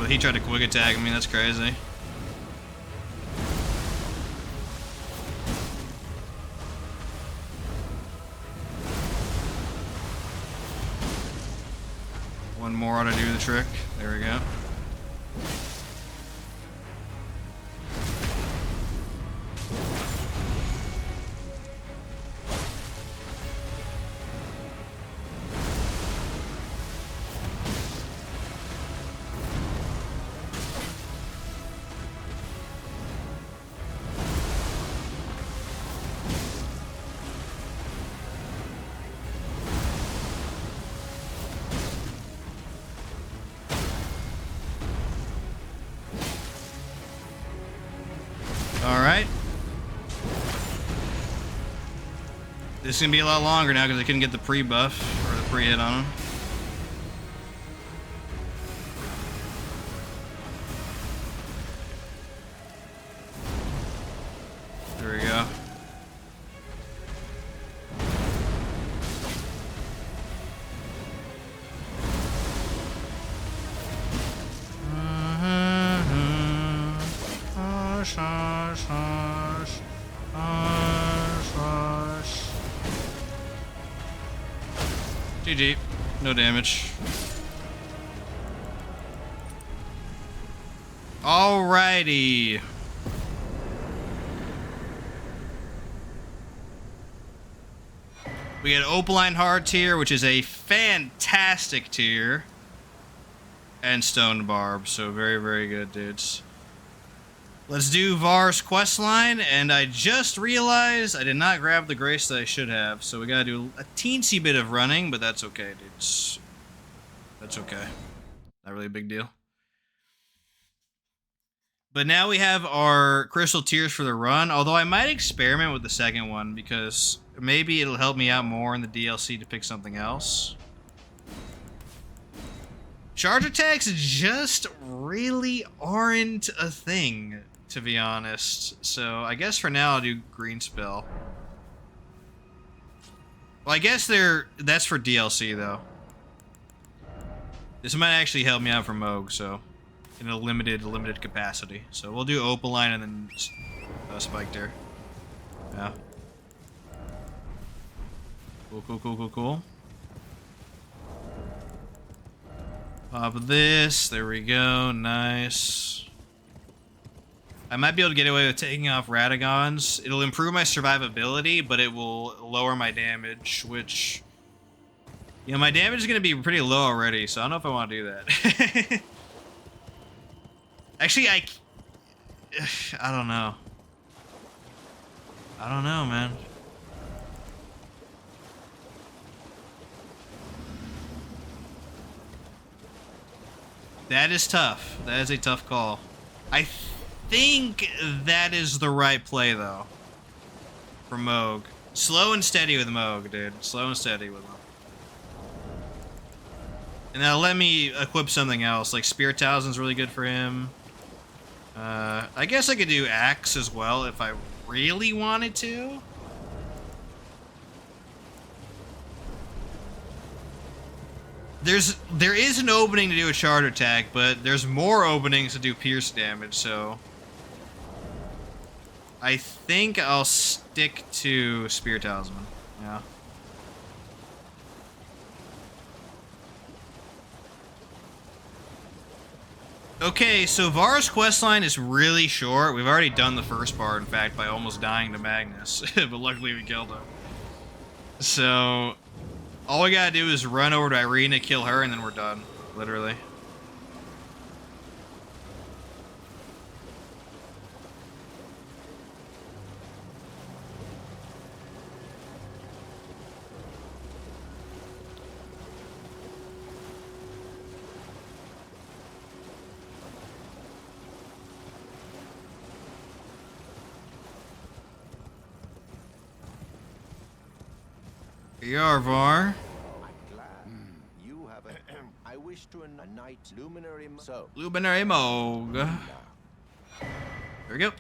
He tried to quick attack me, that's crazy. One more ought to do the trick. There we go. Alright. This is going to be a lot longer now because I couldn't get the pre-buff, or the pre-hit on him. There we go. GG. No damage. Alrighty. We get Opaline Hard tier, which is a fantastic tier. And Stone Barb, so very, very good, dudes. Let's do Var's questline, and I just realized I did not grab the grace that I should have, so we gotta do a teensy bit of running, but that's okay, dudes. That's okay. Not really a big deal. But now we have our crystal tiers for the run, although I might experiment with the second one, because maybe it'll help me out more in the DLC to pick something else. Charge attacks just really aren't a thing, to be honest. So I guess for now I'll do green spell. Well, I guess that's for DLC though. This might actually help me out for Moog, so in a limited capacity. So we'll do Opaline and then Spike there. Yeah. Cool. Pop this. There we go. Nice. I might be able to get away with taking off Radagons. It'll improve my survivability, but it will lower my damage, which... You know, my damage is going to be pretty low already, so I don't know if I want to do that. Actually, I don't know. I don't know, man. That is tough. That is a tough call. I think that is the right play, though. For Moog. Slow and steady with Moog, dude. Slow and steady with him. And now let me equip something else. Like Spear Talisman's really good for him. I guess I could do Axe as well if I really wanted to. There is an opening to do a charge attack, but there's more openings to do pierce damage, so I think I'll stick to Spear Talisman. Yeah. Okay, so Var's questline is really short. We've already done the first part, in fact, by almost dying to Magnus, but luckily we killed him. So all we gotta do is run over to Irina, kill her, and then we're done. Literally. Here you are, Var. I'm glad. You have a... I wish to a night luminary... So... Luminary Moog. There we go.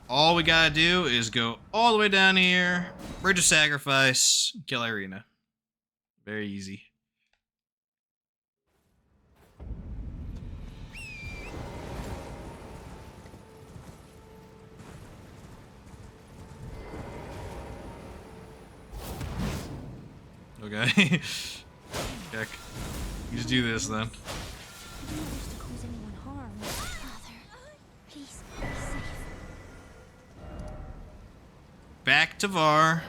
All we gotta do is go all the way down here, Bridge of Sacrifice, kill Irina. Very easy. Okay. Check. Just do this then. I don't wish to cause anyone harm. Father, please be safe. Back to Var.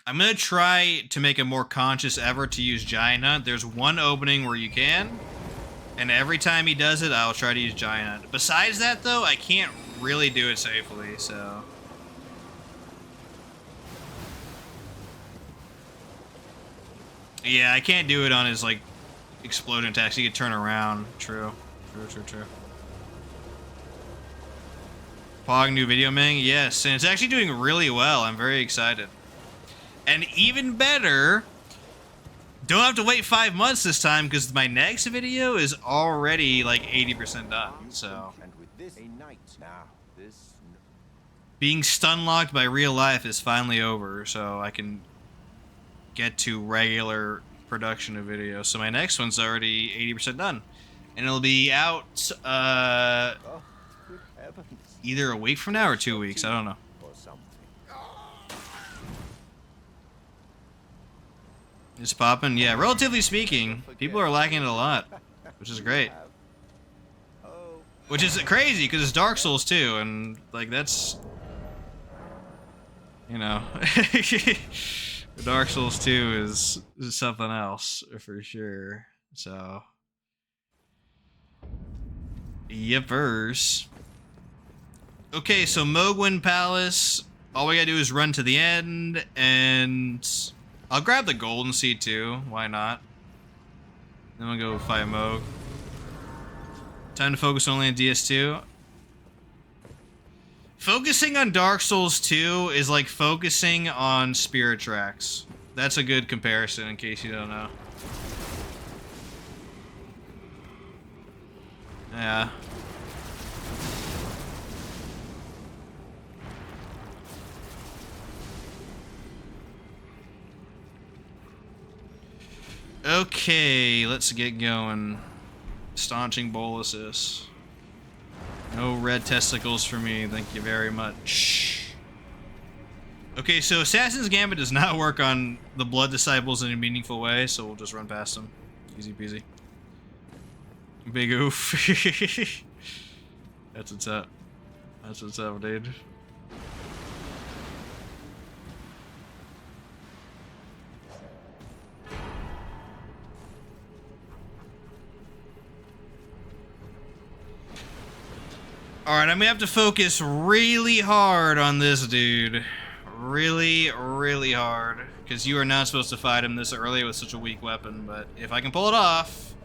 I'm gonna try to make a more conscious effort to use Giant Hunt. There's one opening where you can, and every time he does it, I'll try to use Giant Hunt. Besides that, though, I can't really do it safely, so... Yeah, I can't do it on his, like, explosion attacks. He could turn around. True. True. Pog new video, Ming? Yes, and it's actually doing really well. I'm very excited. And even better, don't have to wait 5 months this time because my next video is already like 80% done. So And with this, a knight. Now, this. being stun locked by real life is finally over, so I can get to regular production of videos. So my next one's already 80% done, and it'll be out Oh, good heavens. either a week from now or 2 weeks. I don't know. Or something. It's popping. Yeah, relatively speaking, people are liking it a lot, which is great. Oh, Which is crazy because it's Dark Souls 2, and like that's, you know, Dark Souls 2 is something else for sure. So, yepers. Okay, so Mogwin Palace. All we gotta do is run to the end, and I'll grab the golden seed too. Why not? Then we'll go fight Moog. Time to focus only on DS2. Focusing on Dark Souls 2 is like focusing on Spirit Tracks. That's a good comparison in case you don't know. Yeah. Okay, let's get going. Staunching boluses. No red testicles for me, thank you very much. Okay, so Assassin's Gambit does not work on the Blood Disciples in a meaningful way, so we'll just run past them. Easy peasy. Big oof. That's what's up. That's what's up, dude. Alright, I'm gonna have to focus really hard on this dude. Really, really hard. Because you are not supposed to fight him this early with such a weak weapon, but if I can pull it off...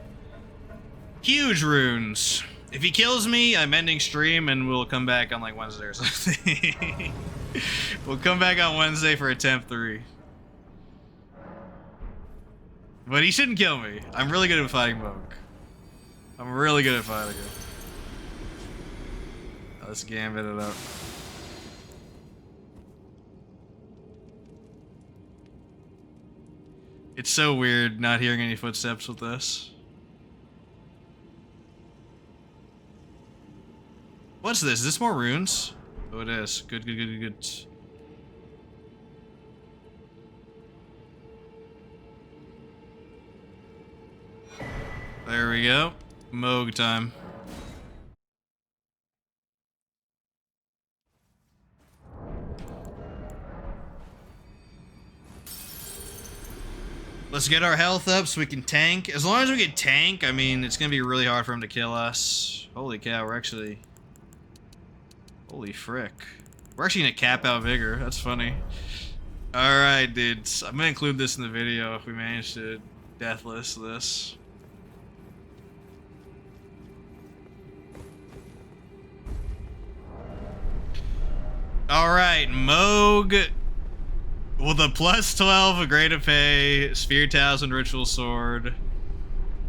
Huge runes. If he kills me, I'm ending stream and we'll come back on like Wednesday or something. We'll come back on Wednesday for attempt 3. But he shouldn't kill me. I'm really good at fighting Moog. I'm really good at fighting him. Let's gambit it up. It's so weird not hearing any footsteps with this. What's this? Is this more runes? Oh, it is. Good. There we go. Moog time. Let's get our health up so we can tank. As long as we can tank, I mean, it's going to be really hard for him to kill us. Holy cow, we're actually... Holy frick. We're actually going to cap out Vigor. That's funny. Alright, dudes. I'm going to include this in the video if we manage to Deathless this. Alright, Moog... With a plus 12, a Great Épée, Sphere Talisman, Ritual Sword,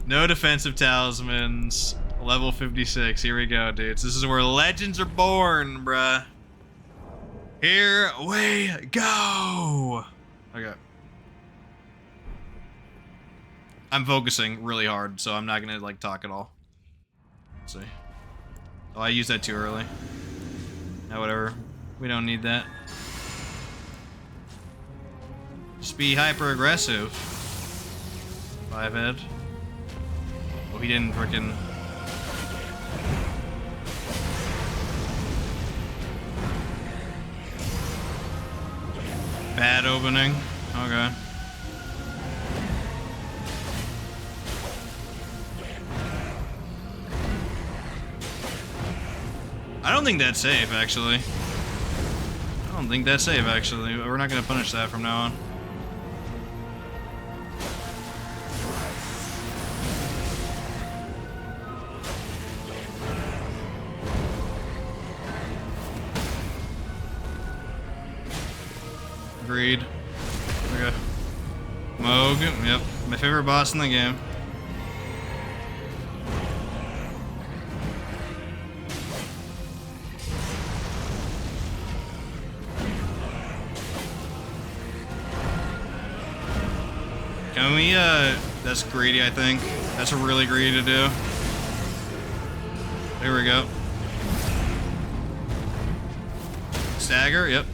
no defensive talismans, level 56. Here we go, dudes. This is where legends are born, bruh. Here we go. Okay. I'm focusing really hard, so I'm not gonna like talk at all. Let's see. Oh, I used that too early. No, whatever. We don't need that. Just be hyper aggressive. 5 head. Oh, he didn't frickin'. Bad opening. Okay. I don't think that's safe, actually. I don't think that's safe, actually. We're not gonna punish that from now on. Agreed. Okay. Moog, yep. My favorite boss in the game. Can we, that's greedy, I think. That's really greedy to do. There we go. Stagger, yep.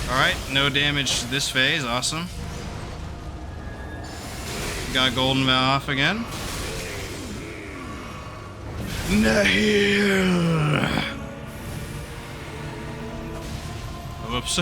Alright, no damage to this phase, awesome. Got Golden Vow off again. Nihil! Whoops.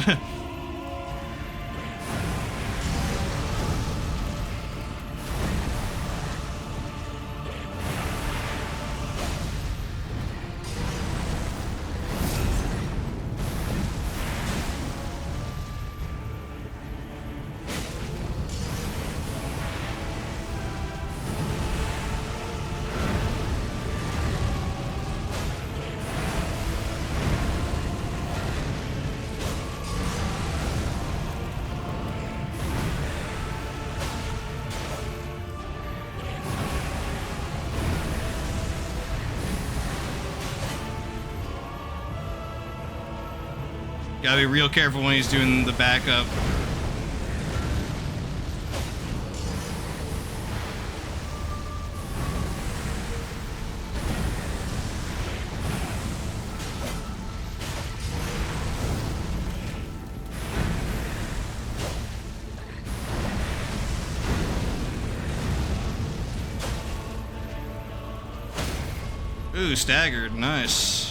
Gotta be real careful when he's doing the backup. Ooh, staggered, nice.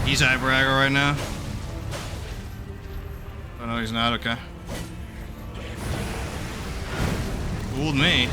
He's hyper aggro right now. Oh no, he's not, okay. Fooled me.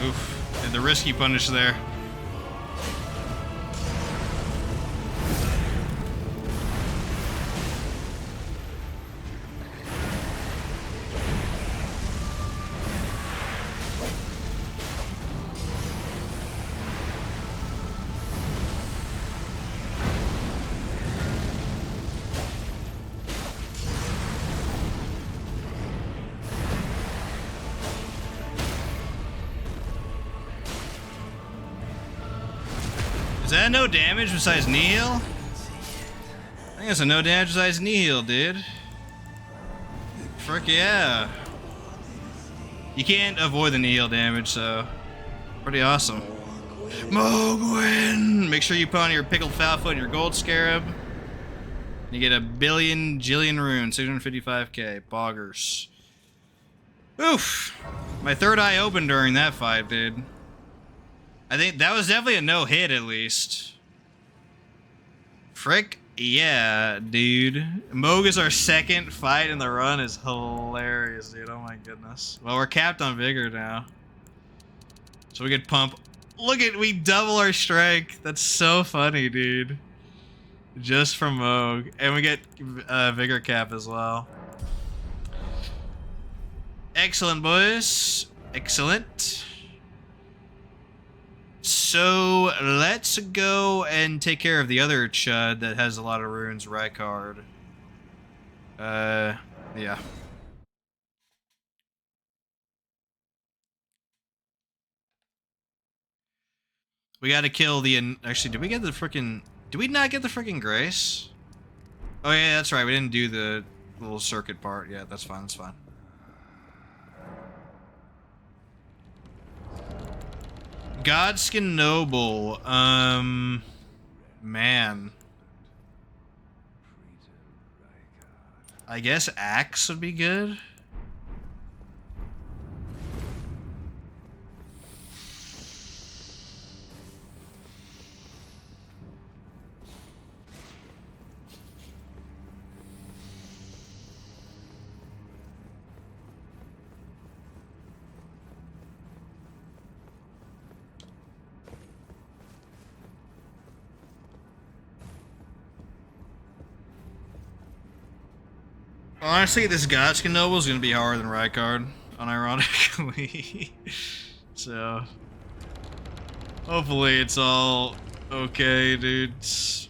Oof, did the risky punish there. Is that no damage besides Nihil? I think that's a no damage besides Nihil, dude. Frick yeah. You can't avoid the Nihil damage, so pretty awesome. Mogwin! Make sure you put on your pickled Foulfoot and your gold scarab. You get a billion jillion runes, 655k. Boggers. Oof! My third eye opened during that fight, dude. I think that was definitely a no-hit, at least. Frick yeah, dude. Moog is our second fight in the run is hilarious, dude. Oh my goodness. Well, we're capped on vigor now. So we could pump. Look at, we double our strength. That's so funny, dude. Just from Moog. And we get vigor cap as well. Excellent, boys. Excellent. So let's go and take care of the other chud that has a lot of runes, Rykard. Yeah. We gotta kill the... Actually, did we get the freaking... Did we not get the freaking Grace? Oh yeah, that's right. We didn't do the little circuit part. Yeah, that's fine. That's fine. Godskin Noble. Man. I guess Axe would be good. Honestly, this Godskin Noble is going to be harder than Rykard, unironically. So, hopefully it's all okay, dudes.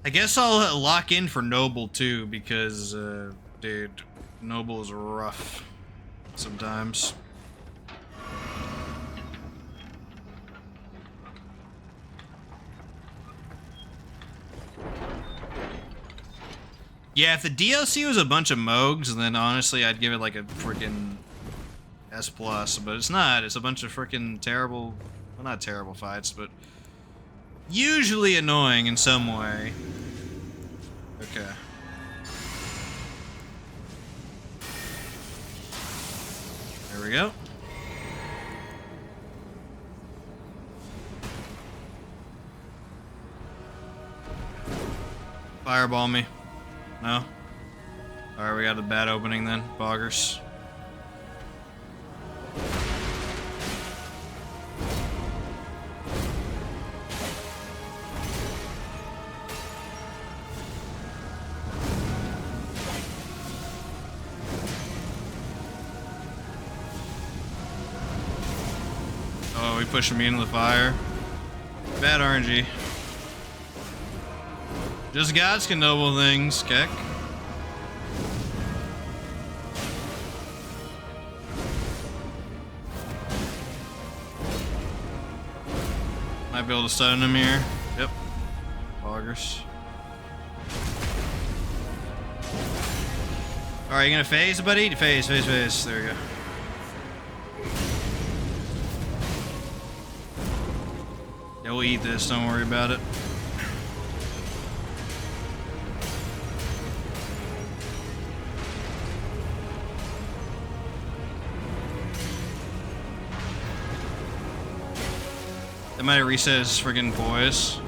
I guess I'll lock in for Noble too, because, dude, Noble is rough sometimes. Yeah, if the DLC was a bunch of Moogs, then honestly I'd give it like a freaking S+, but it's not. It's a bunch of freaking terrible, well, not terrible fights, but usually annoying in some way. Okay. There we go. Fireball me. No? Alright, we got a bad opening then. Boggers. Oh, we pushing me into the fire. Bad RNG. Just gods can noble things, Keck. Might be able to stun him here. Yep. Boggers. Alright, you gonna phase, buddy? Phase. There we go. Yeah, we'll eat this, don't worry about it. That might have reset his friggin' poise.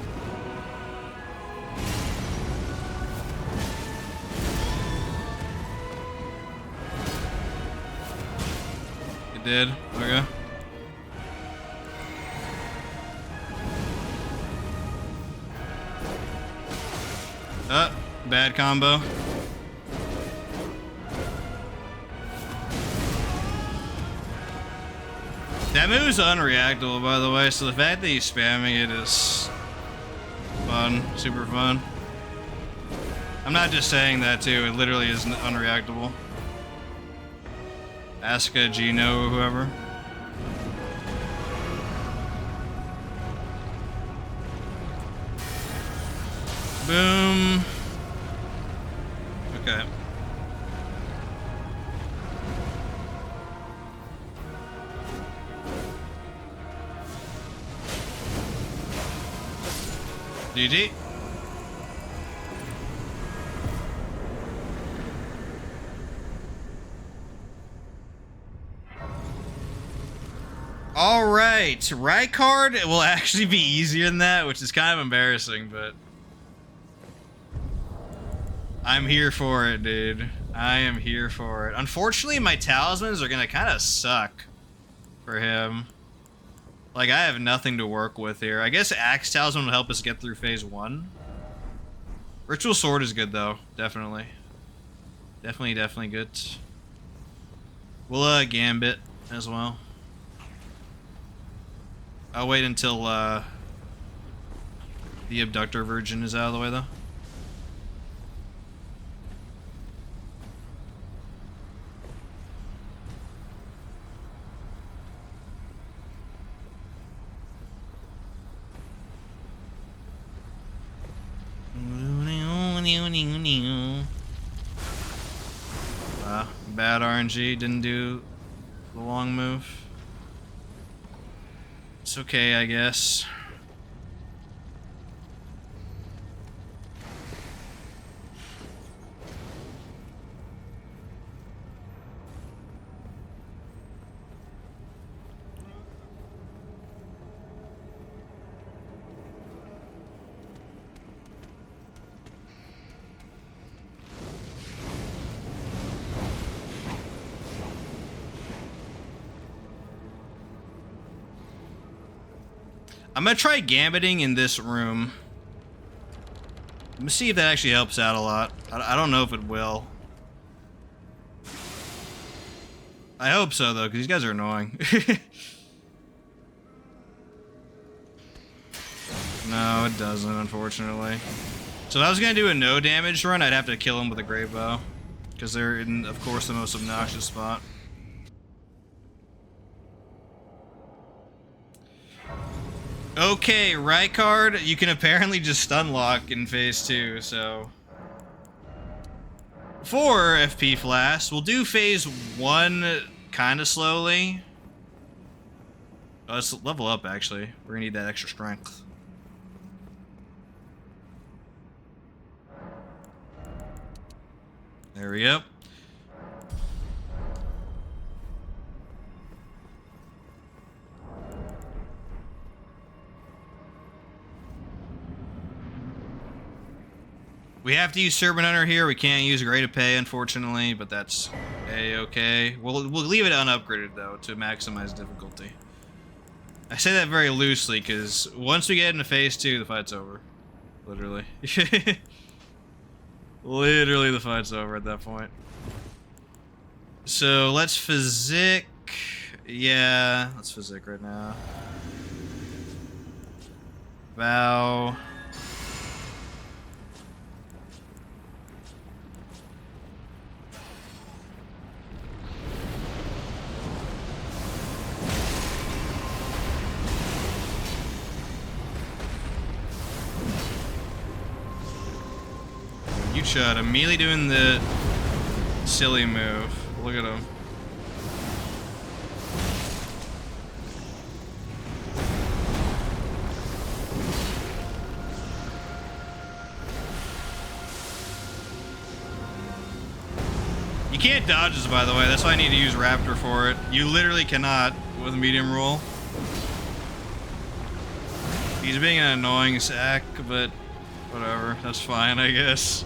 It did? Okay. Bad combo. That move is unreactable, by the way, so the fact that he's spamming it is fun, super fun. I'm not just saying that too, it literally is unreactable. Asuka, Gino, whoever. Boom. Okay. GG. All right, Rykard will actually be easier than that, which is kind of embarrassing, but I'm here for it, dude. I am here for it. Unfortunately, my talismans are gonna kind of suck for him. Like, I have nothing to work with here. I guess Axe Talisman will help us get through phase 1. Ritual Sword is good, though. Definitely. Definitely good. We'll, Gambit as well. I'll wait until, the Abductor Virgin is out of the way, though. Bad RNG, didn't do the long move. It's okay, I guess. I'm gonna try gambiting in this room. Let me see if that actually helps out a lot. I don't know if it will. I hope so, though, because these guys are annoying. No, it doesn't, unfortunately. So if I was gonna do a no damage run, I'd have to kill them with a great bow, because they're in, of course, the most obnoxious spot. Okay, Rykard, you can apparently just stun lock in phase 2, so 4 FP flash. We'll do phase 1 kind of slowly. Oh, let's level up, actually. We're gonna need that extra strength. There we go. We have to use Serpent-Hunter here. We can't use Great Épée, unfortunately, but that's a-okay. We'll leave it unupgraded, though, to maximize difficulty. I say that very loosely, because once we get into phase 2, the fight's over. Literally. Literally, the fight's over at that point. So, let's physic. Yeah, let's physic right now. Vow. You shot immediately doing the silly move. Look at him. You can't dodge this, by the way. That's why I need to use Raptor for it. You literally cannot with medium roll. He's being an annoying sack, but whatever. That's fine, I guess.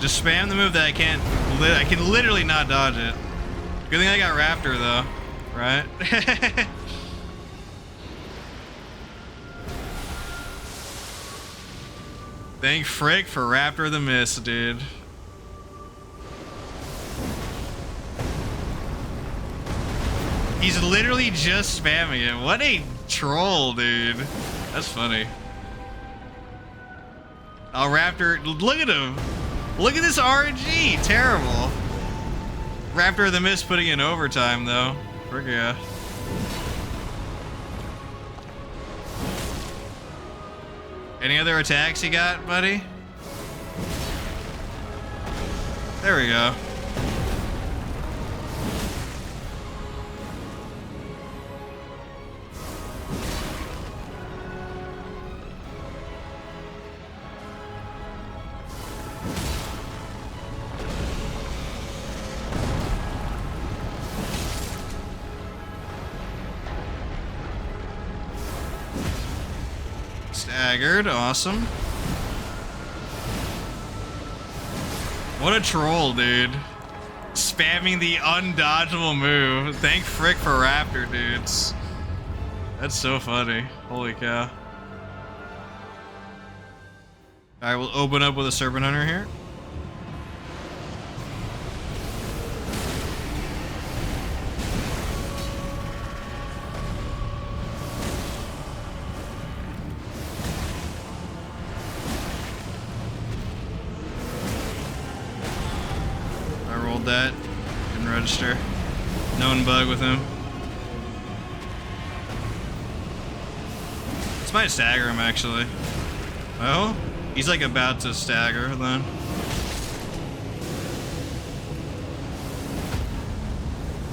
Just spam the move that I can't. I can literally not dodge it. Good thing I got Raptor though, right? Thank Frick for Raptor the Mist, dude. He's literally just spamming it. What a troll, dude. That's funny. Oh, Raptor, look at him. Look at this RNG. Terrible. Raptor the Mist putting in overtime, though. Frick yeah. Any other attacks you got, buddy? There we go. Staggered, awesome. What a troll, dude. Spamming the undodgeable move. Thank Frick for Raptor, dudes. That's so funny. Holy cow. Alright, we'll open up with a Serpent-Hunter here. That didn't register. Known bug with him. This might stagger him actually. Oh, he's like about to stagger then.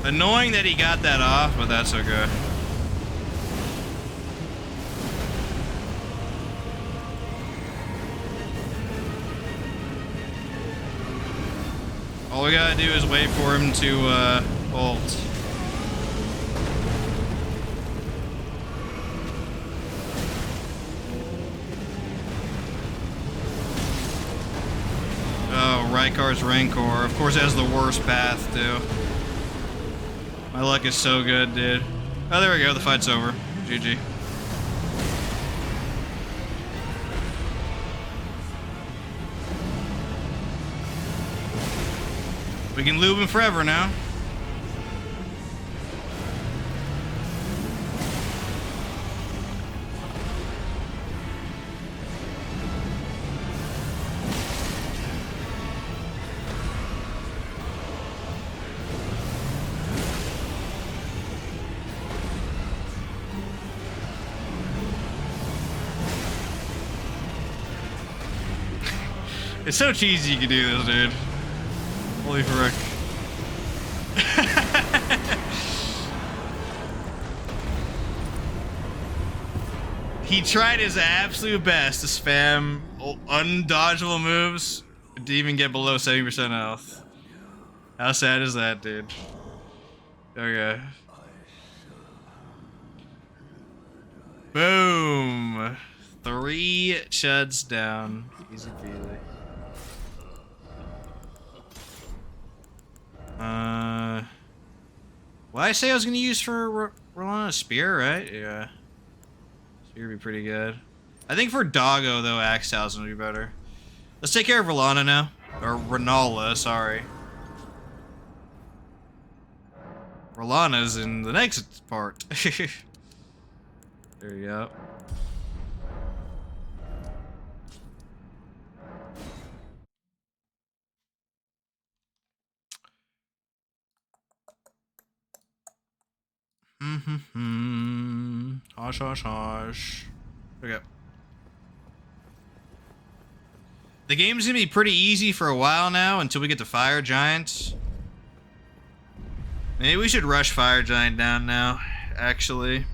Annoying that he got that off, but that's okay. All we gotta do is wait for him to ult. Oh, Rykard's Rancor. Of course, it has the worst path, too. My luck is so good, dude. Oh, there we go. The fight's over. GG. We can lube him forever now. It's so cheesy you can do this, dude. Holy frick. He tried his absolute best to spam undodgeable moves, but didn't even get below 70% health. How sad is that, dude? Okay. Boom! 3 chuds down. Easy peasy. Well, I say I was gonna use for rolling a spear, right? Yeah. Spear would be pretty good. I think for Doggo, though, Axe Talisman would be better. Let's take care of R'hllana now. Or Rennala, sorry. R'hllana's in the next part. There you go. Hush, hush, hush. Okay. The game's gonna be pretty easy for a while now until we get to Fire Giants. Maybe we should rush Fire Giant down now, actually.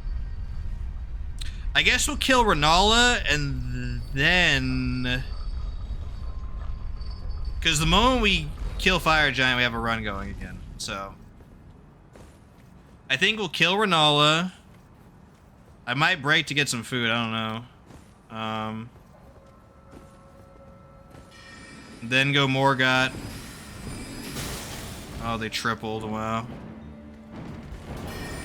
I guess we'll kill Rennala and then... because the moment we kill Fire Giant, we have a run going again, so... I think we'll kill Rennala. I might break to get some food, I don't know. Then go Morgott. Oh, they tripled. Wow.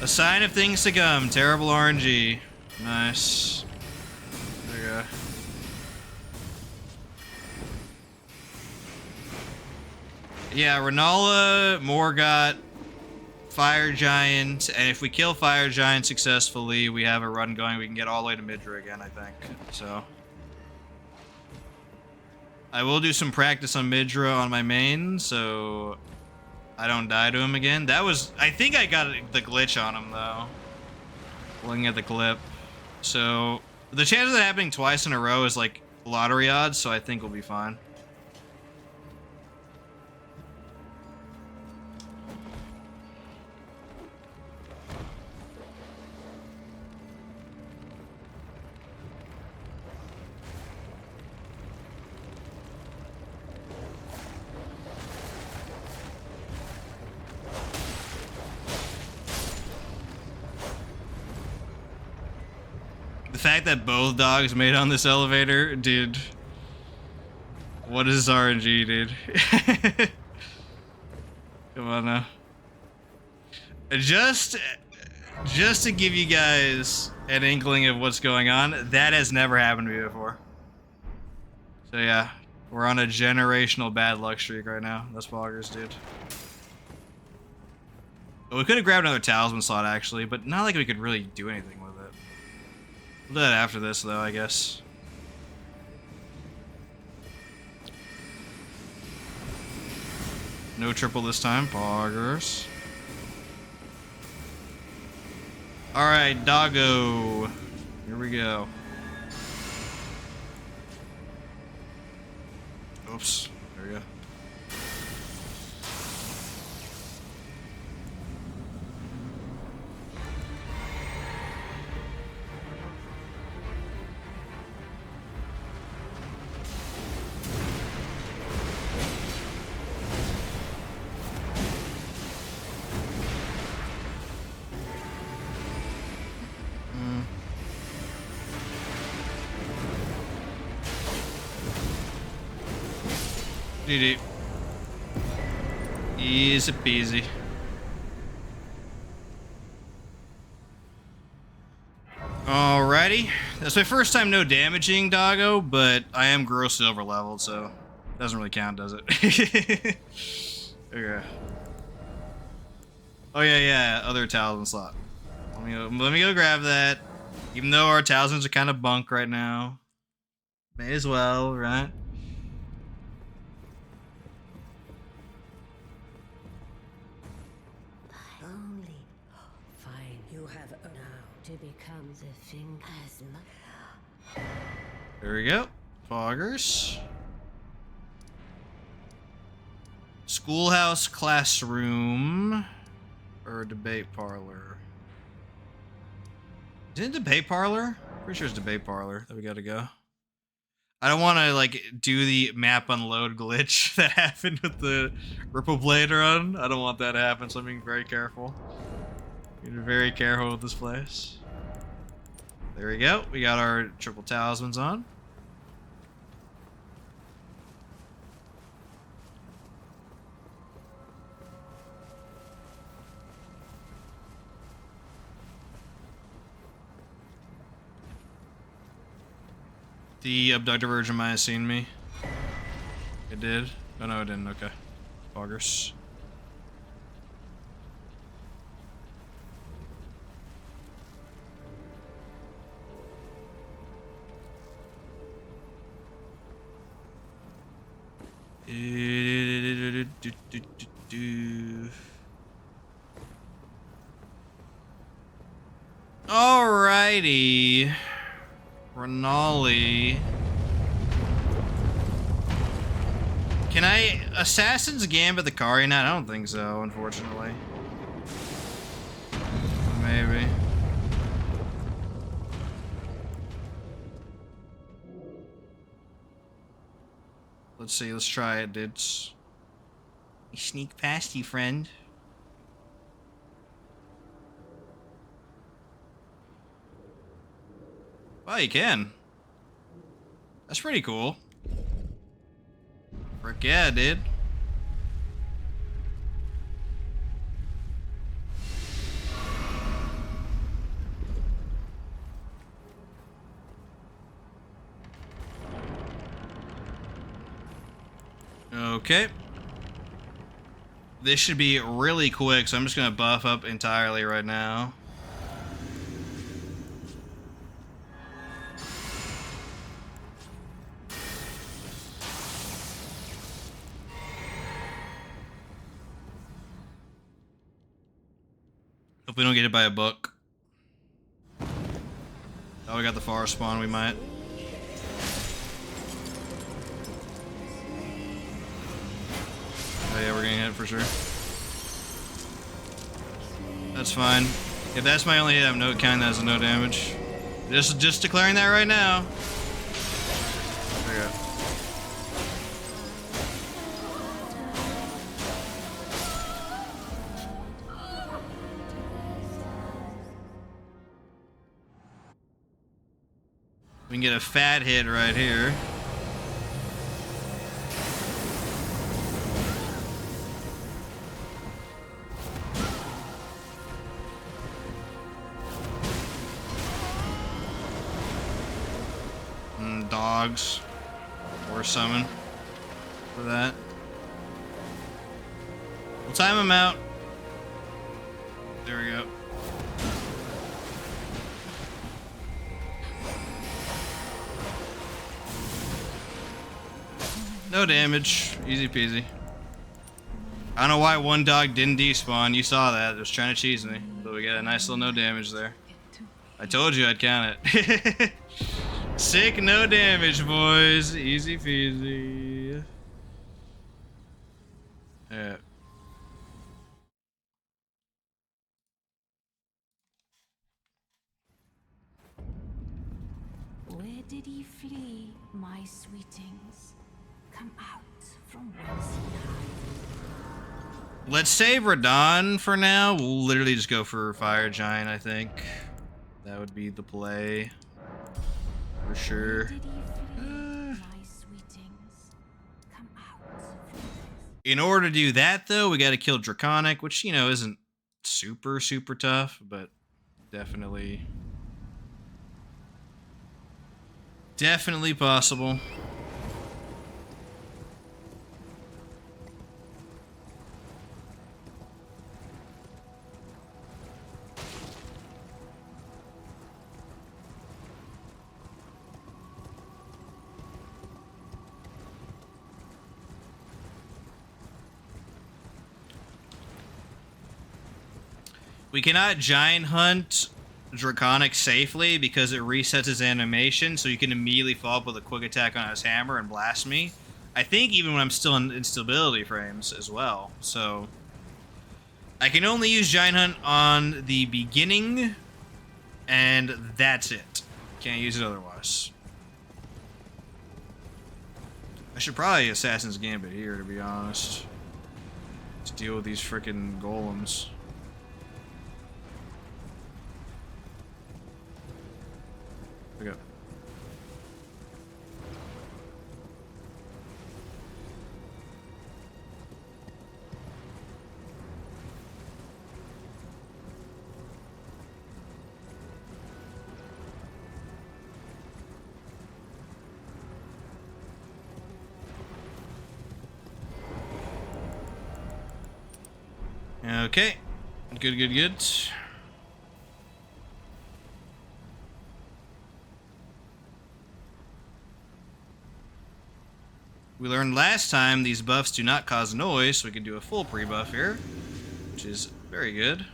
A sign of things to come. Terrible RNG. Nice. There you go. Yeah, Renala, Morgott, Fire Giant, and if we kill Fire Giant successfully, we have a run going. We can get all the way to Midra again, I think. So I will do some practice on Midra on my main, so I don't die to him again. That was... I think I got the glitch on him, though. Looking at the clip. So the chance of that happening twice in a row is like lottery odds, so I think we'll be fine. The fact that both dogs made on this elevator, dude. What is RNG, dude? Come on now. Just to give you guys an inkling of what's going on, that has never happened to me before. So yeah, we're on a generational bad luck streak right now. That's boggers, dude. But we could have grabbed another talisman slot actually, but not like we could really do anything with it. We'll do that after this, though, I guess. No triple this time. Poggers. Alright, doggo. Here we go. Oops. There we go. GG. Easy peasy. Alrighty. That's my first time no damaging doggo, but I am grossly over leveled, so it doesn't really count, does it? Okay. Oh yeah, other talisman slot. Let me go grab that. Even though our talismans are kind of bunk right now. May as well, right? Only fine. You have now to become the thing as much. There we go. Foggers. Schoolhouse, classroom, or debate parlor. Is it debate parlor? Pretty sure it's debate parlor that we gotta go. I don't want to like do the map unload glitch that happened with the Ripple Blade run. I don't want that to happen, so I'm being very careful. Being very careful with this place. There we go. We got our triple talismans on. The abductor virgin might have seen me. It did? Oh no, it didn't. Okay. Poggers. Alrighty. Renali. Can I Assassin's Gambit the Carionite? I don't think so, unfortunately. Maybe. Let's see, let's try it, dudes. Sneak past you, friend. Well, you can. That's pretty cool. Frick yeah, dude. Okay. This should be really quick, so I'm just gonna buff up entirely right now. Hope we don't get hit by a book. Oh, we got the forest spawn, we might. Oh yeah, we're getting hit for sure. That's fine. If that's my only hit, I'm no count that as a no damage. Just declaring that right now. There we go. We can get a fat hit right here. Dogs or summon for that. We'll time him out. There we go. No damage. Easy peasy. I don't know why one dog didn't despawn. You saw that. It was trying to cheese me. But we got a nice little no damage there. I told you I'd count it. Sick no damage, boys. Easy peasy. Yeah. Where did he flee, my sweetings? Come out from whence he hides. Let's save Radon for now. We'll literally just go for Fire Giant, I think. That would be the play. For sure. In order to do that, though, we got to kill Draconic, which, you know, isn't super, super tough, but definitely possible. We cannot giant hunt Draconic safely because it resets his animation, so you can immediately follow up with a quick attack on his hammer and blast me. I think even when I'm still in instability frames as well. So I can only use giant hunt on the beginning, and that's it. Can't use it otherwise. I should probably Assassin's Gambit here, to be honest. Let's deal with these frickin' golems. We go. Okay. Good. We learned last time these buffs do not cause noise, so we can do a full pre-buff here, which is very good.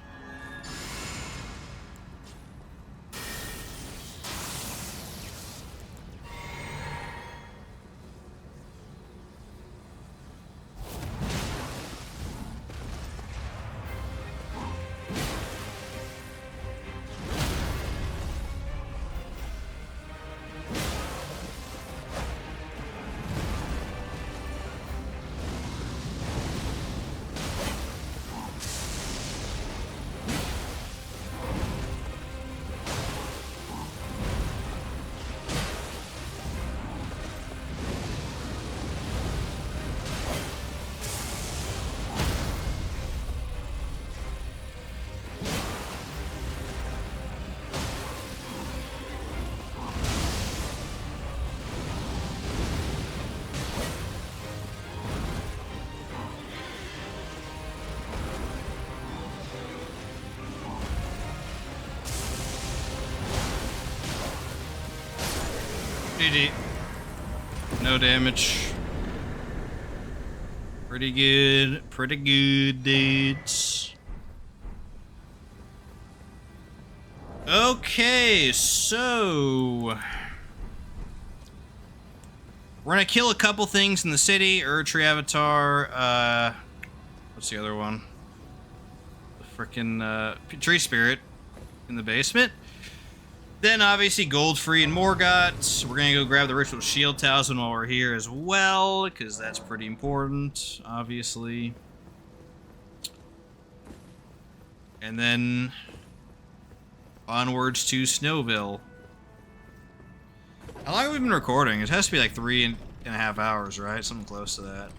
GG. No damage. Pretty good, dudes. Okay, so we're gonna kill a couple things in the city. Tree Avatar. What's the other one? The frickin' Tree Spirit in the basement. Then obviously Goldfree and Morgott. We're gonna go grab the Ritual Shield Talisman while we're here as well, because that's pretty important, obviously. And then onwards to Snowville. How long have we been recording? It has to be like 3.5 hours, right? Something close to that.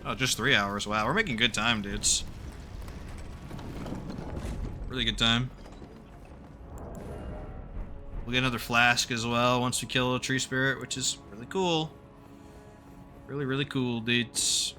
Oh, just 3 hours. Wow, we're making good time, dudes. Really good time. We'll get another flask as well once we kill a tree spirit, which is really cool. Really cool, dudes.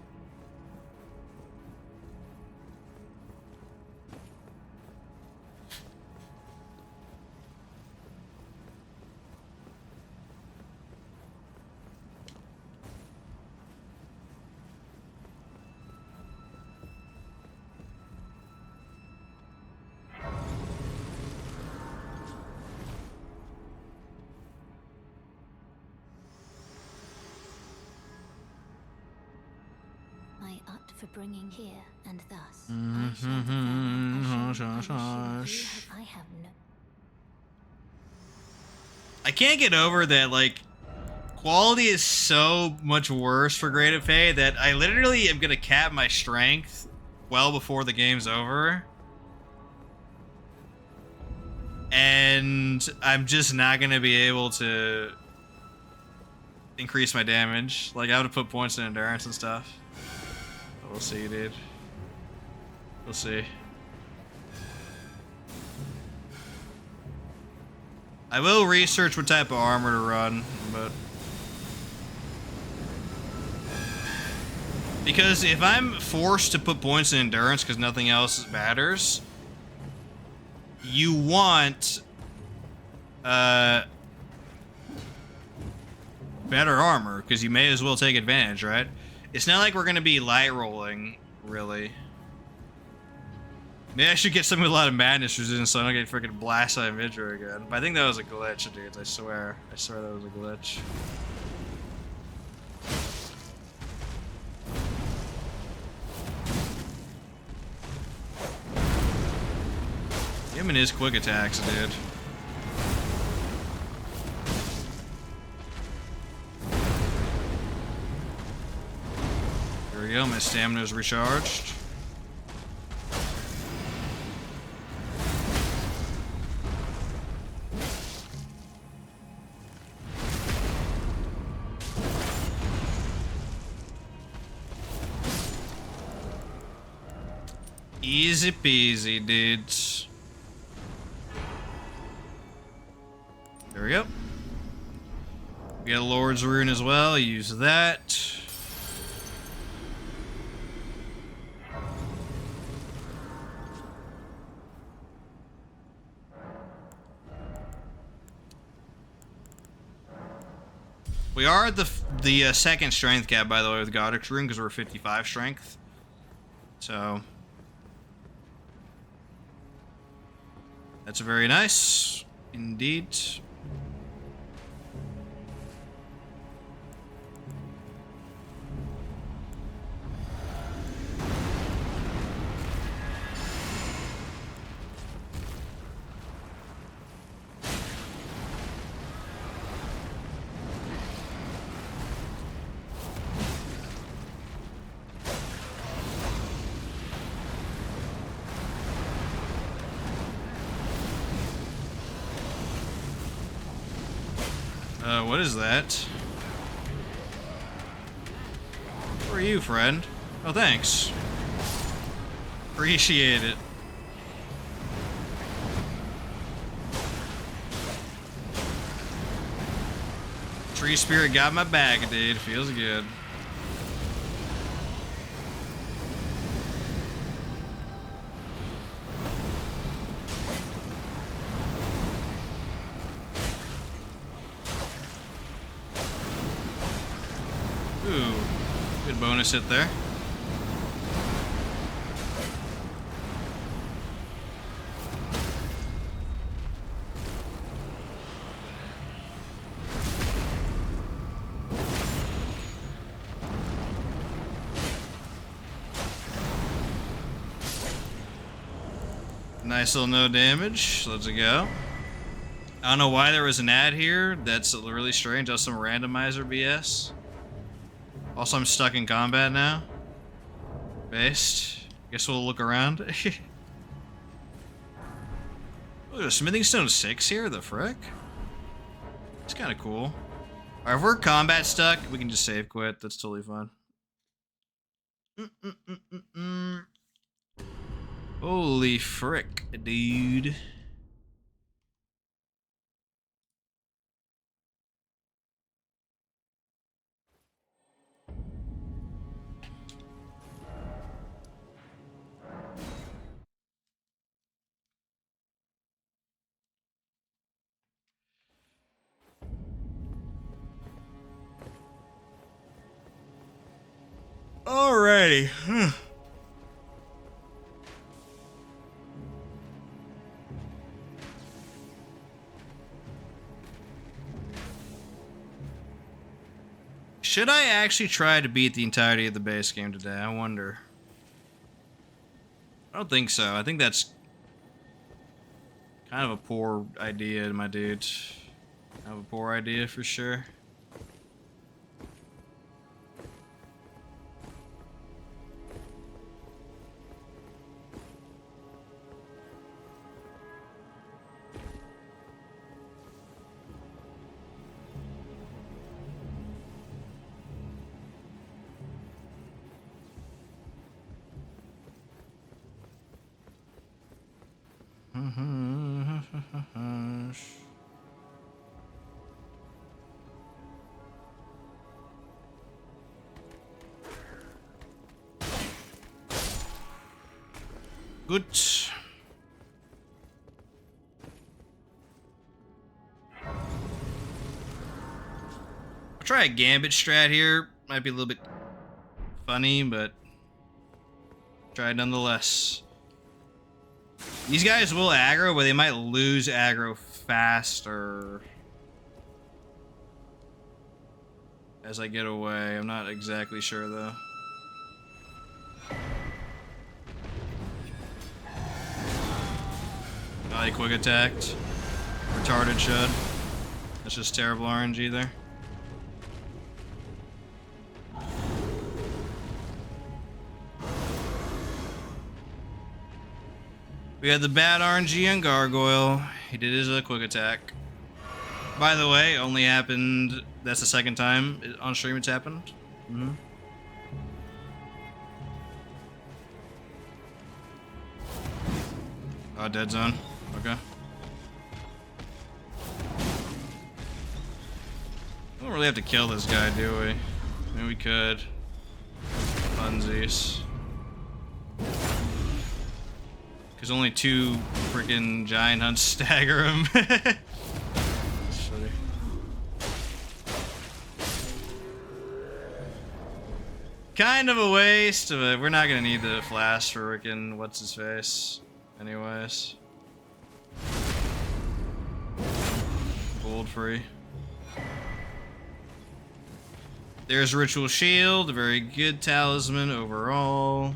My art for bringing here and thus. I have no. I can't get over that, like, quality is so much worse for Grade of Fate that I literally am gonna cap my strength well before the game's over. And I'm just not gonna be able to increase my damage. Like, I have to put points in endurance and stuff. We'll see, dude. We'll see. I will research what type of armor to run, but... Because if I'm forced to put points in endurance because nothing else matters, you want... better armor, because you may as well take advantage, right? It's not like we're gonna be light rolling, really. Maybe I should get something with a lot of madness resistance so I don't get freaking blasted by Vidra again. But I think that was a glitch, dudes. I swear. I swear that was a glitch. Him and his quick attacks, dude. There we go, my stamina's recharged. Easy peasy, dudes. There we go. We got a Lord's Rune as well, use that. We are at the second strength cap, by the way, with Godric's Rune, because we're 55 strength. So that's very nice, indeed. What is that? Who are you, friend? Oh, thanks. Appreciate it. Tree Spirit got my bag, dude. Feels good. bonus hit there. Nice little no damage. Let's go. I don't know why there was an ad here. That's really strange. That's some randomizer BS. Also, I'm stuck in combat now. Based. Guess we'll look around. Oh, there's a Smithing Stone 6 here? The frick? It's kind of cool. Alright, if we're combat stuck, we can just save quit. That's totally fine. Holy frick, dude. Alrighty. Should I actually try to beat the entirety of the base game today? I wonder. I don't think so. I think that's kind of a poor idea, my dude. Kind of a poor idea for sure. Good. I'll try a gambit strat here. Might be a little bit funny, but try it nonetheless. These guys will aggro, but they might lose aggro faster as I get away. I'm not exactly sure though. Oh, he quick attacked. Retarded should. That's just terrible RNG there. We had the bad RNG on Gargoyle. He did his quick attack. By the way, only happened... That's the second time on stream it's happened. Mm-hmm. Oh, dead zone. Okay. We don't really have to kill this guy, do we? I mean, we could. Funsies. Because only 2 freaking giant hunts stagger him. That's funny. Kind of a waste, but we're not gonna need the flash for freaking what's his face, anyways. Gold free. There's Ritual Shield, a very good talisman overall.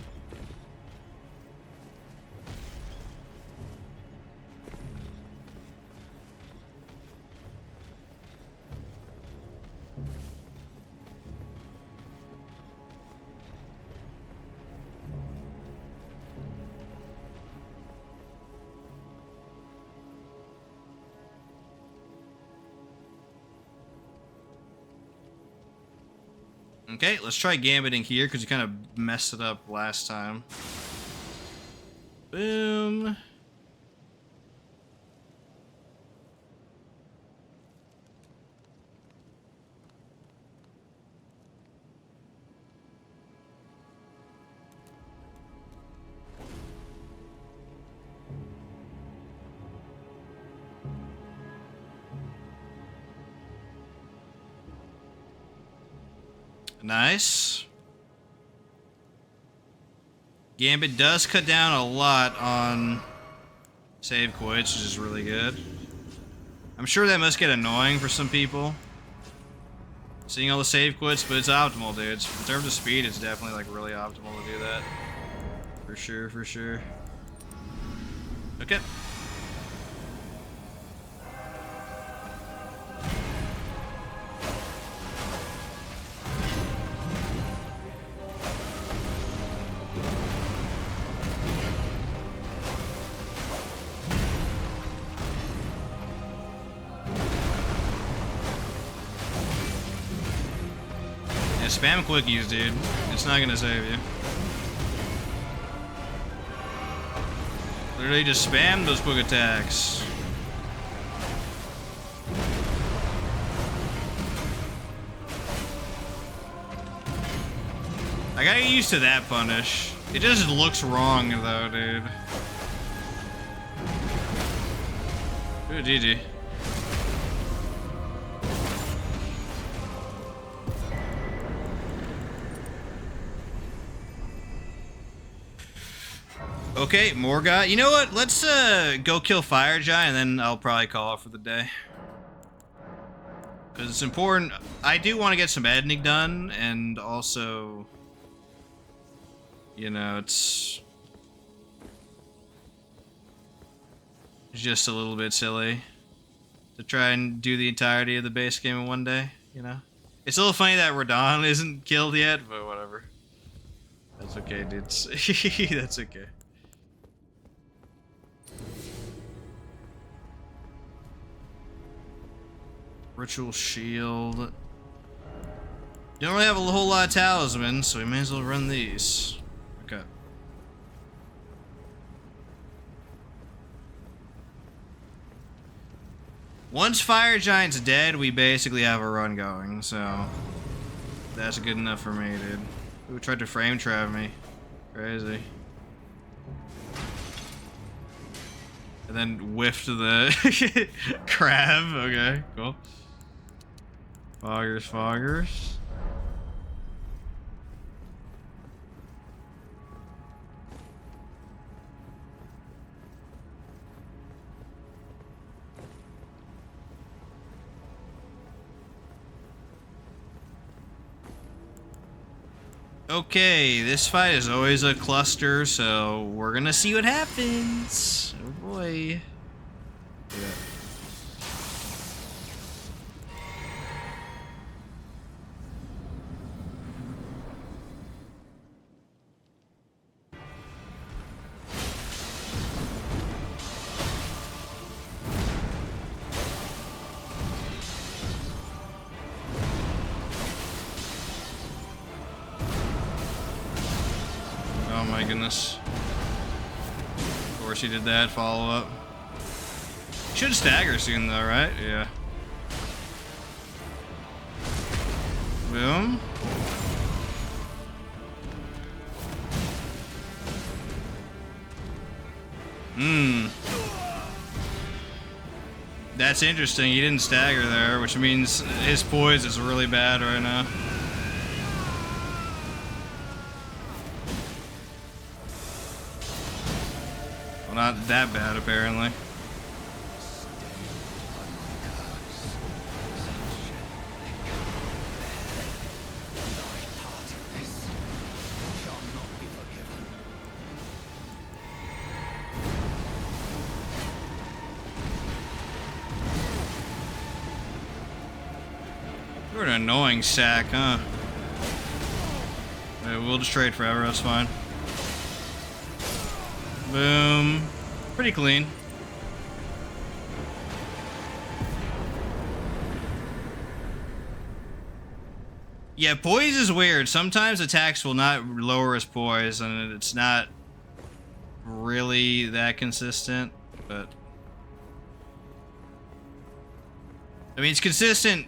Okay, let's try gambiting here because you kind of messed it up last time. Boom. Nice. Gambit does cut down a lot on save quits, which is really good. I'm sure that must get annoying for some people, seeing all the save quits, but it's optimal, dude. In terms of speed, it's definitely like really optimal to do that. For sure, for sure. Okay. Yeah, spam quickies, dude. It's not gonna save you. Literally just spam those quick attacks. I gotta get used to that punish. It just looks wrong though, dude. Ooh, GG. Okay, more guy. You know what? Let's go kill Fire Giant, and then I'll probably call it for the day. Because it's important. I do want to get some editing done, and also, you know, it's just a little bit silly to try and do the entirety of the base game in one day, you know? It's a little funny that Radon isn't killed yet, but whatever. That's okay, dudes. That's okay. Ritual shield. Don't really have a whole lot of talismans, so we may as well run these. Okay. Once Fire Giant's dead, we basically have a run going, so that's good enough for me, dude. Who tried to frame trap me? Crazy. And then whiffed the crab. Okay, cool. Foggers. Okay, this fight is always a cluster, so we're gonna see what happens. Oh boy. Yeah. Oh my goodness. Of course he did that follow up. Should stagger soon though, right? Yeah. Boom. That's interesting. He didn't stagger there, which means his poise is really bad right now. Well, not that bad, apparently. You're an annoying sack, huh? Yeah, we'll just trade forever, that's fine. Boom. Pretty clean. Yeah, poise is weird. Sometimes attacks will not lower his poise, and it's not really that consistent, but I mean, it's consistent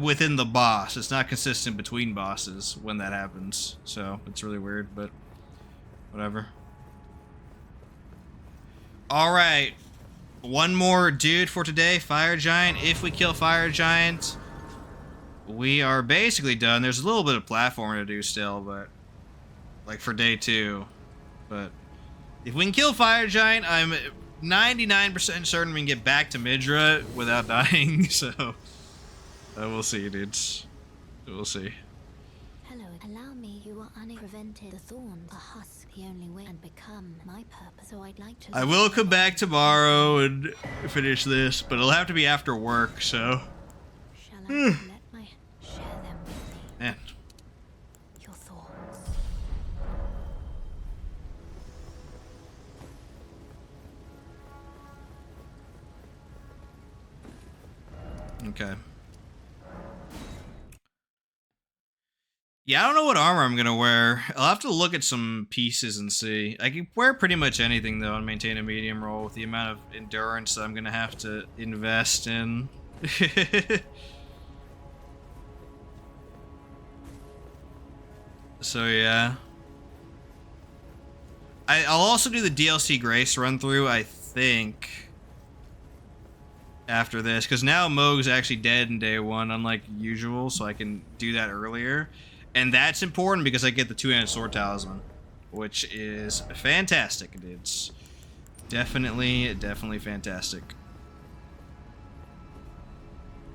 within the boss. It's not consistent between bosses when that happens. So it's really weird, but whatever. Alright. One more dude for today. Fire Giant. If we kill Fire Giant, we are basically done. There's a little bit of platforming to do still, but like for day 2. But if we can kill Fire Giant, I'm 99% certain we can get back to Midra without dying. So we'll see, dudes. We'll see. Hello, allow me. You are prevented the thorns. A husk, the only way, and become my purpose. So I'd like to. I will come back tomorrow and finish this, but it'll have to be after work. So. Shall I let my share them with me? Man. Your thoughts. Okay. Yeah, I don't know what armor I'm gonna wear. I'll have to look at some pieces and see. I can wear pretty much anything though and maintain a medium roll with the amount of endurance that I'm gonna have to invest in. So yeah. I'll also do the DLC Grace run through, I think, after this, because now Moog's actually dead in day one, unlike usual, so I can do that earlier. And that's important because I get the two-handed sword talisman, which is fantastic. It's definitely fantastic.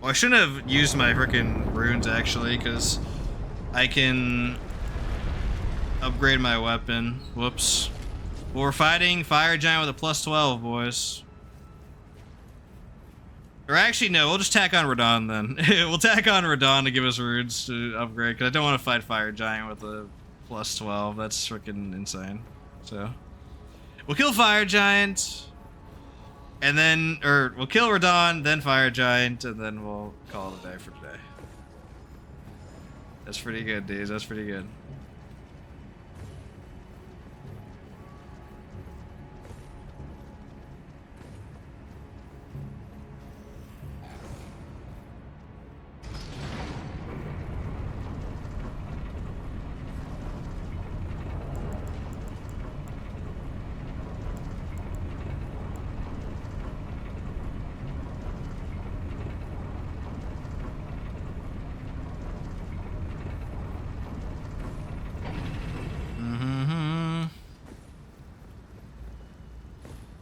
Well, I shouldn't have used my frickin' runes, actually, because I can upgrade my weapon. Whoops. Well, we're fighting Fire Giant with a +12, boys. Or actually, no, we'll just tack on Radon then. We'll tack on Radon to give us runes to upgrade, because I don't want to fight Fire Giant with a +12. That's freaking insane. So, we'll kill Fire Giant, and then, or we'll kill Radon, then Fire Giant, and then we'll call it a day for today. That's pretty good, dudes. That's pretty good.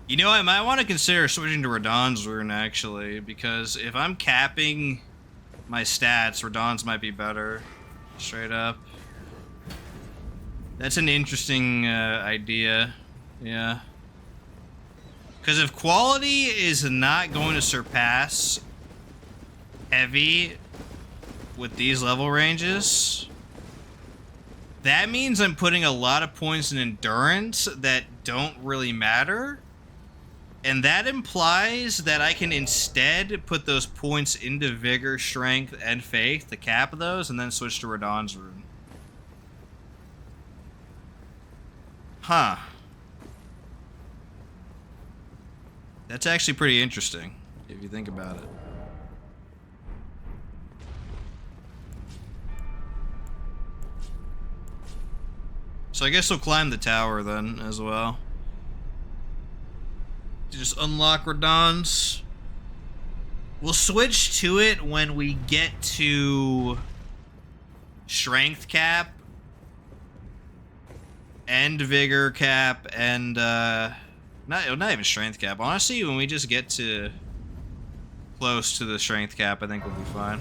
You know, I might want to consider switching to Radon's rune, actually, because if I'm capping my stats, Radon's might be better. Straight up. That's an interesting idea. Yeah. Because if quality is not going to surpass heavy with these level ranges, that means I'm putting a lot of points in endurance that don't really matter. And that implies that I can instead put those points into Vigor, Strength, and Faith to cap those, and then switch to Radon's rune. Huh. That's actually pretty interesting, if you think about it. So I guess we'll climb the tower then, as well. Just unlock Radon's. We'll switch to it when we get to Strength cap and Vigor cap and not even Strength cap. Honestly, when we just get to close to the Strength cap, I think we'll be fine.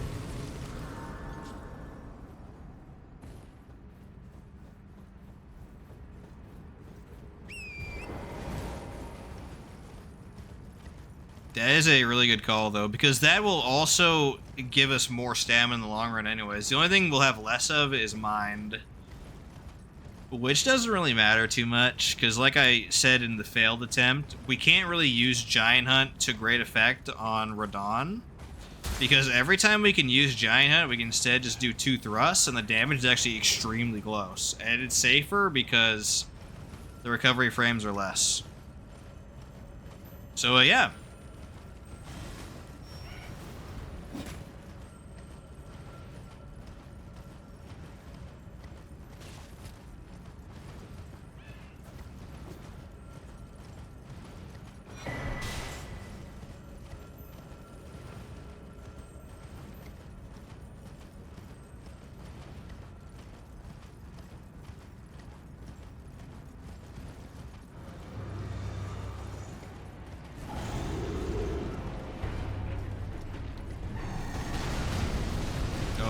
That is a really good call, though, because that will also give us more stamina in the long run anyways. The only thing we'll have less of is Mind, which doesn't really matter too much, because like I said in the failed attempt, we can't really use Giant Hunt to great effect on Radon, because every time we can use Giant Hunt, we can instead just do 2 thrusts, and the damage is actually extremely close. And it's safer because the recovery frames are less. So, yeah.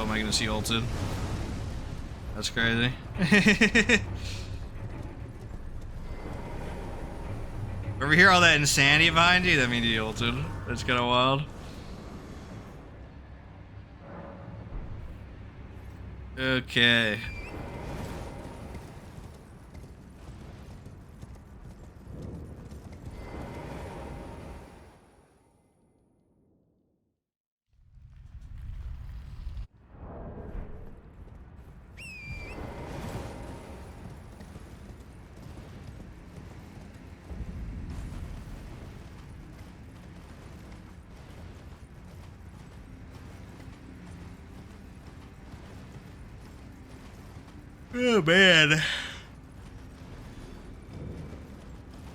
Oh my goodness, he ulted. That's crazy. Ever hear all that insanity behind you? That means he ulted. That's kind of wild. Okay. Oh man.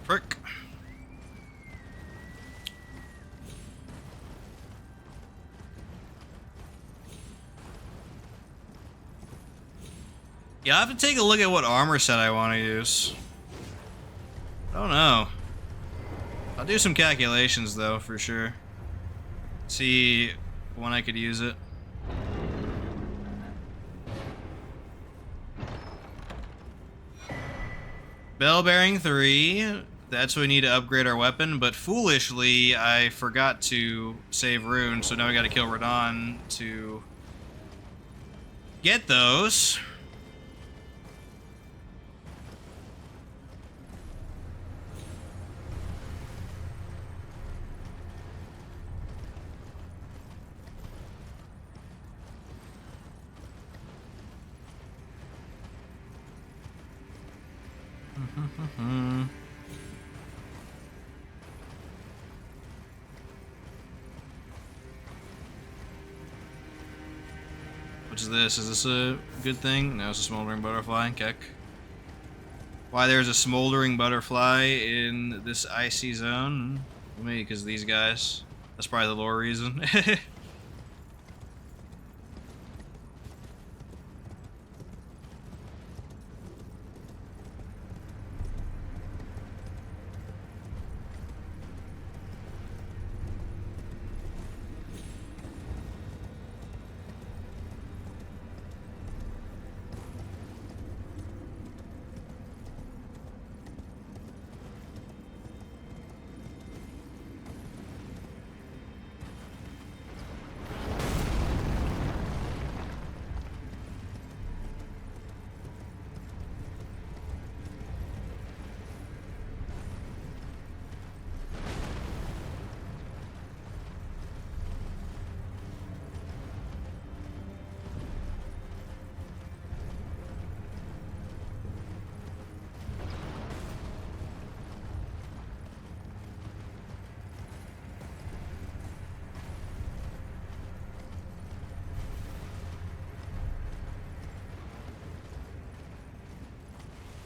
Frick. Yeah, I have to take a look at what armor set I want to use. I don't know. I'll do some calculations though, for sure. See when I could use it. Bell bearing 3. That's what we need to upgrade our weapon, but foolishly I forgot to save runes, so now we gotta kill Radon to get those. What's this? Is this a good thing? No, it's a smoldering butterfly. Keck. Why there's a smoldering butterfly in this icy zone? Maybe because these guys. That's probably the lore reason.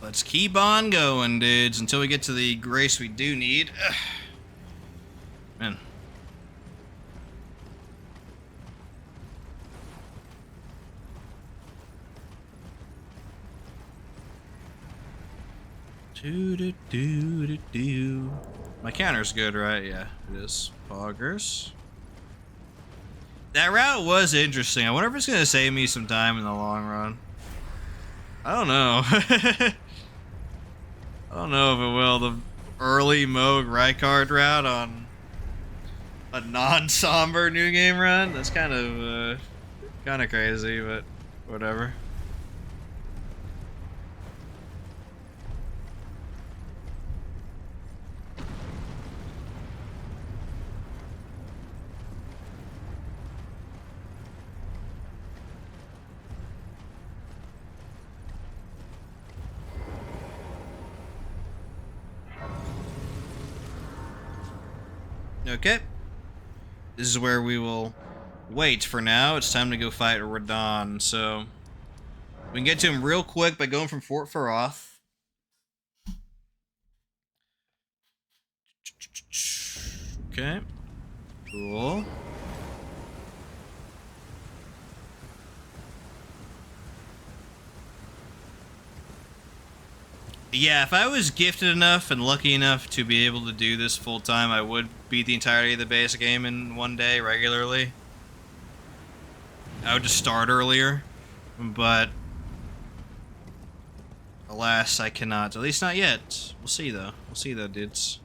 Let's keep on going, dudes, until we get to the grace we do need. Ugh. Man. Do. My counter's good, right? Yeah, it is. Poggers. That route was interesting. I wonder if it's going to save me some time in the long run. I don't know. I don't know if it will. The early mode Rykard route on a non-somber new game run. That's kind of crazy, but whatever. Okay. This is where we will wait for now. It's time to go fight Radon. So we can get to him real quick by going from Fort Faroth. Okay. Cool. Yeah, if I was gifted enough and lucky enough to be able to do this full time, I would beat the entirety of the base game in one day regularly. I would just start earlier, but alas, I cannot. At least not yet. We'll see though. We'll see though, dudes.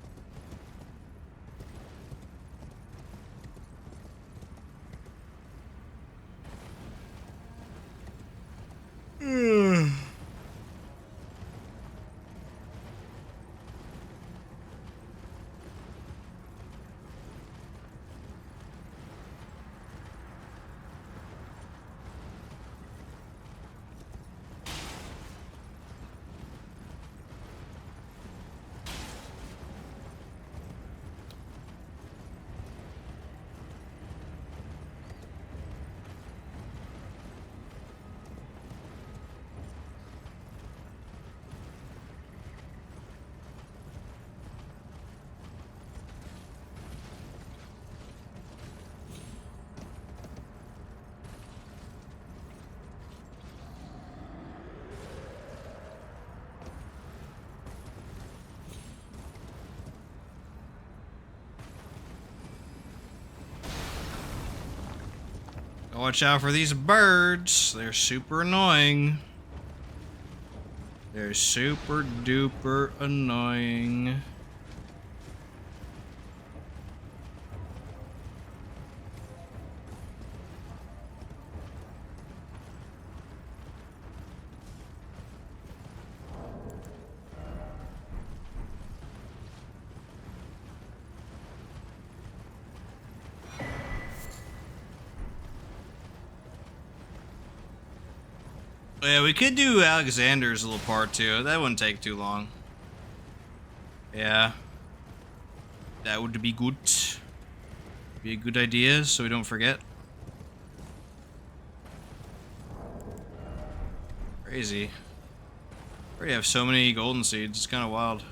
Watch out for these birds. They're super annoying. They're super duper annoying. Yeah, we could do Alexander's little part too. That wouldn't take too long. Yeah. That would be good. Be a good idea so we don't forget. Crazy. Already have so many golden seeds. It's kind of wild.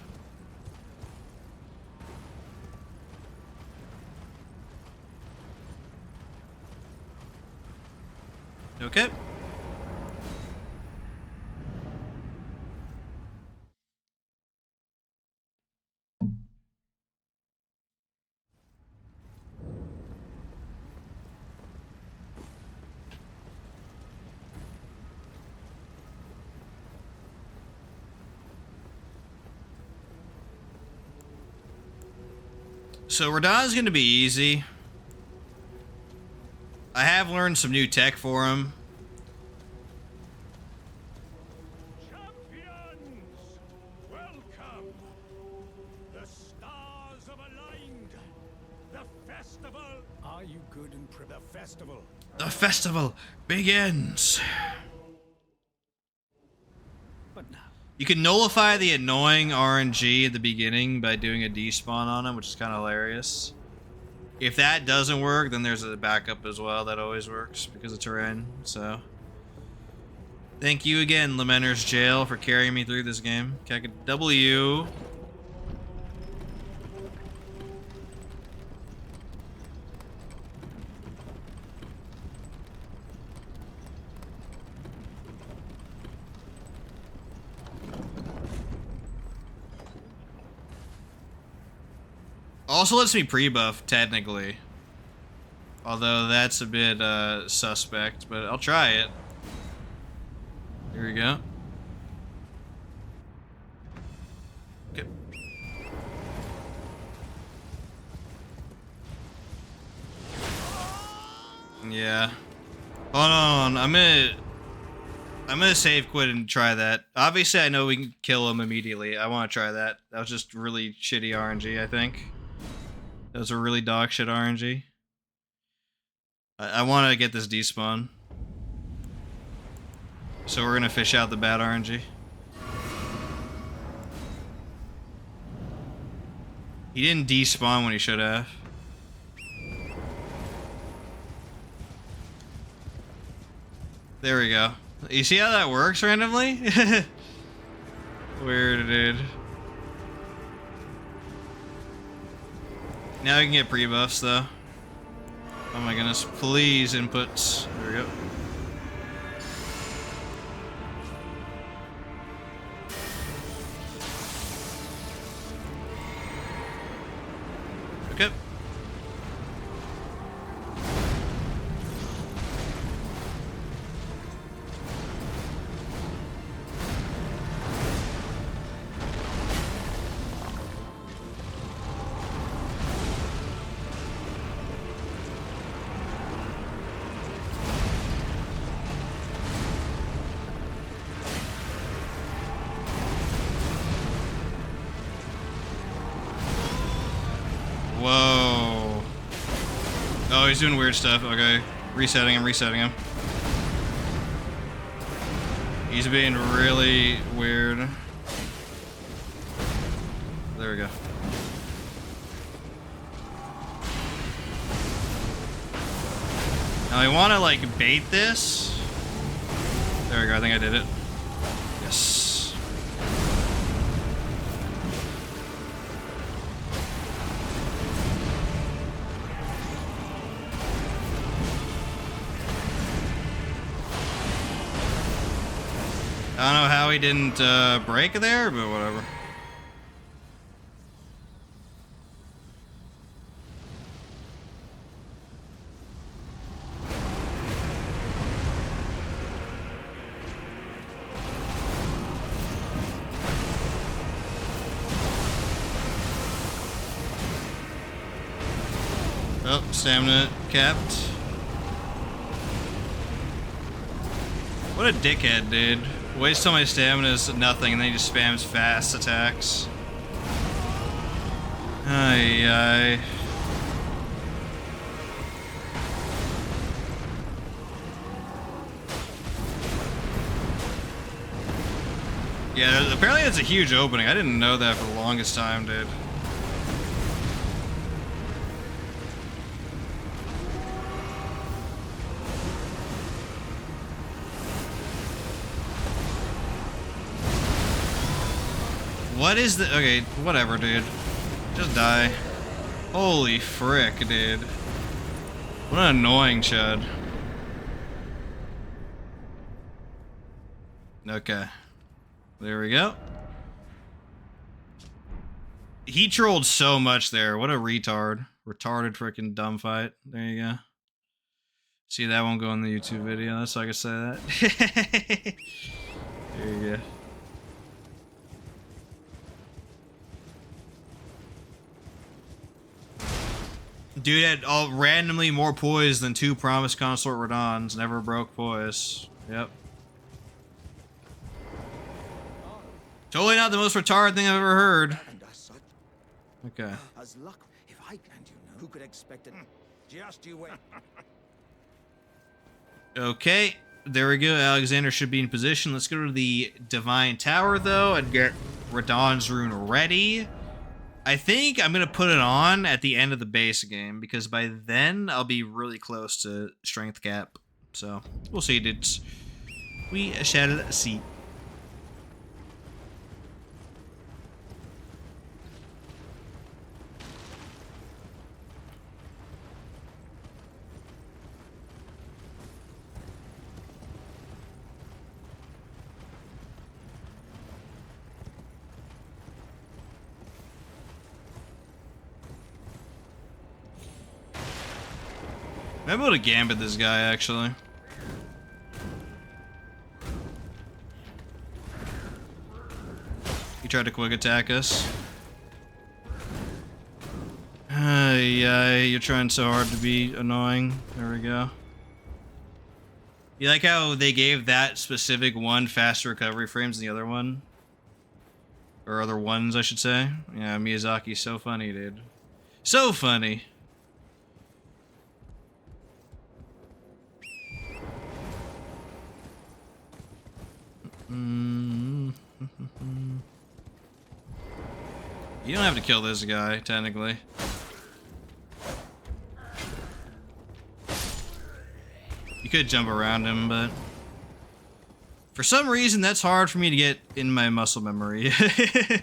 Okay. So Radahn's gonna be easy. I have learned some new tech for him. Champions, welcome. The stars have aligned. The festival. Are you good and The festival. The festival begins. But now, You can nullify the annoying RNG at the beginning by doing a despawn on him, which is kind of hilarious. If that doesn't work, then there's a backup as well that always works because of terrain. So, thank you again, Lamenter's Jail, for carrying me through this game. Okay, I could W. Also lets me pre-buff, technically. Although that's a bit suspect, but I'll try it. Here we go. Okay. Yeah. Hold on, I'm gonna save quit and try that. Obviously I know we can kill him immediately. I wanna try that. That was just really shitty RNG, I think. That was a really dog shit RNG. I want to get this despawn. So we're gonna fish out the bad RNG. He didn't despawn when he should have. There we go. You see how that works randomly? Weird, dude. Now we can get pre-buffs though. Oh my goodness, please inputs. There we go. Okay. Oh, he's doing weird stuff. Okay. Resetting him, resetting him. He's being really weird. There we go. Now I want to like bait this. There we go. I think I did it. Yes. I don't know how he didn't break there, but whatever. Oh, stamina capped. What a dickhead, dude. Wastes all my stamina is nothing, and then he just spams fast attacks. Ay, ay. Yeah, apparently it's a huge opening. I didn't know that for the longest time, dude. What is the... Okay, whatever, dude. Just die. Holy frick, dude. What an annoying chud. Okay. There we go. He trolled so much there. What a retard. Retarded freaking dumb fight. There you go. See, that won't go in the YouTube video. That's why I can say that. There you go. Dude had all randomly more poise than 2 promised consort Radons. Never broke poise. Yep. Totally not the most retarded thing I've ever heard. And as such, Okay. as luck, if I planned, you know, who could expect it? Just you wait. Okay. There we go. Alexander should be in position. Let's go to the Divine Tower, though, and get Radon's Rune ready. I think I'm going to put it on at the end of the base game, because by then I'll be really close to strength cap. So, we'll see, dudes. We shall see. I'm able to gambit this guy, actually. He tried to quick attack us. Yeah, you're trying so hard to be annoying. There we go. You like how they gave that specific one faster recovery frames than the other one? Or other ones, I should say. Yeah, Miyazaki's so funny, dude. So funny. You don't have to kill this guy, technically. You could jump around him, but for some reason that's hard for me to get in my muscle memory. There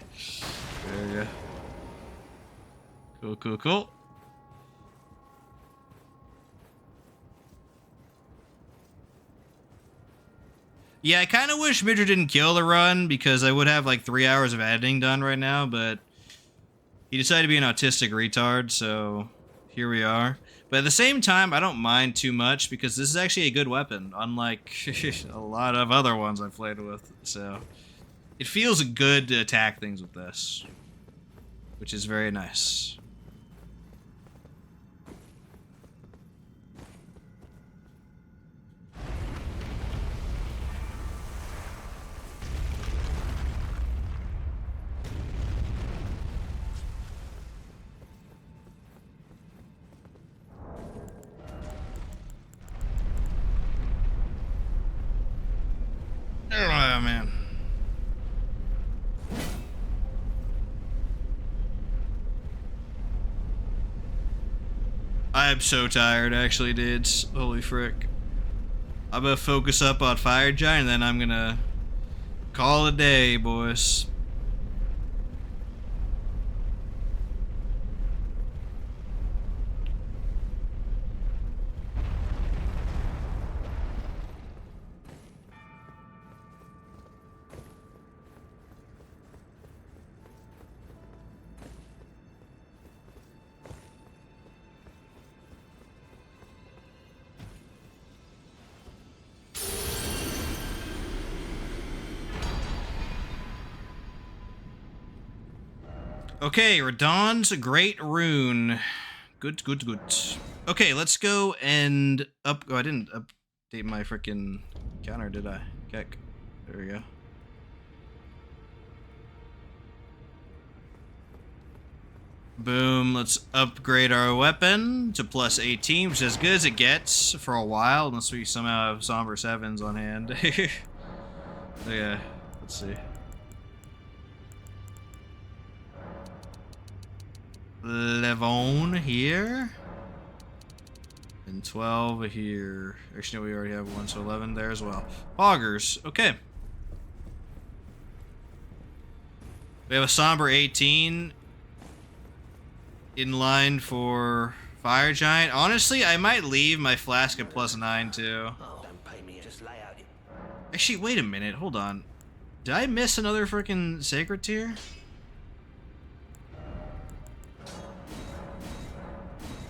we go. Cool, cool, cool. Yeah, I kind of wish Midra didn't kill the run, because I would have like 3 hours of editing done right now, but he decided to be an autistic retard, so here we are. But at the same time, I don't mind too much, because this is actually a good weapon, unlike a lot of other ones I've played with, so it feels good to attack things with this, which is very nice. man. I'm so tired, actually, dudes. Holy frick. I'm gonna focus up on Fire Giant, and then I'm gonna call it a day, boys. Okay, Radahn's Great Rune. Good, good, good. Okay, let's go and up. Oh, I didn't update my freaking counter, did I? Keck. There we go. Boom. Let's upgrade our weapon to plus 18, which is as good as it gets for a while, unless we somehow have Somber 7s on hand. So yeah, let's see. Levon here. And 12 here. Actually, no, we already have one, so 11 there as well. Augers. Okay. We have a Somber 18 in line for Fire Giant. Honestly, I might leave my flask at plus 9 too. Oh, don't pay me. Just lay out it. Actually, wait a minute. Hold on. Did I miss another freaking Sacred Tier?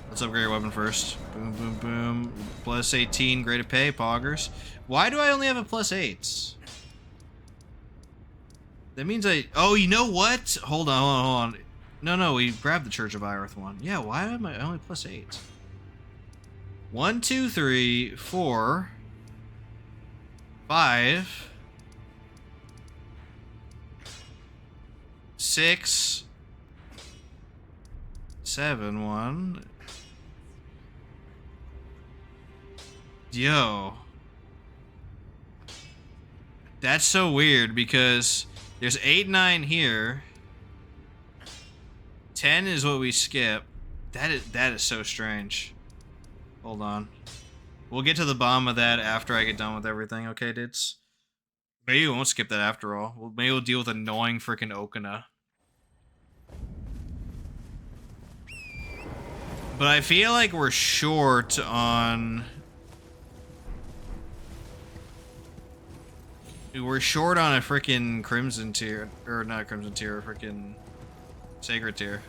Let's upgrade our weapon first. Boom, boom, boom. Plus 18, great to pay, poggers. Why do I only have a plus 8? That means I... Oh, you know what? Hold on, hold on, hold on. No, we grabbed the Church of Irith one. Yeah, why am I only plus 8? 1, 2, 3, 4, 5, 6, 7, 1... Yo. That's so weird because there's 8, 9 here. 10 is what we skip. That is so strange. Hold on. We'll get to the bottom of that after I get done with everything, okay, dudes? Maybe we won't skip that after all. Maybe we'll deal with annoying freaking Okina. But I feel like we're short on... We're short on a freaking Crimson Tier. Or not a Crimson Tier, a freaking Sacred Tier.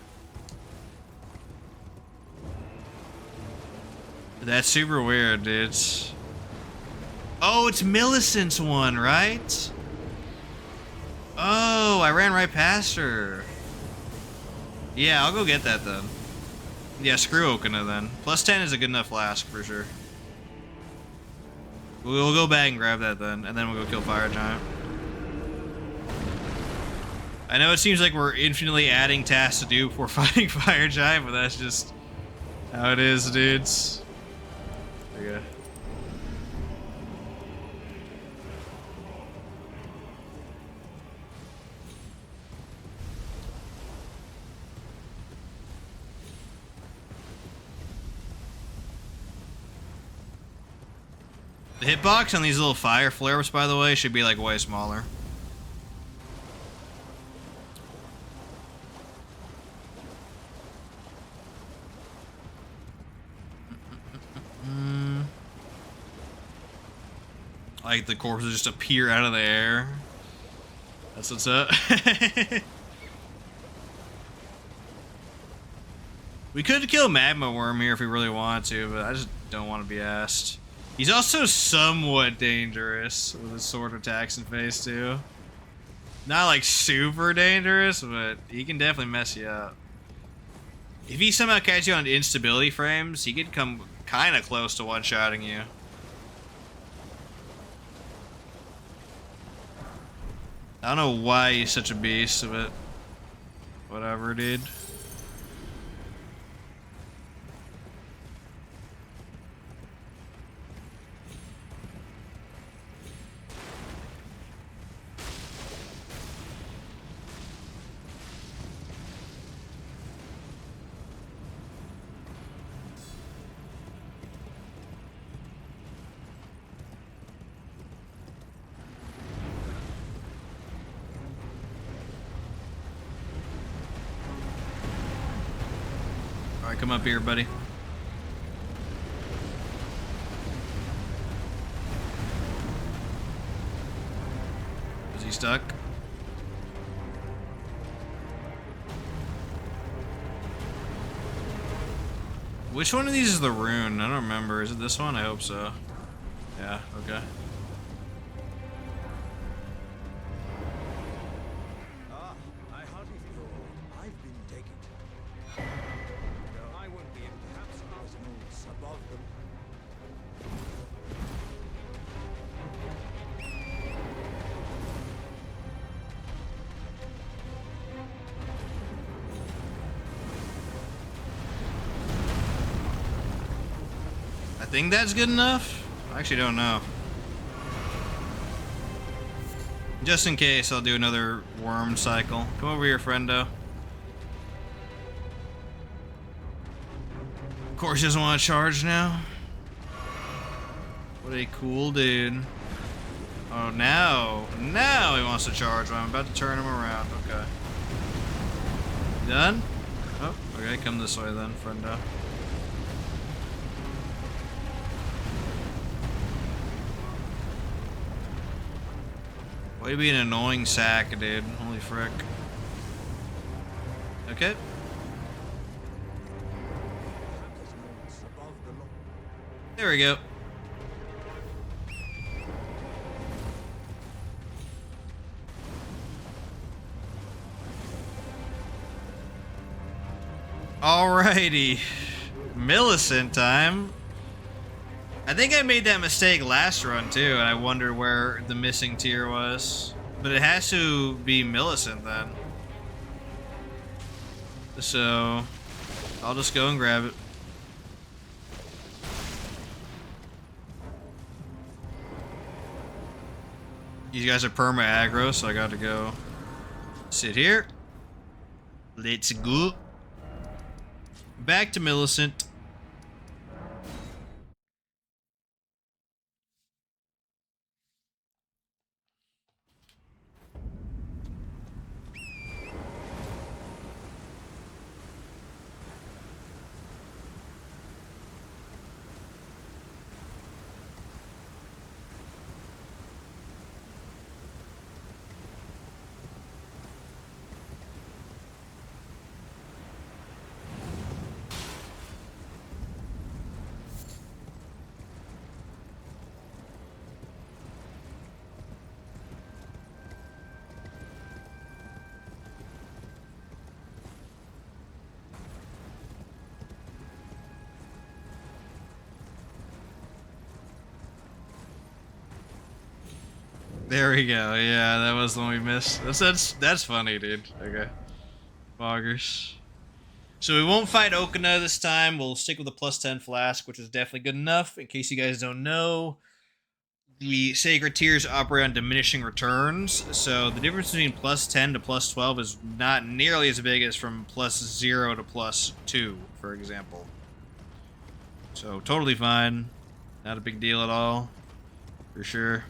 That's super weird, dude. Oh, it's Millicent's one, right? Oh, I ran right past her. Yeah, I'll go get that then. Yeah, screw Okina then. Plus 10 is a good enough flask for sure. We'll go back and grab that then, and then we'll go kill Fire Giant. I know it seems like we're infinitely adding tasks to do before fighting Fire Giant, but that's just how it is, dudes. There you go. The hitbox on these little fire flare-ups, by the way, should be like way smaller. Like the corpses just appear out of the air. That's what's up. We could kill Magma Worm here if we really wanted to, but I just don't want to be asked. He's also somewhat dangerous with his sword attacks and phase 2. Not like super dangerous, but he can definitely mess you up. If he somehow catches you on instability frames, he could come kind of close to one-shotting you. I don't know why he's such a beast, but whatever, dude. Alright, come up here, buddy. Is he stuck? Which one of these is the rune? I don't remember. Is it this one? I hope so. Yeah, okay. I hardly feel I've been taken. No, I won't be able to have some above them. I think that's good enough. I actually don't know. Just in case, I'll do another worm cycle. Come over here, friendo. Of course, he doesn't want to charge now. What a cool dude. Oh, now he wants to charge. I'm about to turn him around. Okay. You done? Oh, okay. Come this way then, friendo. Way to be an annoying sack, dude. Holy frick. Okay. There we go. Alrighty. Millicent time. I think I made that mistake last run too, and I wondered where the missing tier was. But it has to be Millicent then. So, I'll just go and grab it. You guys are perma aggro, so I gotta go sit here. Let's go. Back to Millicent. There we go. Yeah, that was the one we missed. That's funny, dude. Okay. Boggers. So we won't fight Okina this time. We'll stick with the +10 flask, which is definitely good enough. In case you guys don't know, the sacred tiers operate on diminishing returns. So the difference between +10 to +12 is not nearly as big as from +0 to +2, for example. So totally fine. Not a big deal at all. For sure.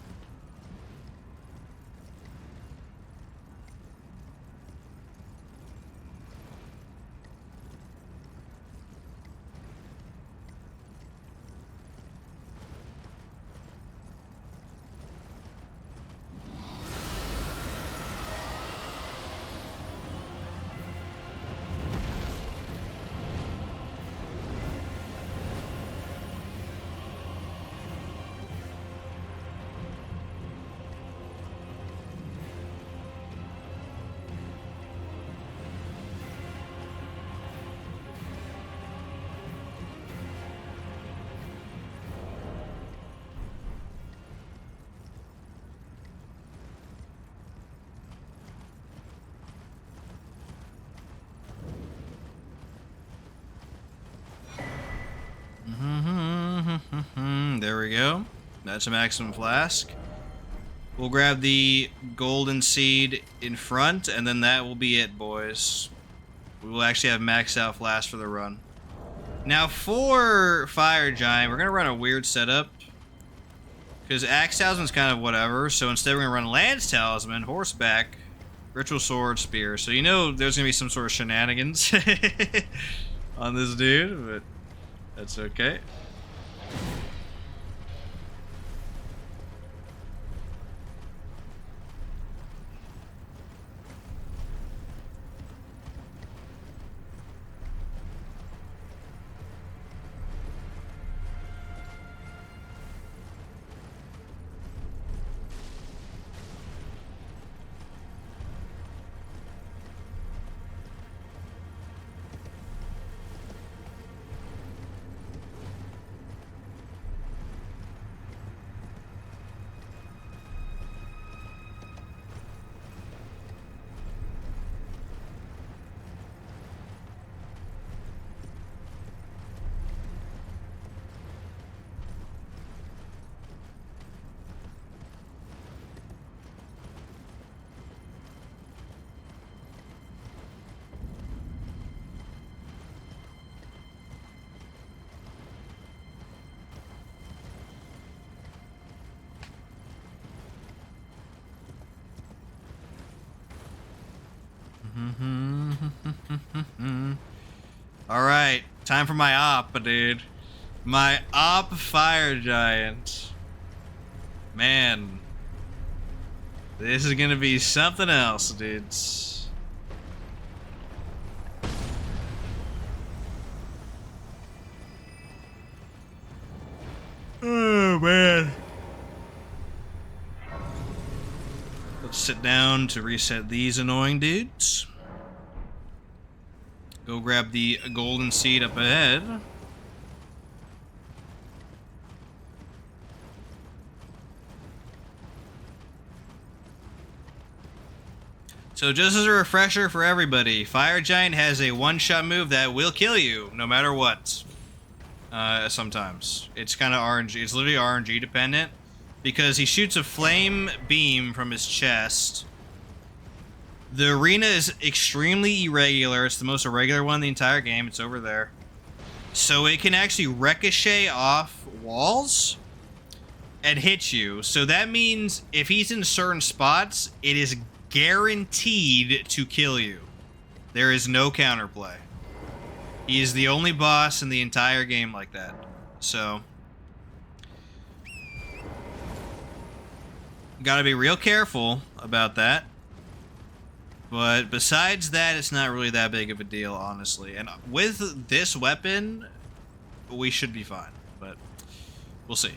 There we go. That's a maximum flask. We'll grab the golden seed in front, and then that will be it, boys. We will actually have maxed out flask for the run. Now, for Fire Giant, we're going to run a weird setup. Because Axe Talisman's kind of whatever, so instead we're going to run Lance Talisman, Horseback, Ritual Sword, Spear. So you know there's going to be some sort of shenanigans. on this dude, but that's okay. Alright, time for my op, dude. My op fire giant. Man. This is gonna be something else, dudes. Oh, man. Let's sit down to reset these annoying dudes. Go grab the golden seed up ahead. So just as a refresher for everybody, Fire Giant has a one-shot move that will kill you, no matter what. Sometimes. It's kind of RNG. It's literally RNG dependent. Because he shoots a flame beam from his chest. The arena is extremely irregular. It's the most irregular one in the entire game. It's over there. So it can actually ricochet off walls and hit you. So that means if he's in certain spots, it is guaranteed to kill you. There is no counterplay. He is the only boss in the entire game like that. So gotta be real careful about that. But besides that, it's not really that big of a deal, honestly. And with this weapon, we should be fine. But we'll see.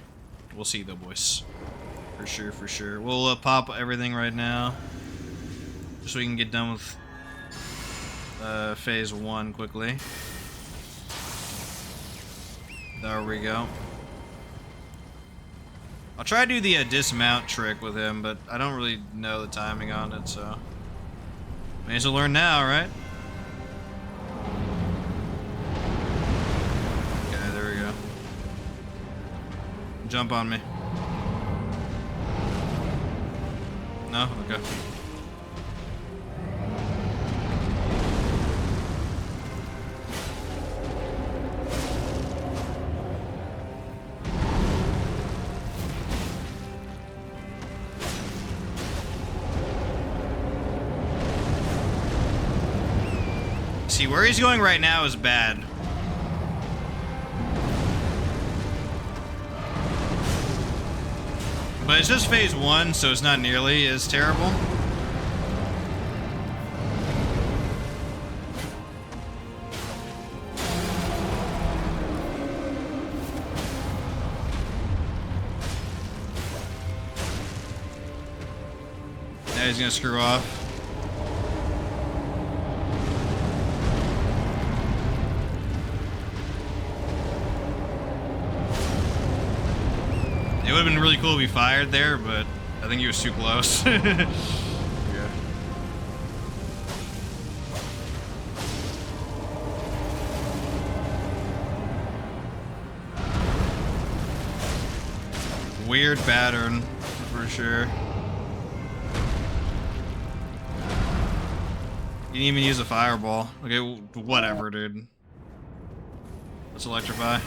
We'll see, though, boys. For sure, for sure. We'll pop everything right now. Just so we can get done with phase 1 quickly. There we go. I'll try to do the dismount trick with him, but I don't really know the timing on it, so may as well learn now, right? Okay, there we go. Jump on me. No? Okay. See, where he's going right now is bad. But it's just phase 1, so it's not nearly as terrible. Now he's gonna screw off. It would have been really cool if he fired there, but I think he was too close. Yeah. Weird pattern, for sure. You didn't even use a fireball. Okay, whatever, dude. Let's electrify.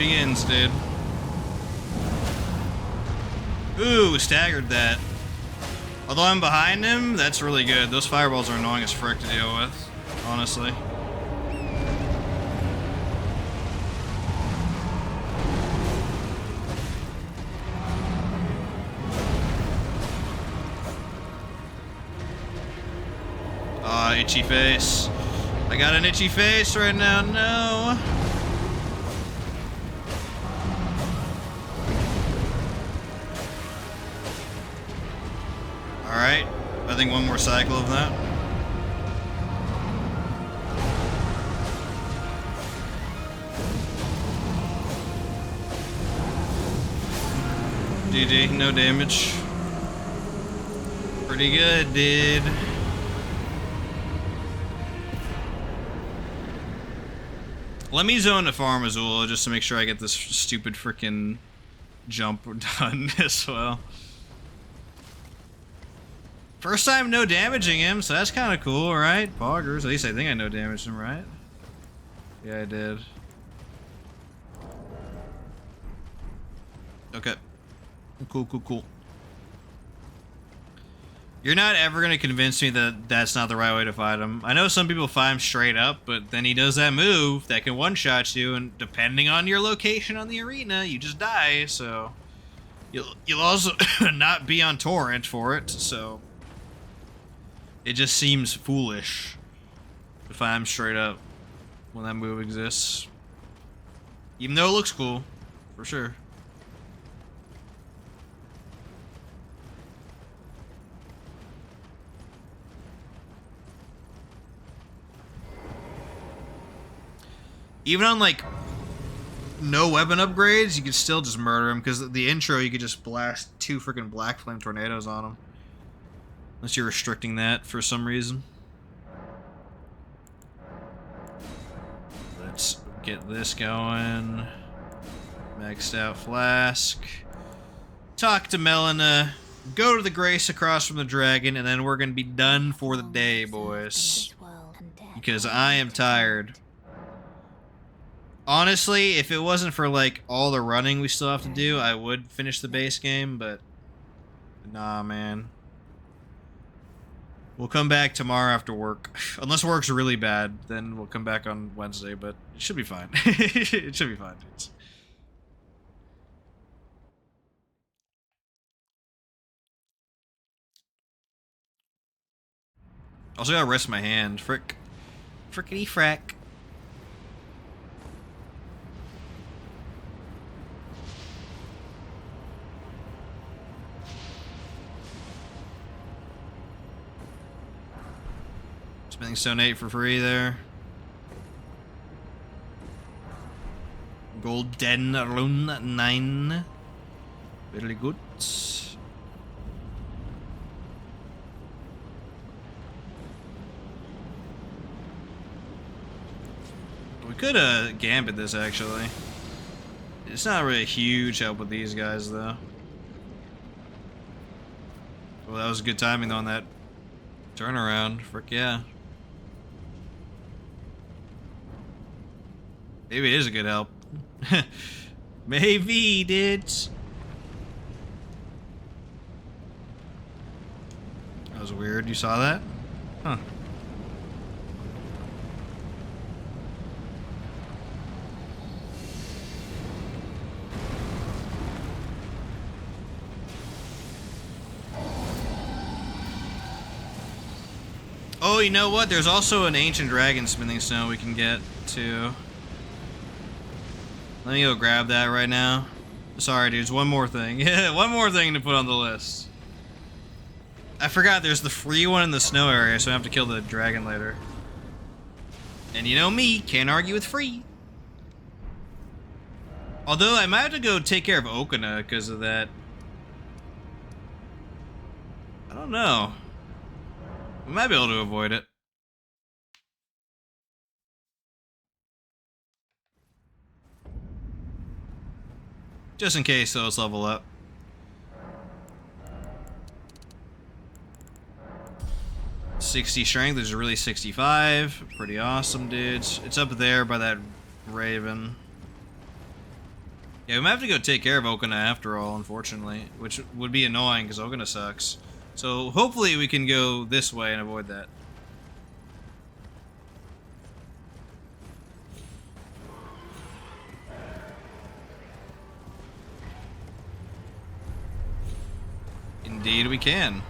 begins, dude. Ooh, staggered that. Although I'm behind him, that's really good. Those fireballs are annoying as frick to deal with, honestly. Ah, itchy face. I got an itchy face right now, no. Alright, I think one more cycle of that. GG, no damage. Pretty good, dude. Let me zone the farm as well, just to make sure I get this stupid freaking jump done as well. First time no damaging him, so that's kind of cool, right? Poggers, at least I think I no damaged him, right? Yeah, I did. Okay. Cool, cool, cool. You're not ever going to convince me that that's not the right way to fight him. I know some people fight him straight up, but then he does that move that can one-shot you, and depending on your location on the arena, you just die, so... You'll also not be on torrent for it, so... It just seems foolish to fight him straight up when that move exists. Even though it looks cool, for sure. Even on, like, no weapon upgrades, you could still just murder him, because the intro, you could just blast 2 freaking black flame tornadoes on him. Unless you're restricting that for some reason. Let's get this going. Maxed out flask. Talk to Melina. Go to the Grace across from the dragon, and then we're gonna be done for the day, boys. Because I am tired. Honestly, if it wasn't for, like, all the running we still have to do, I would finish the base game, but... Nah, man. We'll come back tomorrow after work. Unless work's really bad, then we'll come back on Wednesday, but it should be fine. It should be fine, dudes. Also gotta rest my hand. Frick. Frickety frack. Spending Stone 8 for free there. Golden Rune 9. Very good. We could gambit this actually. It's not really a huge help with these guys though. Well, that was good timing on that turnaround. Frick yeah. Maybe it is a good help. Maybe it is. That was weird. You saw that? Huh. Oh, you know what? There's also an ancient dragon smithing stone we can get too. Let me go grab that right now. Sorry, dudes. One more thing. Yeah, one more thing to put on the list. I forgot there's the free one in the snow area, so I have to kill the dragon later. And you know me, can't argue with free. Although I might have to go take care of Okina because of that. I don't know. We might be able to avoid it. Just in case, so let's level up. $60 strength, there's really 65. Pretty awesome, dudes. It's up there by that raven. Yeah, we might have to go take care of Okina after all, unfortunately, which would be annoying because Okina sucks. So hopefully we can go this way and avoid that. Indeed we can.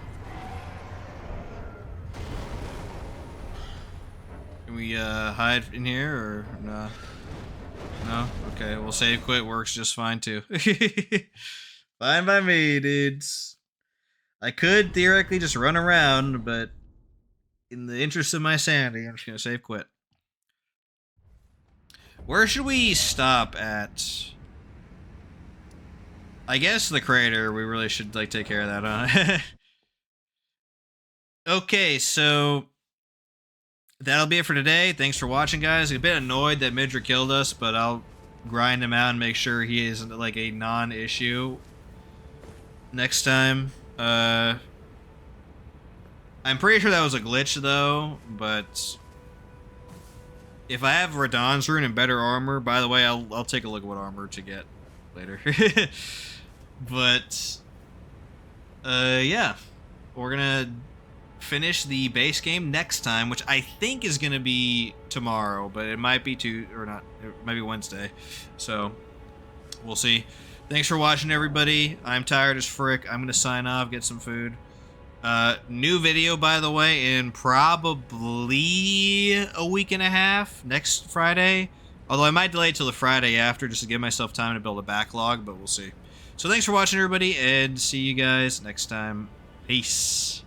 Can we hide in here or no? No? Okay, well save quit works just fine too. Fine by me, dudes. I could theoretically just run around, but in the interest of my sanity, I'm just gonna save quit. Where should we stop at? I guess the crater, we really should like take care of that, huh? Okay, so that'll be it for today. Thanks for watching, guys. I'm a bit annoyed that Midra killed us, but I'll grind him out and make sure he isn't like a non-issue next time. I'm pretty sure that was a glitch though, but if I have Radahn's rune and better armor, by the way, I'll take a look at what armor to get later. But yeah, we're gonna finish the base game next time, which I think is gonna be tomorrow, but it might be it might be Wednesday, so we'll see. Thanks for watching, everybody. I'm tired as frick. I'm gonna sign off, get some food. New video, by the way, in probably a week and a half, next Friday. Although I might delay it till the Friday after just to give myself time to build a backlog, but we'll see. So thanks for watching, everybody, and see you guys next time. Peace.